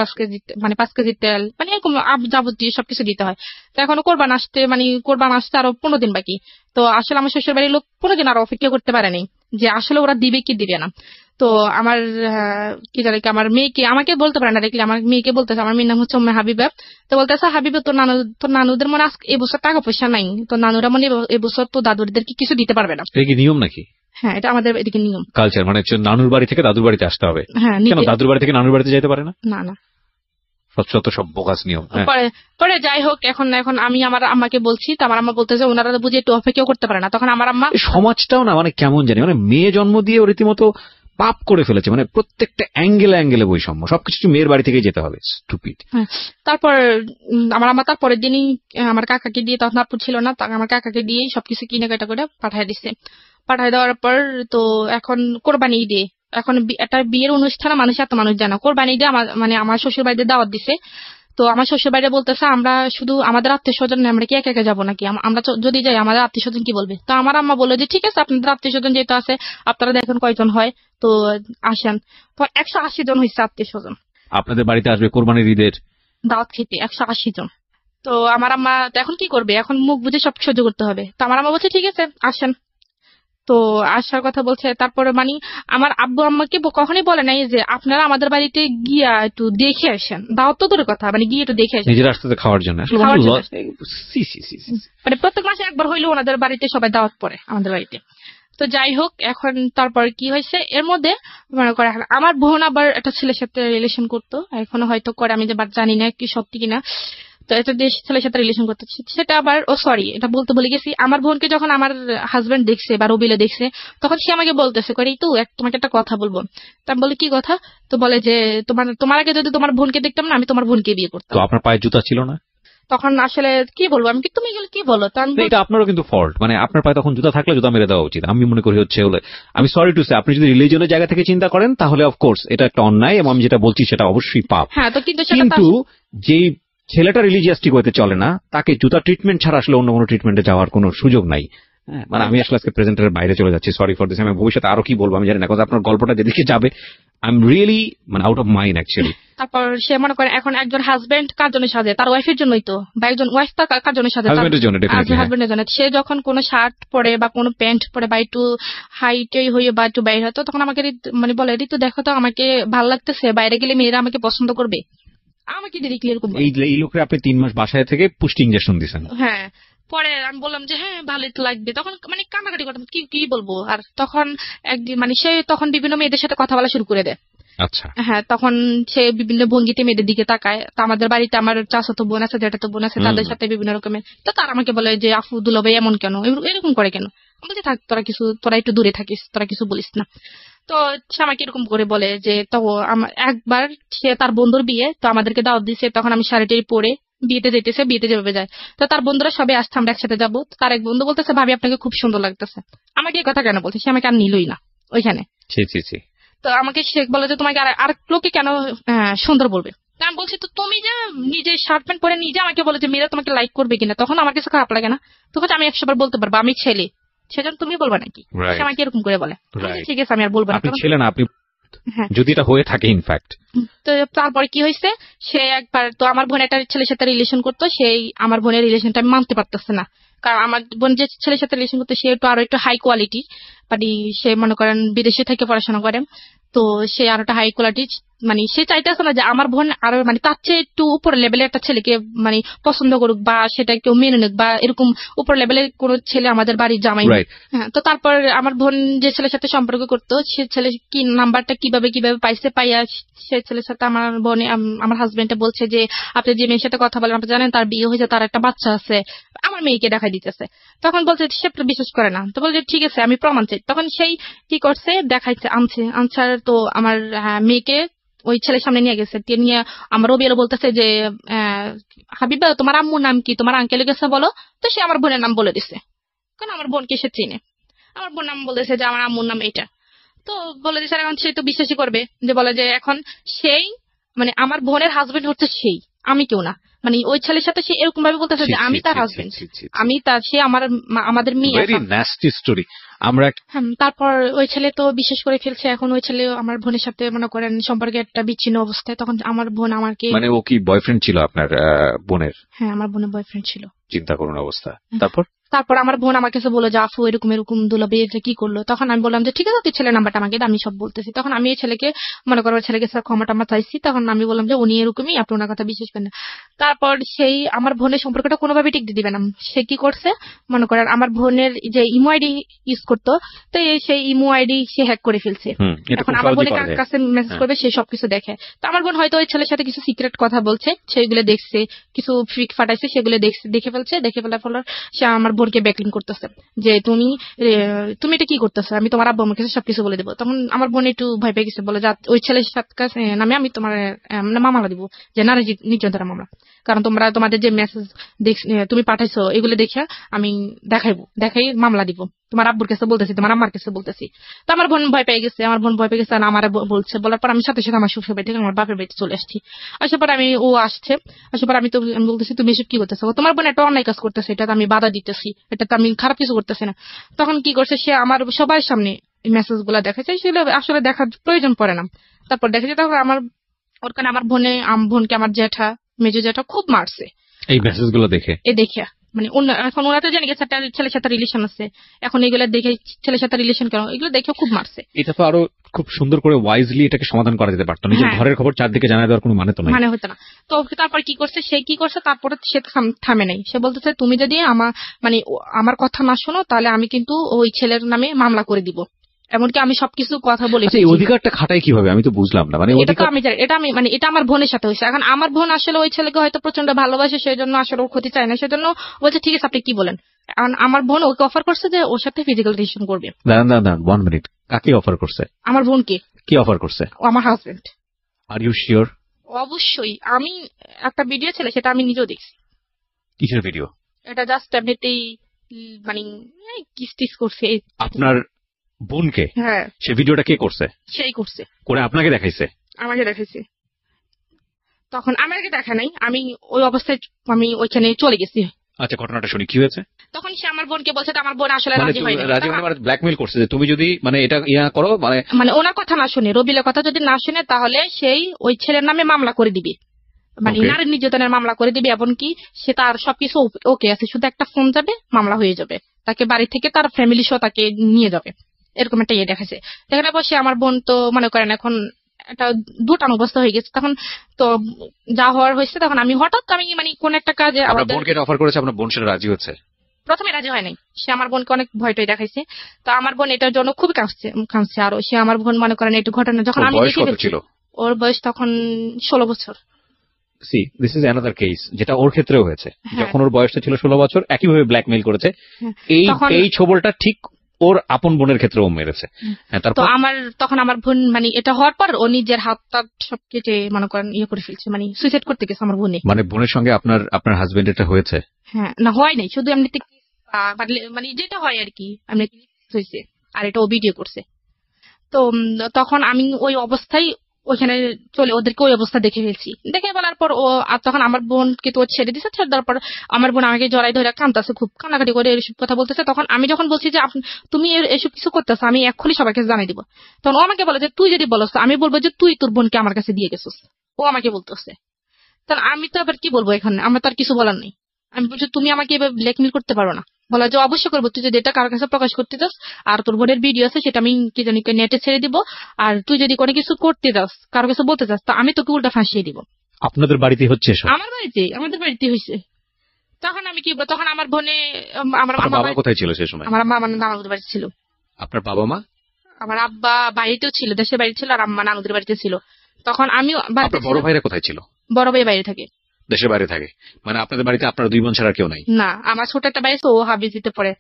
Speaker 1: মানে 5 কেজি তেল, মানে এরকম যাবতীয় সবকিছু দিতে হয়। তো এখনো কোরবান আসতে আরো 15 দিন বাকি। তো আসলে আমার শ্বশুর বাড়ির লোক 15 দিন আরো অপেক্ষা করতে পারেনি যে আসলে ওরা দিবে কি দিবে না। তো আমার কি জানি আমার মেয়েকে আমাকে বলতে পারে না, দেখলে আমার মেয়েকে বলতেছে, আমার মেয়ের নাম হচ্ছে উম্মে হাবিবা। তো বলতেছে, হাবিবা তোর নানুদের মনে আজকে এবছর টাকা পয়সা নাই, তো নানুরা মনে এবছর তো দাদুদেরকে কিছু দিতে পারবে না।
Speaker 2: এটা কি নিয়ম নাকি?
Speaker 1: হ্যাঁ, এটা আমাদের এদিকে নিয়ম,
Speaker 2: কালচার, মানে নানুর বাড়ি থেকে দাদুর বাড়িতে আসতে হবে।
Speaker 1: হ্যাঁ,
Speaker 2: কেন দাদুর বাড়ি থেকে নানুর বাড়িতে যেতে পারে না?
Speaker 1: না না,
Speaker 2: সব বোগাস নিয়ম।
Speaker 1: পরে যাই হোক, এখন আমি আমার আম্মাকে বলছি, তো আমার আম্মা বলতেছে ওনারা বুঝে একটু অপেক্ষা করতে পারে না। তখন আমার আম্মা,
Speaker 2: সমাজটাও না মানে কেমন জানি, মানে মেয়ে জন্ম দিয়ে ও রীতিমতো পাপ করে ফেলেছে, মানে প্রত্যেকটা অ্যাঙ্গেলে বৈষম্য, সবকিছু মেয়ের বাড়ি থেকেই যেতে হবে। স্টুপিড।
Speaker 1: তারপর আমার আম্মা তারপরের দিনই আমার কাকাকে দিয়ে, তখন আপু ছিল না, আমার কাকাকে দিয়ে সবকিছু কিনে কাটা করে পাঠায় দিছে। পাঠায় দেওয়ার পর তো এখন কোরবানি ঈদে, এখন একটা বিয়ের অনুষ্ঠানে মানুষ এত মানুষ জানা, কোরবানি ঈদে আমার শ্বশুর বাড়িতে দাওয়াত দিছে। তো আমার শ্বশুর বাড়ি বলতেছে আমরা শুধু আমাদের আত্মীয় স্বজন, আমরা কি একা একা যাবো নাকি, আমরা যদি যাই আমাদের আত্মীয় স্বজন কি বলবে। তো আমার আম্মা বললো যে ঠিক আছে, আপনাদের আত্মীয় স্বজন যেহেতু আছে, আপনারা দেখেন কয়জন হয়, তো আসেন। তো 180 জন হয়েছে আত্মীয় স্বজন
Speaker 2: আপনাদের বাড়িতে আসবে কোরবানির ঈদের
Speaker 1: দাওয়াত খেতে, 180 জন। তো আমার আম্মা এখন কি করবে, এখন মুখ বুঝে সব সহ্য করতে হবে। তো আমার আম্মা বলছে ঠিক আছে আসেন। তো আসার কথা বলছে। তারপরে মানে আমার আব্বু আম্মাকে কখনোই বলে নাই যে আপনারা আমাদের বাড়িতে গিয়া একটু দেখে আসেন, দাওয়াত তো দূরের কথা, মানে গিয়ে একটু দেখে আসেন
Speaker 2: নিজের রাস্তাতে খাওয়ার জন্য।
Speaker 1: মানে প্রত্যেক মাসে একবার হইলেও ওনাদের বাড়িতে সবাই দাওয়াত পড়ে আমাদের বাড়িতে। তো যাই হোক, এখন তারপর কি হয়েছে এর মধ্যে মনে করে আমার বোন আবার একটা ছেলের সাথে রিলেশন করতো, এখনো হয়তো করে, আমি যে জানি না কি সত্যি কিনা। তো একটা ছেলের সাথে রিলেশন করতে, সেটা আবার এটা বলতে ভুলে গেছি। আমার বোনকে যখন আমার হাজবেন্ড দেখছে বা রবিলে দেখছে, তখন সে আমাকে বলতেছে করে তো তোমাকে একটা কথা বলবো। তা আমি বলি কি কথা? তো বলে যে তোমার আগে যদি তোমার বোনকে দেখতাম না, আমি তোমার বোনকে বিয়ে করতাম।
Speaker 2: তো আপনার পায়ে জুতা ছিল না
Speaker 1: তখন? আসলে কি বলবো আমি, তুমি এগুলো কি বলো?
Speaker 2: এটা আপনারও কিন্তু ফল্ট, মানে আপনার পায়ে তখন জুতা থাকলে জুতা মেরে দেওয়া উচিত আমি মনে করি। হচ্ছে আমি সরি টু সে, আপনি যদি রিলিজনের জায়গা থেকে চিন্তা করেন তাহলে অফকোর্স এটা একটা অন্যায়, এবং আমি যেটা বলছি সেটা অবশ্যই পাপ।
Speaker 1: হ্যাঁ, তো কিন্তু
Speaker 2: যেই ছেলেটা রিলিজিয়াসটি করতে চলে না, তাকে জুতা ট্রিটমেন্ট ছাড়া আসলে অন্য কোনো ট্রিটমেন্টে যাওয়ার কোনো সুযোগ নাই। মানে আমি আসলে আজকে প্রেজেন্টের বাইরে চলে যাচ্ছি, সরি ফর দিস। আমি ভবিষ্যতে আরো কি বলবো আমি জানি না, কারণ আপনার গল্পটা যেদিকে যাবে আই এম রিয়েলি মানে আউট অফ মাইন্ড অ্যাকচুয়ালি।
Speaker 1: তারপর সে মনে করে এখন একজন হাজবেন্ড কার জন্য সাজে, তার ওয়াইফের জন্যই তো, বা একজন ওয়াইফ তার কার জন্য সাজে, হাজবেন্ডের জন্য। সে যখন কোনো শার্ট পরে বা কোনো প্যান্ট পরে বা একটু হাইটই হয়ে বা একটু বাইরে হতো, তখন আমাকে মানে বলে ঋতু দেখো তো আমাকে ভালো লাগতেছে, বাইরে গেলে মেয়েরা আমাকে পছন্দ করবে। আমাকে ডিরেক্টলি এরকম
Speaker 2: এই লোকের আপনি 3 মাস বাসায় থেকে পুষ্টি ইনজেকশন দিয়েছেন?
Speaker 1: হ্যাঁ। পরে আমি বললাম যে হ্যাঁ ভালোই তো লাগবে, তখন মানে কান্নাকাটি করতাম, কি বলবো। আর তখন একদিন মানে সে তখন বিভিন্ন মেয়েদের সাথে কথা বলা শুরু করে দেয়।
Speaker 2: আচ্ছা।
Speaker 1: হ্যাঁ, তখন সে বিভিন্ন ভঙ্গিতে মেয়েদের দিকে তাকায়। তো আমাদের বাড়িতে আমার চাচাতো বোন আছে, জ্যাঠাতো বোন আছে, তাদের সাথে বিভিন্ন রকমের। তো তারা আমাকে বলে যে আপু দুলাভাই এমন কেন, এরকম করে কেন। আমি বলছি থাক তোরা একটু দূরে থাকিস, তোরা কিছু বলিস না। তো সে আমাকে এরকম করে বলে যে তো আমার একবার সে তার বন্ধুর বিয়ে, তো আমাদেরকে দাওয়াত দিছে, তখন আমি শাড়িটারি পরে বিয়েতে যেতেছে, বিয়েতে যেভাবে যায়, তো তার বন্ধুরা সবাই আসছে, আমরা একসাথে যাবো। তার এক বন্ধু বলতেছে ভাবি আপনাকে খুব সুন্দর লাগতেছে। আমাকে এই কথা কেন বলছে, সে আমাকে আর নিলই না ওইখানে। তো আমাকে সে বলে যে তোমাকে আর লোকে কেন সুন্দর বলবে। আমি বলছি তো তুমি যে নিজে শার্ট প্যান্ট পরে নিজে আমাকে বলে যে মেয়েরা তোমাকে লাইক করবে কিনা, তখন আমার কাছে খারাপ লাগে না? তখন আমি 100 বার বলতে পারবো আমি ছেলে, সেজন্য তুমি বলবা নাকি? সে আমাকে এরকম করে বলে। ঠিক আছে আমি আর বলবো না,
Speaker 2: আপনি ছেলে না, আপনি যদি এটা হয়ে থাকে ইনফ্যাক্ট।
Speaker 1: তো তারপরে কি হয়েছে, সে একবার তো আমার বোন একটা ছেলের সাথে রিলেশন করতো, সেই আমার বোনের রিলেশনটা আমি মানতে পারতেছে না। কারণ আমার বোন যে ছেলের সাথে রিলেশন করতো সে আরো একটু হাই কোয়ালিটি, মানে সে মনে করেন বিদেশে থেকে পড়াশোনা করে, তো সে আরো একটা হাই কোয়ালিটি, মানে সে চাইতেছে না যে আমার বোন আরো মানে তার চেয়ে একটু উপর লেভেলের একটা ছেলেকে মানে পছন্দ করুক বা সেটা কেউ মেনে নিক, বা এরকম উপর লেভেলের কোন ছেলে আমাদের বাড়ির জামাই। হ্যাঁ, তো তারপর আমার বোন যে ছেলের সাথে সম্পর্ক করতো, সে ছেলে কি নাম্বারটা কিভাবে পাইছে, পাইয়া সে ছেলের সাথে আমার বোন আমার হাজবেন্ডে বলছে যে আপনি যে মেয়ের সাথে কথা বলেন আপনি জানেন তার বিয়ে হয়েছে, তার একটা বাচ্চা আছে, আমার মেয়েকে দেখাই দিতেছে। তখন বলছে সে বিশ্বাস করে না, তো বলছে ঠিক আছে আমি প্রমাণ চাই। তখন সেই কি করছে, দেখাইছে, আনসার তো আমার মেয়েকে ওই ছেলের সামনে নিয়ে গেছে, নিয়ে আমার রবিএলও বলতেছে যে হাবিবা তোমার আম্মুর নাম কি, তোমার আঙ্কেলের কাছে বলো। তো সে আমার বোনের নাম বলে দিছে, কারণ আমার বোনকে সে চিনে। আমার বোন নাম বলেছে যে আমার আম্মুর নাম এইটা। তো বলে দিছে, এখন সে তো বিশ্বাসই করবে, যে বলে যে এখন সেই মানে আমার বোনের হাজবেন্ড হচ্ছে সেই, আমি কেউ না। মানে ওই ছেলের সাথে সে এরকম ভাবে বলতেছে যে আমি তার হাজবেন্ড, আমি তার, সে আমাদের মেয়ে।
Speaker 2: আমরা
Speaker 1: তারপর ওই ছেলে তো বিশ্বাস করে ফেলছে। এখন ওই ছেলে আমার বোনের সাথে মনে করেন সম্পর্কে একটা বিচ্ছিন্ন অবস্থায়। তখন আমার বোন আমাকে,
Speaker 2: মানে ও কি বয়ফ্রেন্ড ছিল আপনার বোনের?
Speaker 1: হ্যাঁ আমার বোনের বয়ফ্রেন্ড ছিল।
Speaker 2: চিন্তা করুন অবস্থা।
Speaker 1: তারপর আমার বোন আমার কাছে বলে যে আপু এরকম দুলাভাই এটা কি করলো। তখন আমি বললাম যে ঠিক আছে তুই ছেলের নাম্বারটা আমাকে আমি সব বলতেছি। তখন আমি এই ছেলেকে মনে করো ছেলেকে ক্ষমা টমা চাইছি। তখন আমি বললাম যে উনি এরকমই, আপনি ওনার কথা বিশ্বাস করেন না। তারপর সেই আমার বোনের সম্পর্কটা কোনোভাবে টিকতে দিবে না। সে কি করছে, মনে করেন আমার বোনের যে ইমো আইডি ইউজ করতো, তো সেই ইমো আইডি সে হ্যাক করে ফেলছে। এখন আমার বোনের কাছে মেসেজ করবে, সে সবকিছু দেখে। তো আমার বোন হয়তো ওই ছেলের সাথে কিছু সিক্রেট কথা বলছে, সেগুলো দেখছে, কিছু ফ্রিক ফাটাইছে, সেগুলো দেখে ফেলার ফলে সে আমার বোনকে ব্যাকলিং করতেছে যে তুমি এটা কি করতেছো, আমি তোমার আব্বু আমার কাছে সবকিছু বলে দেবো। তখন আমার বোন একটু ভয় পেয়ে গেছে, বলে ওই ছেলের সাথে নামে আমি তোমার মামলা দিব, যে নারী নির্যাতনের মামলা। কারণ তোমাদের যে মেসেজ তুমি পাঠাইছো এগুলো দেখে আমি দেখাই মামলা দিব, তোমার আব্বুর কাছে বলতেছি, তোমার আম্মার কাছে বলতেছি। তো আমার বোন ভয় পেয়ে গেছে, আর আমার বলছে। বলার পর আমি সাথে সাথে আমার শ্বশুর বাড়ি থেকে আমার বাপের বাড়িতে চলে আসছি। আসার পর আমি বলতেছি তুমি এসব কি করতেছো, তোমার বোন একটা অন্যায় কাজ করতেছে, এটা আমি বাধা দিতেছি, এটা তো আমি খারাপ কিছু করতেছি না। তখন কি করছে, সে আমার সবার সামনে মেসেজ গুলা দেখাচ্ছে, সেগুলো আসলে দেখার প্রয়োজন পড়ে না। তারপর দেখেছে, তখন আমার বোনকে আমার মেজো জ্যাঠা খুব মারছে
Speaker 2: এই মেসেজ গুলো দেখে।
Speaker 1: মানে এখন ওরা তো জেনে গেছে একটা ছেলের সাথে রিলেশন আছে, এখন এগুলো দেখে ছেলের সাথে রিলেশন কেন, এগুলো দেখে খুব মারছে।
Speaker 2: এটা তো আরো খুব সুন্দর করে ওয়াইজলি এটাকে সমাধান করা যেতে পারতো, নিজের ঘরের খবর চারদিকে জানাই দেওয়ার কোনো মানে
Speaker 1: হতো না। তো তারপর কি করছে, তারপরে সে থামে নাই। সে বলতেছে তুমি যদি আমার কথা না শোনো তাহলে আমি কিন্তু ওই ছেলের নামে মামলা করে দিব, এমনকি আমি সবকিছু কথা বলেছি।
Speaker 2: এই অধিকারটা খাটাই কিভাবে আমি তো বুঝলাম না।
Speaker 1: এটা আমার বোনের সাথে হয়েছে। এখন আমার বোন আসলে ওই ছেলেকে হয়তো প্রচন্ড ভালোবাসে, সেই জন্য আসলে ওর ক্ষতি চায় না, সেজন্য বলছে ঠিক আছে আপনি কি বলেন। আমার বোন ওকে অফার করছে যে ওর সাথে ফিজিক্যাল রিলেশন করবে।
Speaker 2: দাঁড়ান 1 মিনিট, কাকে অফার করছে?
Speaker 1: আমার বোনকে।
Speaker 2: কি অফার করছে?
Speaker 1: আমার হাজবেন্ড।
Speaker 2: Are you sure?
Speaker 1: অবশ্যই, আমি একটা ভিডিও ছিল, সেটা আমি নিজেও দেখছি।
Speaker 2: কিসের ভিডিও?
Speaker 1: এটা জাস্ট এমনিতেই কিস করছে
Speaker 2: আপনার বোনকে।
Speaker 1: হ্যাঁ।
Speaker 2: সে ভিডিওটা কে করছে?
Speaker 1: সেই করছে,
Speaker 2: করে আপনাকে দেখাইছে?
Speaker 1: আমাকে দেখাইছে। তখন আমাকে দেখা নাই, আমি ওই অবস্থায় আমি ওইখানে চলে গেছি।
Speaker 2: আচ্ছা, ঘটনাটা শুনি, কি হয়েছে?
Speaker 1: তখন সে আমার বোনকে বলছে, আমার বোন আসলে রাজি হয়নি।
Speaker 2: ব্ল্যাকমেইল করছে যে তুমি যদি এটা করো,
Speaker 1: ওনার কথা না শুনে, রবিলের কথা যদি না শুনে, তাহলে সেই ওই ছেলের নামে মামলা করে দিবে, নারী নির্যাতনের মামলা করে দিবে। এমনকি সে তার সবকিছু ওকে আছে, শুধু একটা ফোন যাবে, মামলা হয়ে যাবে, তাকে বাড়ি থেকে তার ফ্যামিলি সহ তাকে নিয়ে যাবে, এরকম একটা দেখাচ্ছে। দেখার পর সে আমার বোন তো মনে করেন এখন একটা দুটান অবস্থা হয়ে গেছে। তখন তো যা হওয়ার হয়েছে, তখন আমি হঠাৎ মানে কোন একটা কাজে
Speaker 2: বোনকে অফার করেছে, আপনার বোন সেটা রাজি হচ্ছে?
Speaker 1: প্রথমে রাজি হয় নাই, সে আমার বোনকে অনেক ভয়টাই দেখাইছে। তো আমার বোন এটার জন্য খুবই কাঁদছে। আর সে আমার বোন মনে করেন একটু ঘটনা যখন আমি দেখি, ওর বয়স তখন 16 বছর।
Speaker 2: C this is another case, যেটা ওর ক্ষেত্রেও হয়েছে। যখন ওর বয়সটা ছিল 16 বছর, একইভাবে ব্ল্যাকমেইল করেছে। এই ছবলটা ঠিক ওর আপন বোনের ক্ষেত্রেও মেরেছে।
Speaker 1: তো তখন আমার বোন মানে এটা হওয়ার পর ও নিজের হাত সব কেটে মনে করেন ইয়ে করে ফেলছে, মানে সুইসাইড করতে গেছে আমার বোনে।
Speaker 2: মানে বোনের সঙ্গে আপনার হাজবেন্ড এটা হয়েছে?
Speaker 1: হ্যাঁ, না হয় নাই, শুধু এমনিতে মানে যেটা হয় আর কি, এমনি হয়েছে। আর এটা ও ভিডিও করছে। তো তখন আমি ওই অবস্থায় ওইখানে চলে ওদেরকে ওই অবস্থা দেখে ফেলছি। দেখে বলার পর ও আর তখন আমার বোনকে তো ছেড়ে দিচ্ছে। ছেড়ে দেওয়ার পর আমার বোন আমাকে জড়াই ধরে কাঁদতেছে, খুব কান্নাকাটি করে এসব কথা বলতেছে। তখন আমি যখন বলছি যে তুমি এসব কিছু করতেছো, আমি এক্ষুনি সবাইকে জানাই দিব, তখন ও আমাকে বলে যে তুই যদি বলছ আমি বলবো যে তুই তোর বোনকে আমার কাছে দিয়ে গেছিস। ও আমাকে বলতেছে। তখন আমি তো আবার কি বলবো, এখানে আমার তো আর কিছু বলার নেই। আমি বলছি তুমি আমাকে এবার ব্ল্যাকমেল করতে পারো না। বলা যে অবশ্যই করবো, তুই যদি এটা কারোর কাছে প্রকাশ করতে চাস, আর তোর বোনের ভিডিও আছে সেটা আমি কি জানি নেটে ছেড়ে দিব। আর তুই যদি কোনো কিছু করতে চাস, কারোর কাছে বলতে চাস, তা আমি তোকে উল্টা ফাঁসিয়ে দিব।
Speaker 2: আপনাদের বাড়িতে হচ্ছে?
Speaker 1: আমার বাড়িতে, আমাদের বাড়িতে হয়েছে। তখন আমি কি বলবো, তখন আমার বোনে আমার
Speaker 2: বাবা কোথায় ছিল সেই সময়?
Speaker 1: আমার মামা নানুদের বাড়িতে ছিল।
Speaker 2: আপনার বাবা মা?
Speaker 1: আমার আব্বা বাড়িতেও ছিল, দেশের বাড়ি ছিল, আর আম্মা নানুদের বাড়িতে ছিল। তখন আমি
Speaker 2: বড় ভাইরা কোথায় ছিল?
Speaker 1: বড় ভাই বাইরে থাকে।
Speaker 2: দেশের বাইরে থাকে? মানে আপনাদের বাড়িতে আপনার দুই বোন ছাড়া কেউ নাই?
Speaker 1: না, আমার ছোট একটা ভাই আছে, ও হাবিজিতে পড়ে।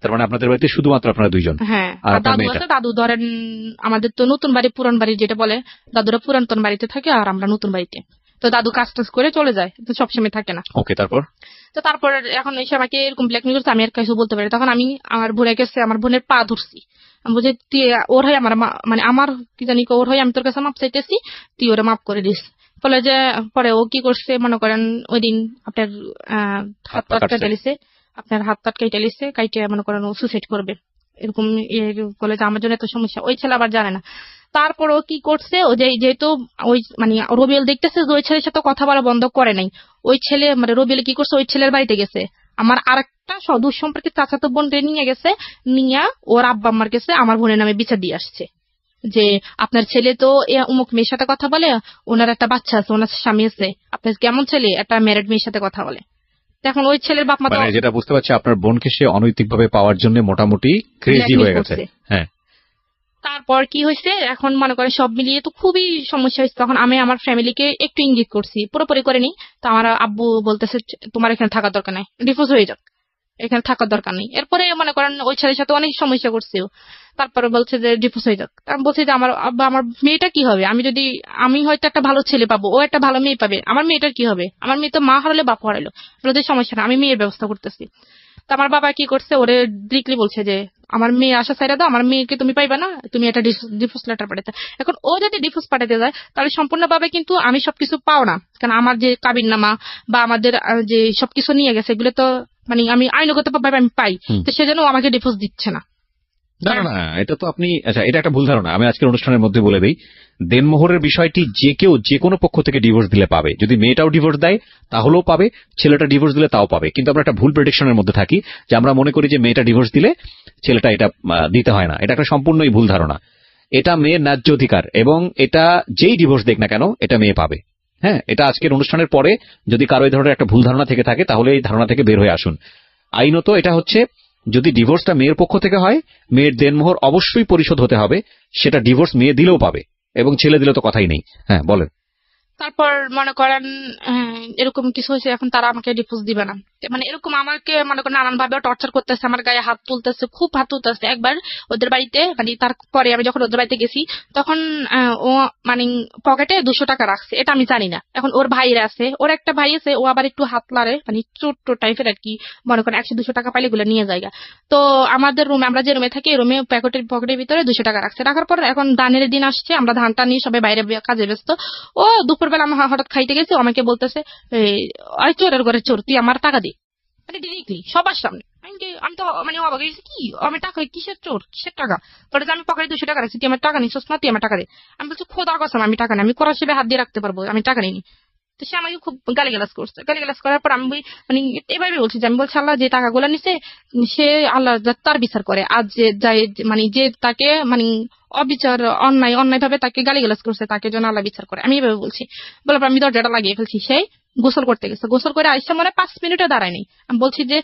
Speaker 2: তার মানে আপনাদের বাড়িতে শুধুমাত্র আপনারা দুইজন?
Speaker 1: হ্যাঁ, আর দাদু আছে। দাদু ধরেন আমাদের তো নতুন বাড়ি পুরান বাড়ি যেটা বলে, দাদুরা পুরাতন বাড়িতে থাকে আর আমরা নতুন বাড়িতে। তো দাদু কাজ টাজ করে চলে যায়, তো সবসময় থাকে না।
Speaker 2: ওকে, তারপর?
Speaker 1: তো তারপর এখন এসে আমাকে এরকম ব্ল্যাকমেল করছে, আমি আর কিছু বলতে পারি। তখন আমি আমার বোনের কাছে আমার বোনের পা ধরছি। আমি বলছি তুই ওর হয় আমার মানে আমার কি জানি ওর হয় আমি তোর কাছে মাপ চাইতেছি, তুই ওরা মাপ করে দিস। বলে যে পরে ও কি করছে মনে করেন, ওই দিন আপনার হাত পা কেটে লিছে, আপনার হাত পা কেটে লিছে, কাইটে মনে করেন ও সুইসাইড করবে এরকম বলে যে আমার জন্য এত সমস্যা। ওই ছেলে আবার জানে না। তারপর ও কি করছে, ও যেহেতু ওই মানে রবিউল দেখতেছে যে ওই ছেলের সাথে কথা বলা বন্ধ করে নাই, ওই ছেলে মানে রবিউল কি করছে, ওই ছেলের বাড়িতে গেছে, আমার আরেকটা দুঃসম্পর্কের চাচাতো বোন নিয়ে গেছে, নিয়ে ওর আব্বা আম্মার কাছে আমার বোনের নামে বিচার দিয়ে আসছে যে আপনার ছেলে তো অমুক মেয়ের সাথে কথা বলে, ওনার একটা বাচ্চা আছে, ওনার স্বামী আছে, আপনার কেমন ছেলে একটা ম্যারিড মেয়ের সাথে কথা বলে। এখন ওই ছেলের বাপ মা
Speaker 2: মানে যেটা বুঝতে পারছি আপনার বোনকে সে অনৈতিকভাবে পাওয়ার জন্য মোটামুটি ক্রেজি হয়ে গেছে। হ্যাঁ,
Speaker 1: তারপর কি হয়েছে, এখন মনে করে সব মিলিয়ে তো খুবই সমস্যা হয়েছে। তখন আমি আমার ফ্যামিলিকে একটু ইঙ্গিত করছি, পুরোপুরি করিনি। তো আমার আব্বু বলতেছে তোমার এখানে থাকার দরকার নাই, ডিভোর্স হয়ে যাক, এখানে থাকার দরকার নেই। এরপরে মনে করেন ওই ছেলের সাথে অনেক সমস্যা করছে, তারপরে বলছে যে ডিভোর্স হয়ে যাক। আমি বলছি যে আমার আব্বা আমার মেয়েটা কি হবে, আমি হয়তো একটা ভালো ছেলে পাবো, ও একটা ভালো মেয়ে পাবে, আমার মেয়েটার কি হবে? আমার মেয়ে তো মা হারালে বাপ হারালো, বলতে সমস্যা না, আমি মেয়ের ব্যবস্থা করতেছি। তো আমার বাবা কি করছে, ওরে ডিরেক্টলি বলছে যে আমার মেয়ে আসা চাইরা দাও, আমার মেয়েকে তুমি পাইবা না, তুমি একটা ডিভোর্স লেটার পাঠাতে। এখন ও যদি ডিভোর্স পাঠাতে যায় তাহলে সম্পূর্ণভাবে কিন্তু আমি সবকিছু পাও না, কারণ আমার যে কাবিননামা বা আমাদের যে সবকিছু নিয়ে গেছে এগুলো তো মানে আমি আইনগত ভাবে আমি পাই, তো সেজন্য আমাকে ডিভোর্স দিচ্ছে না।
Speaker 2: না না না, এটা তো আপনি আচ্ছা, এটা একটা ভুল ধারণা। আমি আজকের অনুষ্ঠানের মধ্যে বলে দিই, দেনমোহরের বিষয়টি যে কেউ যে কোনো পক্ষ থেকে ডিভোর্স দিলে পাবে। যদি মেয়েটাও ডিভোর্স দেয় তাহলেও পাবে, ছেলেটা ডিভোর্স দিলে তাও পাবে। কিন্তু আমরা একটা ভুল প্রেডিকশনের মধ্যে থাকি যে আমরা মনে করি যে মেয়েটা ডিভোর্স দিলে ছেলেটা এটা দিতে হয় না। এটা একটা সম্পূর্ণই ভুল ধারণা। এটা মেয়ের ন্যায্য অধিকার, এবং এটা যেই ডিভোর্স দেখ না কেন এটা মেয়ে পাবে। হ্যাঁ, এটা আজকের অনুষ্ঠানের পরে যদি কারো এই ধরনের একটা ভুল ধারণা থেকে থাকে তাহলে এই ধারণা থেকে বের হয়ে আসুন। আইনত এটা হচ্ছে, যদি ডিভোর্সটা মেয়ের পক্ষ থেকে হয়, মেয়ের দেনমোহর অবশ্যই পরিশোধ হতে হবে। সেটা ডিভোর্স মেয়ে দিলেও পাবে, এবং ছেলে দিলে তো কথাই নেই। হ্যাঁ, বলেন।
Speaker 1: তারপর মনে করেন এরকম কিছু হয়েছে, এখন তারা আমাকে ডিভোর্স দিবে না, মানে এরকম আমাকে মনে করেন নানান ভাবে টর্চার করতেছে, আমার গায়ে হাত তুলতেছে, খুব হাত তুলতেছে। একবার ওদের বাড়িতে মানে তারপরে আমি যখন ওদের বাড়িতে গেছি তখন ও মানে পকেটে 200 টাকা রাখছে, এটা আমি জানি না। এখন ওর ভাইরা আছে, ওর একটা ভাই আছে, ও আবার একটু হাত লারে, মানে ছোট্ট টাইপের আর কি, মনে করেন 100-200 টাকা পাইলে এগুলো নিয়ে যায়। তো আমাদের রুমে, আমরা যে রুমে থাকি, রুমে পকেটের ভিতরে 200 টাকা রাখছে। রাখার পর এখন ধানের দিন আসছে, আমরা ধানটা নিয়ে সবাই বাইরে কাজে ব্যস্ত। ও দুপুরবেলা আমি হঠাৎ খাইতে গেছি, আমাকে বলতেছে আরে চোরের ঘরে চোর, তুই আমার টাকা দে, মানে ডিরেক্টলি সবার সামনে। আমি তো মানে অবাক হয়েছি, কি আমি টাকা কিসের চোর, কিসের টাকা? বলে যে আমি পকেটে 200 টাকা রাখছি, তুই আমার টাকা নিচ্ছিস না, তুই আমার টাকা দে। আমি বলছি খোদার কসম আমি টাকা নেই, আমি কোরআন শরীফে হাত দিয়ে রাখতে পারবো, আমি টাকা নিইনি। তো সে আমাকে খুব গালিগালাজ করছে। গালিগালাজ করার পর আমি মানে এভাবে বলছি যে, আমি বলছি আল্লাহ যে টাকাগুলো নিছে সে আল্লাহ তার বিচার করে, আজ যে মানে যে তাকে মানে অবিচার অন্যায় ভাবে তাকে গালিগালাজ করছে তাকে যেন আল্লাহ বিচার করে, আমি এভাবে বলছি। বলার পর আমি দরজাটা লাগিয়ে ফেলছি। সেই গোসল করতে গেছে, গোসল করে আইসা মনে 5 মিনিটও দাঁড়ায়নি। আমি বলছি যে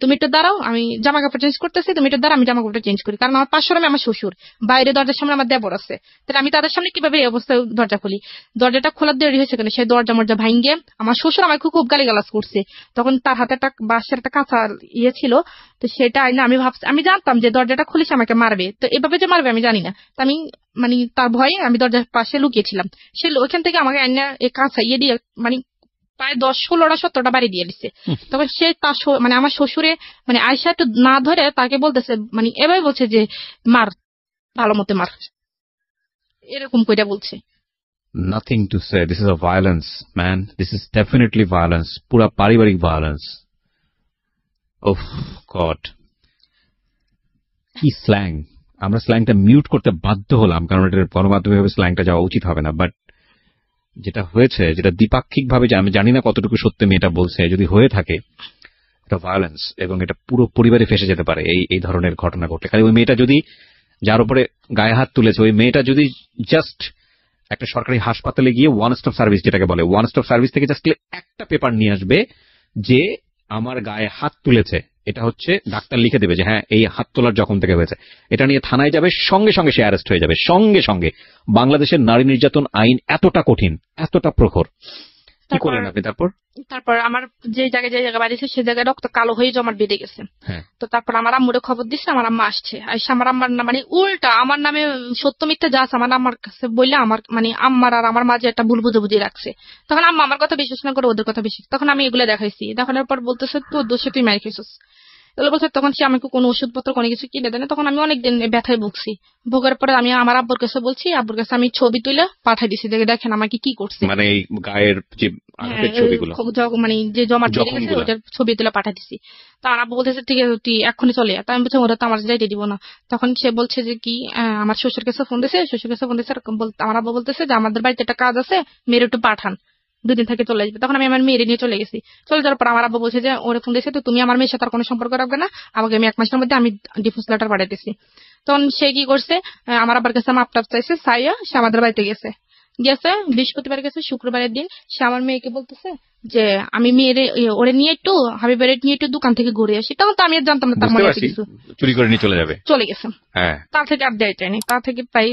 Speaker 1: তুমি একটু দাঁড়াও, আমি জামা কাপড় চেঞ্জ করতেছি, তুমি একটু দাঁড়াও, আমি জামা কাপড় চেঞ্জ করি। কারণ আমার পাশের রুমে আমার শ্বশুর, বাইরে দরজার সামনে আমার দেবর আছে, তাহলে আমি তাদের সামনে কিভাবে এই অবস্থায় দরজা খুলি? দরজাটা খোলার দেরি হয়েছে কেন, সেই দরজা মরজা ভাঙ্গে আমার শ্বশুর আমাকে খুব গালিগালাজ করছে। তখন তার হাতে একটা বাঁশের একটা কাঁচা ছিল, তো সেটা আইনা আমি জানতাম যে দরজাটা খুলিস আমাকে মারবে, তো এভাবে যে মারবে আমি জানি না। তো আমি মানে তার ভয়ে আমি দরজার পাশে লুকিয়েছিলাম। সে ওইখান থেকে আমাকে আইনা এই কাঁচা দিয়ে মানে প্রায় 10-16টা 17টা বাড়ি দিয়ে দিচ্ছে। তখন সে তার মানে আমার শ্বশুরে মানে আয়সা একটু না ধরে তাকে বলতেছে, মানে এভাবে বলছে যে মার, ভালো মতো মার, এরকম কইটা বলছে।
Speaker 2: Nothing to say. This is a violence, man. This is definitely violence. পুরা পারিবারিক violence. Oh God. কি স্ল্যাং! আমরা স্ল্যাংটা মিউট করতে বাধ্য হলাম, কারণ এটার গণমাধ্যমে স্ল্যাংটা যাওয়া উচিত হবে না। বাট যেটা হয়েছে, যেটা দ্বিপাক্ষিক ভাবে, আমি জানি না কতটুকু সত্যি মেয়েটা বলছে, যদি হয়ে থাকে এটা ভায়োলেন্স, এবং এটা পুরো পরিবারে ফেসে যেতে পারে এই ধরনের ঘটনা ঘটলে। খালি ওই মেয়েটা যদি, যার উপরে গায়ে হাত তুলেছে, ওই মেয়েটা যদি জাস্ট একটা সরকারি হাসপাতালে গিয়ে ওয়ান স্টপ সার্ভিস, যেটাকে বলে ওয়ান স্টপ সার্ভিস, থেকে জাস্ট একটা পেপার নিয়ে আসবে যে আমার গায়ে হাত তুলেছে, এটা হচ্ছে ডাক্তার লিখে দেবে যে হ্যাঁ এই হাত তোলার জখম থেকে হয়েছে, এটা নিয়ে থানায় যাবে, সঙ্গে সঙ্গে সে অ্যারেস্ট হয়ে যাবে, সঙ্গে সঙ্গে। বাংলাদেশের নারী নির্যাতন আইন এতটা কঠিন, এতটা প্রখর। কি করলেন আপনি তারপর?
Speaker 1: আমার যে জায়গায় বাড়িছে সে জায়গায় রক্ত কালো হয়ে জমাট বেঁধে গেছে। তো তারপর আমার আম্মুরে খবর দিচ্ছে, আমার আম্মা আসছে, আমার আম্মার মানে উল্টা আমার নামে সত্য মিথ্যা যা আছে আমার আম্মার কাছে বললে আমার মানে আম্মার আর আমার মাঝে একটা ভুল বুঝাবুঝি রাখছে। তখন আম্মা আমার কথা বিশ্বাস না করে ওদের কথা বিশ্বাস। তখন আমি এগুলো দেখাইছি, দেখানোর পর বলতেছে তোর দোষে তুই মার খেয়েছিস এগুলো বলছে। তখন সে আমাকে কোনো ওষুধপত্র কোনো কিছু কিনে দেয় না। তখন আমি অনেকদিন ব্যথায় ভুগছি। ভোগার পরে আমি আমার আব্বুর কাছে বলছি, আব্বুর কাছে আমি ছবি তুলে পাঠাই দিছি, দেখেন আমাকে কি করছে,
Speaker 2: মানে এই গায়ের যে আঘাতের ছবিগুলো,
Speaker 1: মানে যে জমা দিয়ে গেছে ওটার ছবি তুলে পাঠাই দিছি। তো আমার আব্বু বলতেছে ঠিক আছে তুই এক্ষুনি চলে যা। আমি বলছি ওরা তো আমার যাইতে দিব না। তখন সে বলছে যে কি আমার শ্বশুর কাছে ফোন দিছে, আমার আব্বু বলতেছে যে আমাদের বাড়িতে একটা কাজ আছে, মেয়ের একটু পাঠান, 2 দিন থেকে চলে আসবে। তখন আমি আমার মেয়ের নিয়ে চলে গেছি। চলে যাওয়ার পর আমার আব্বু বলছে যে ওরে ফোন দিয়েছে, তো তুমি আমার মেয়ের সাথে আর কোনো সম্পর্ক রাখবে না, আমাকে আমি 1 মাসের মধ্যে আমি ডিভোর্স লেটার পাঠাইতেছি। তখন সে কি করছে, আমার আব্বার কাছে মাপ টাপ চাইছে, চাইয়া সে আমাদের বাড়িতে গেছে। বৃহস্পতিবার গেছে, শুক্রবারের দিন সে আমার মেয়েকে বলতেছে যে আমি মেয়ের ওরে নিয়ে একটু হাবিবের নিয়ে একটু দোকান থেকে ঘুরে আসি। তখন তো আমি জানতাম না তার মনে কিছু,
Speaker 2: চুরি করে নিয়ে চলে গেছে।
Speaker 1: তার থেকে আর দেয় চাইনি। তার থেকে প্রায়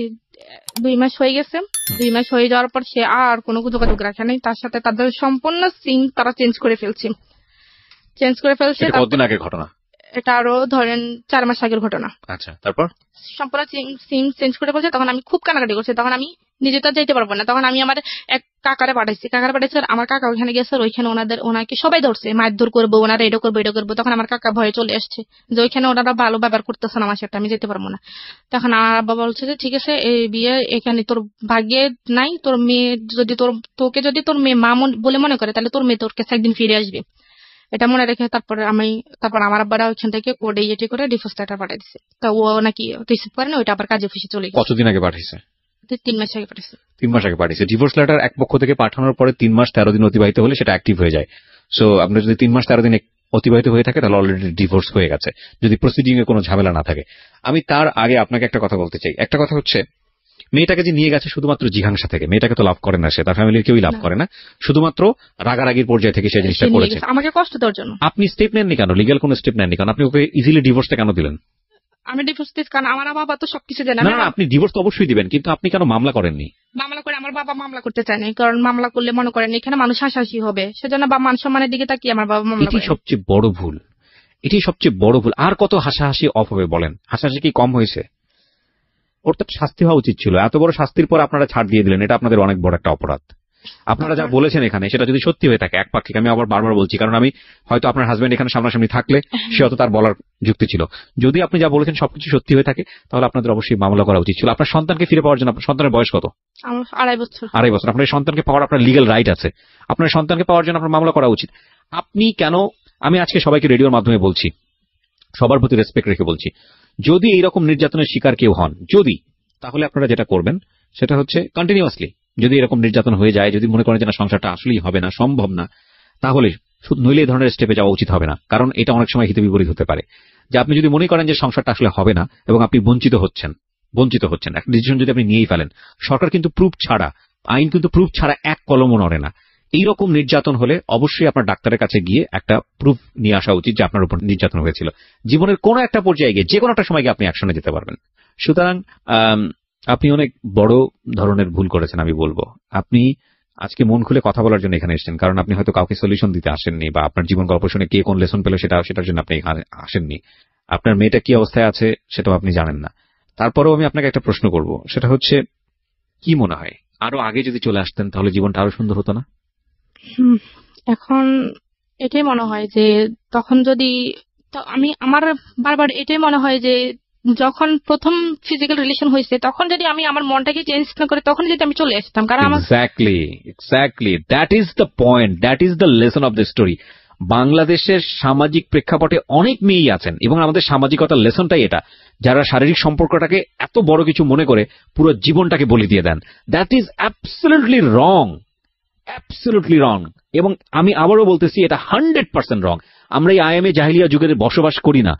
Speaker 1: 2 মাস হয়ে গেছে। 2 মাস হয়ে যাওয়ার পর সে আর কোনো যোগাযোগ রাখে নাই তার সাথে। তাদের সম্পূর্ণ সিম তারা চেঞ্জ করে ফেলছে।
Speaker 2: কতদিন আগের ঘটনা
Speaker 1: এটা? আরো ধরেন 4 মাস আগের ঘটনা।
Speaker 2: আচ্ছা, তারপর
Speaker 1: সম্পূর্ণ সিম চেঞ্জ করে ফেলছে। তখন আমি খুব কানাকাটি করছি। তখন আমি নিজে তো যাইতে পারবো না। তখন আমি আমার এক কাকারে পাঠাইছি। আমার কাকা ওইখানে গেছে, ওইখানে ওনাকে সবাই ধরছে, মারধর করবো, ওনারা এটা করবো। তখন আমার কাকা ভয়ে চলে আসছে যে ওইখানে ওনারা ভালো ব্যবহার করতেছে না আমার সাথে, আমি যেতে পারবো না। তখন আমার বাবা বলছে যে ঠিক আছে এই বিয়ে এখানে তোর ভাগ্যে নাই, তোর মেয়ে যদি তোকে যদি তোর মেয়ে মা বলে মনে করে তাহলে তোর মেয়ে তোর কাছে একদিন ফিরে আসবে, এটা মনে রেখে। তারপর আমার আব্বারা ওইখান থেকে কোর্টে ইয়ে করে ডিভোর্স লেটার পাঠিয়ে দিচ্ছে। তো ও নাকি রিসিভ করে না, ওইটা আবার কাজে অফিসে চলে গেছে।
Speaker 2: কতদিন আগে পাঠিয়েছে?
Speaker 1: 3 মাস আগে পাঠিয়েছে।
Speaker 2: 3 মাস আগে পাঠিয়েছে। ডিভোর্স লেটার এক পক্ষ থেকে পাঠানোর পরে 3 মাস 13 দিন অতিবাহিত হলে সেটা অ্যাক্টিভ হয়ে যায়। সো আপনার যদি 3 মাস 13 দিন অতিবাহিত হয়ে থাকে তাহলে অলরেডি ডিভোর্স হয়ে গেছে, যদি প্রসিডিং এ কোনো ঝামেলা না থাকে। আমি তার আগে আপনাকে একটা কথা বলতে চাই। একটা কথা হচ্ছে, মেয়েটাকে যে নিয়ে গেছে শুধুমাত্র জিঘাংসা থেকে, মেয়েটাকে তো লাভ করে না, সে তার ফ্যামিলির কেউই লাভ করে না, শুধুমাত্র রাগারাগির পর্যায়ে থেকে সে জিনিসটা করেছে
Speaker 1: আমাকে কষ্ট দেওয়ার জন্য।
Speaker 2: আপনি স্টেপ নেননি কেন? লিগ্যাল কোনো স্টেপ নেননি কেন? আপনি ওকে ইজিলি ডিভোর্সটা কেন দিলেন?
Speaker 1: আমি ডিভোর্স দিই কারণ আমার বাবা তো সবকিছু জানে
Speaker 2: না। আপনি ডিভোর্স তো অবশ্যই দিবেন, কিন্তু আপনি কেন মামলা করেননি?
Speaker 1: মামলা করে আমার বাবা মামলা করতে চায় না, কারণ মামলা করলে মনে করেন এখানে মানুষ হাসাহাসি হবে, সেজন্য বা মান সম্মানের দিকে তাকিয়ে আমার বাবা মামলা করে।
Speaker 2: এটি সবচেয়ে বড় ভুল। আর কত হাসাহাসি অফ হবে বলেন? হাসাহাসি কি কম হয়েছে? ওর তো শাস্তি হওয়া উচিত ছিল। এত বড় শাস্তির পর আপনারা ছাড় দিয়ে দিলেন, এটা আপনাদের অনেক বড় একটা অপরাধ। আপনারা যা বলেছেন এখানে সেটা যদি সত্যি হয়ে থাকে একপাক্ষিক, আমি আবার বারবার বলছি, কারণ আমি হয়তো আপনার হাজবেন্ড এখানে সামনাসামনি থাকলে সে হয়তো তার বলার যুক্তি ছিল। যদি আপনি যা বলেছেন সবকিছু সত্যি হয়ে থাকে তাহলে আপনাদের অবশ্যই মামলা করা উচিত ছিল। আপনার সন্তানকে ফিরে পাওয়ার জন্য, আপনার সন্তানের বয়স কত?
Speaker 1: 2.5 বছর।
Speaker 2: 2.5 বছর। আপনার সন্তানকে পাওয়ার আপনার লিগ্যাল রাইট আছে। আপনার সন্তানকে পাওয়ার জন্য আপনার মামলা করা উচিত। আপনি কেন? আমি আজকে সবাইকে রেডিওর মাধ্যমে বলছি, সবার প্রতি রেসপেক্ট রেখে বলছি, যদি এইরকম নির্যাতনের শিকার কেউ হন, তাহলে আপনারা যেটা করবেন সেটা হচ্ছে কন্টিনিউয়াসলি যদি এরকম নির্যাতন হয়ে যায়, যদি মনে করেন যে না সংসারটা আসলেই হবে না, সম্ভব না, তাহলে নইলে এই ধরনের স্টেপে যাওয়া উচিত হবে না। কারণ এটা অনেক সময় হিতে বিপরীত হতে পারে। যে আপনি যদি মনে করেন যে সংসারটা আসলে হবে না এবং আপনি বঞ্চিত হচ্ছেন, একটা ডিসিশন যদি আপনি নিয়েই ফেলেন, সরকার কিন্তু প্রুফ ছাড়া, আইন কিন্তু প্রুফ ছাড়া এক কলমও নড়ে না। এইরকম নির্যাতন হলে অবশ্যই আপনার ডাক্তারের কাছে গিয়ে একটা প্রুফ নিয়ে আসা উচিত যে আপনার উপর নির্যাতন হয়েছিল। জীবনের কোনো একটা পর্যায়ে গিয়ে যে কোনো একটা সময় গিয়ে আপনি অ্যাকশনে যেতে পারবেন। সুতরাং আপনি অনেক বড় ধরনের ভুল করেছেন আমি বলবো। আপনি আজকে মন খুলে কথা বলার জন্য এখানে এসেছেন, কারণ আপনি হয়তো কাউকে সলিউশন দিতে আসেননি, বা আপনার জীবন গল্প শুনে কে কোন লেসন পেল সেটার জন্য আপনি এখানে আসেননি। আপনার মেয়েটা কি অবস্থায় আছে সেটাও আপনি জানেন না। তারপরেও আমি আপনাকে একটা প্রশ্ন করব, সেটা হচ্ছে কি মনে হয় আরো আগে যদি চলে আসতেন তাহলে জীবনটা আরো সুন্দর হতো না?
Speaker 1: এখন এটাই মনে হয় যে তখন যদি আমার বারবার এটাই মনে হয় যে যখন প্রথম ফিজিক্যাল রিলেশন হয়েছে তখন যদি আমি আমার মনটাকে চেঞ্জ না করে তখন যদি আমি চলে আসতাম, কারণ আমার
Speaker 2: exactly that is the point, that is the lesson of the story. বাংলাদেশের সামাজিক প্রেক্ষাপটে অনেক মেয়েই আছেন, এবং আমাদের সামাজিকতার লেসনটাই এটা, যারা শারীরিক সম্পর্কটাকে এত বড় কিছু মনে করে পুরো জীবনটাকে বলি দিয়ে দেন। That is absolutely wrong, absolutely wrong. এবং আমি আবারও বলতেছি, এটা 100% রং। আমরা এই আইএমএ জাহিলিয়া যুগের বসবাস করি না।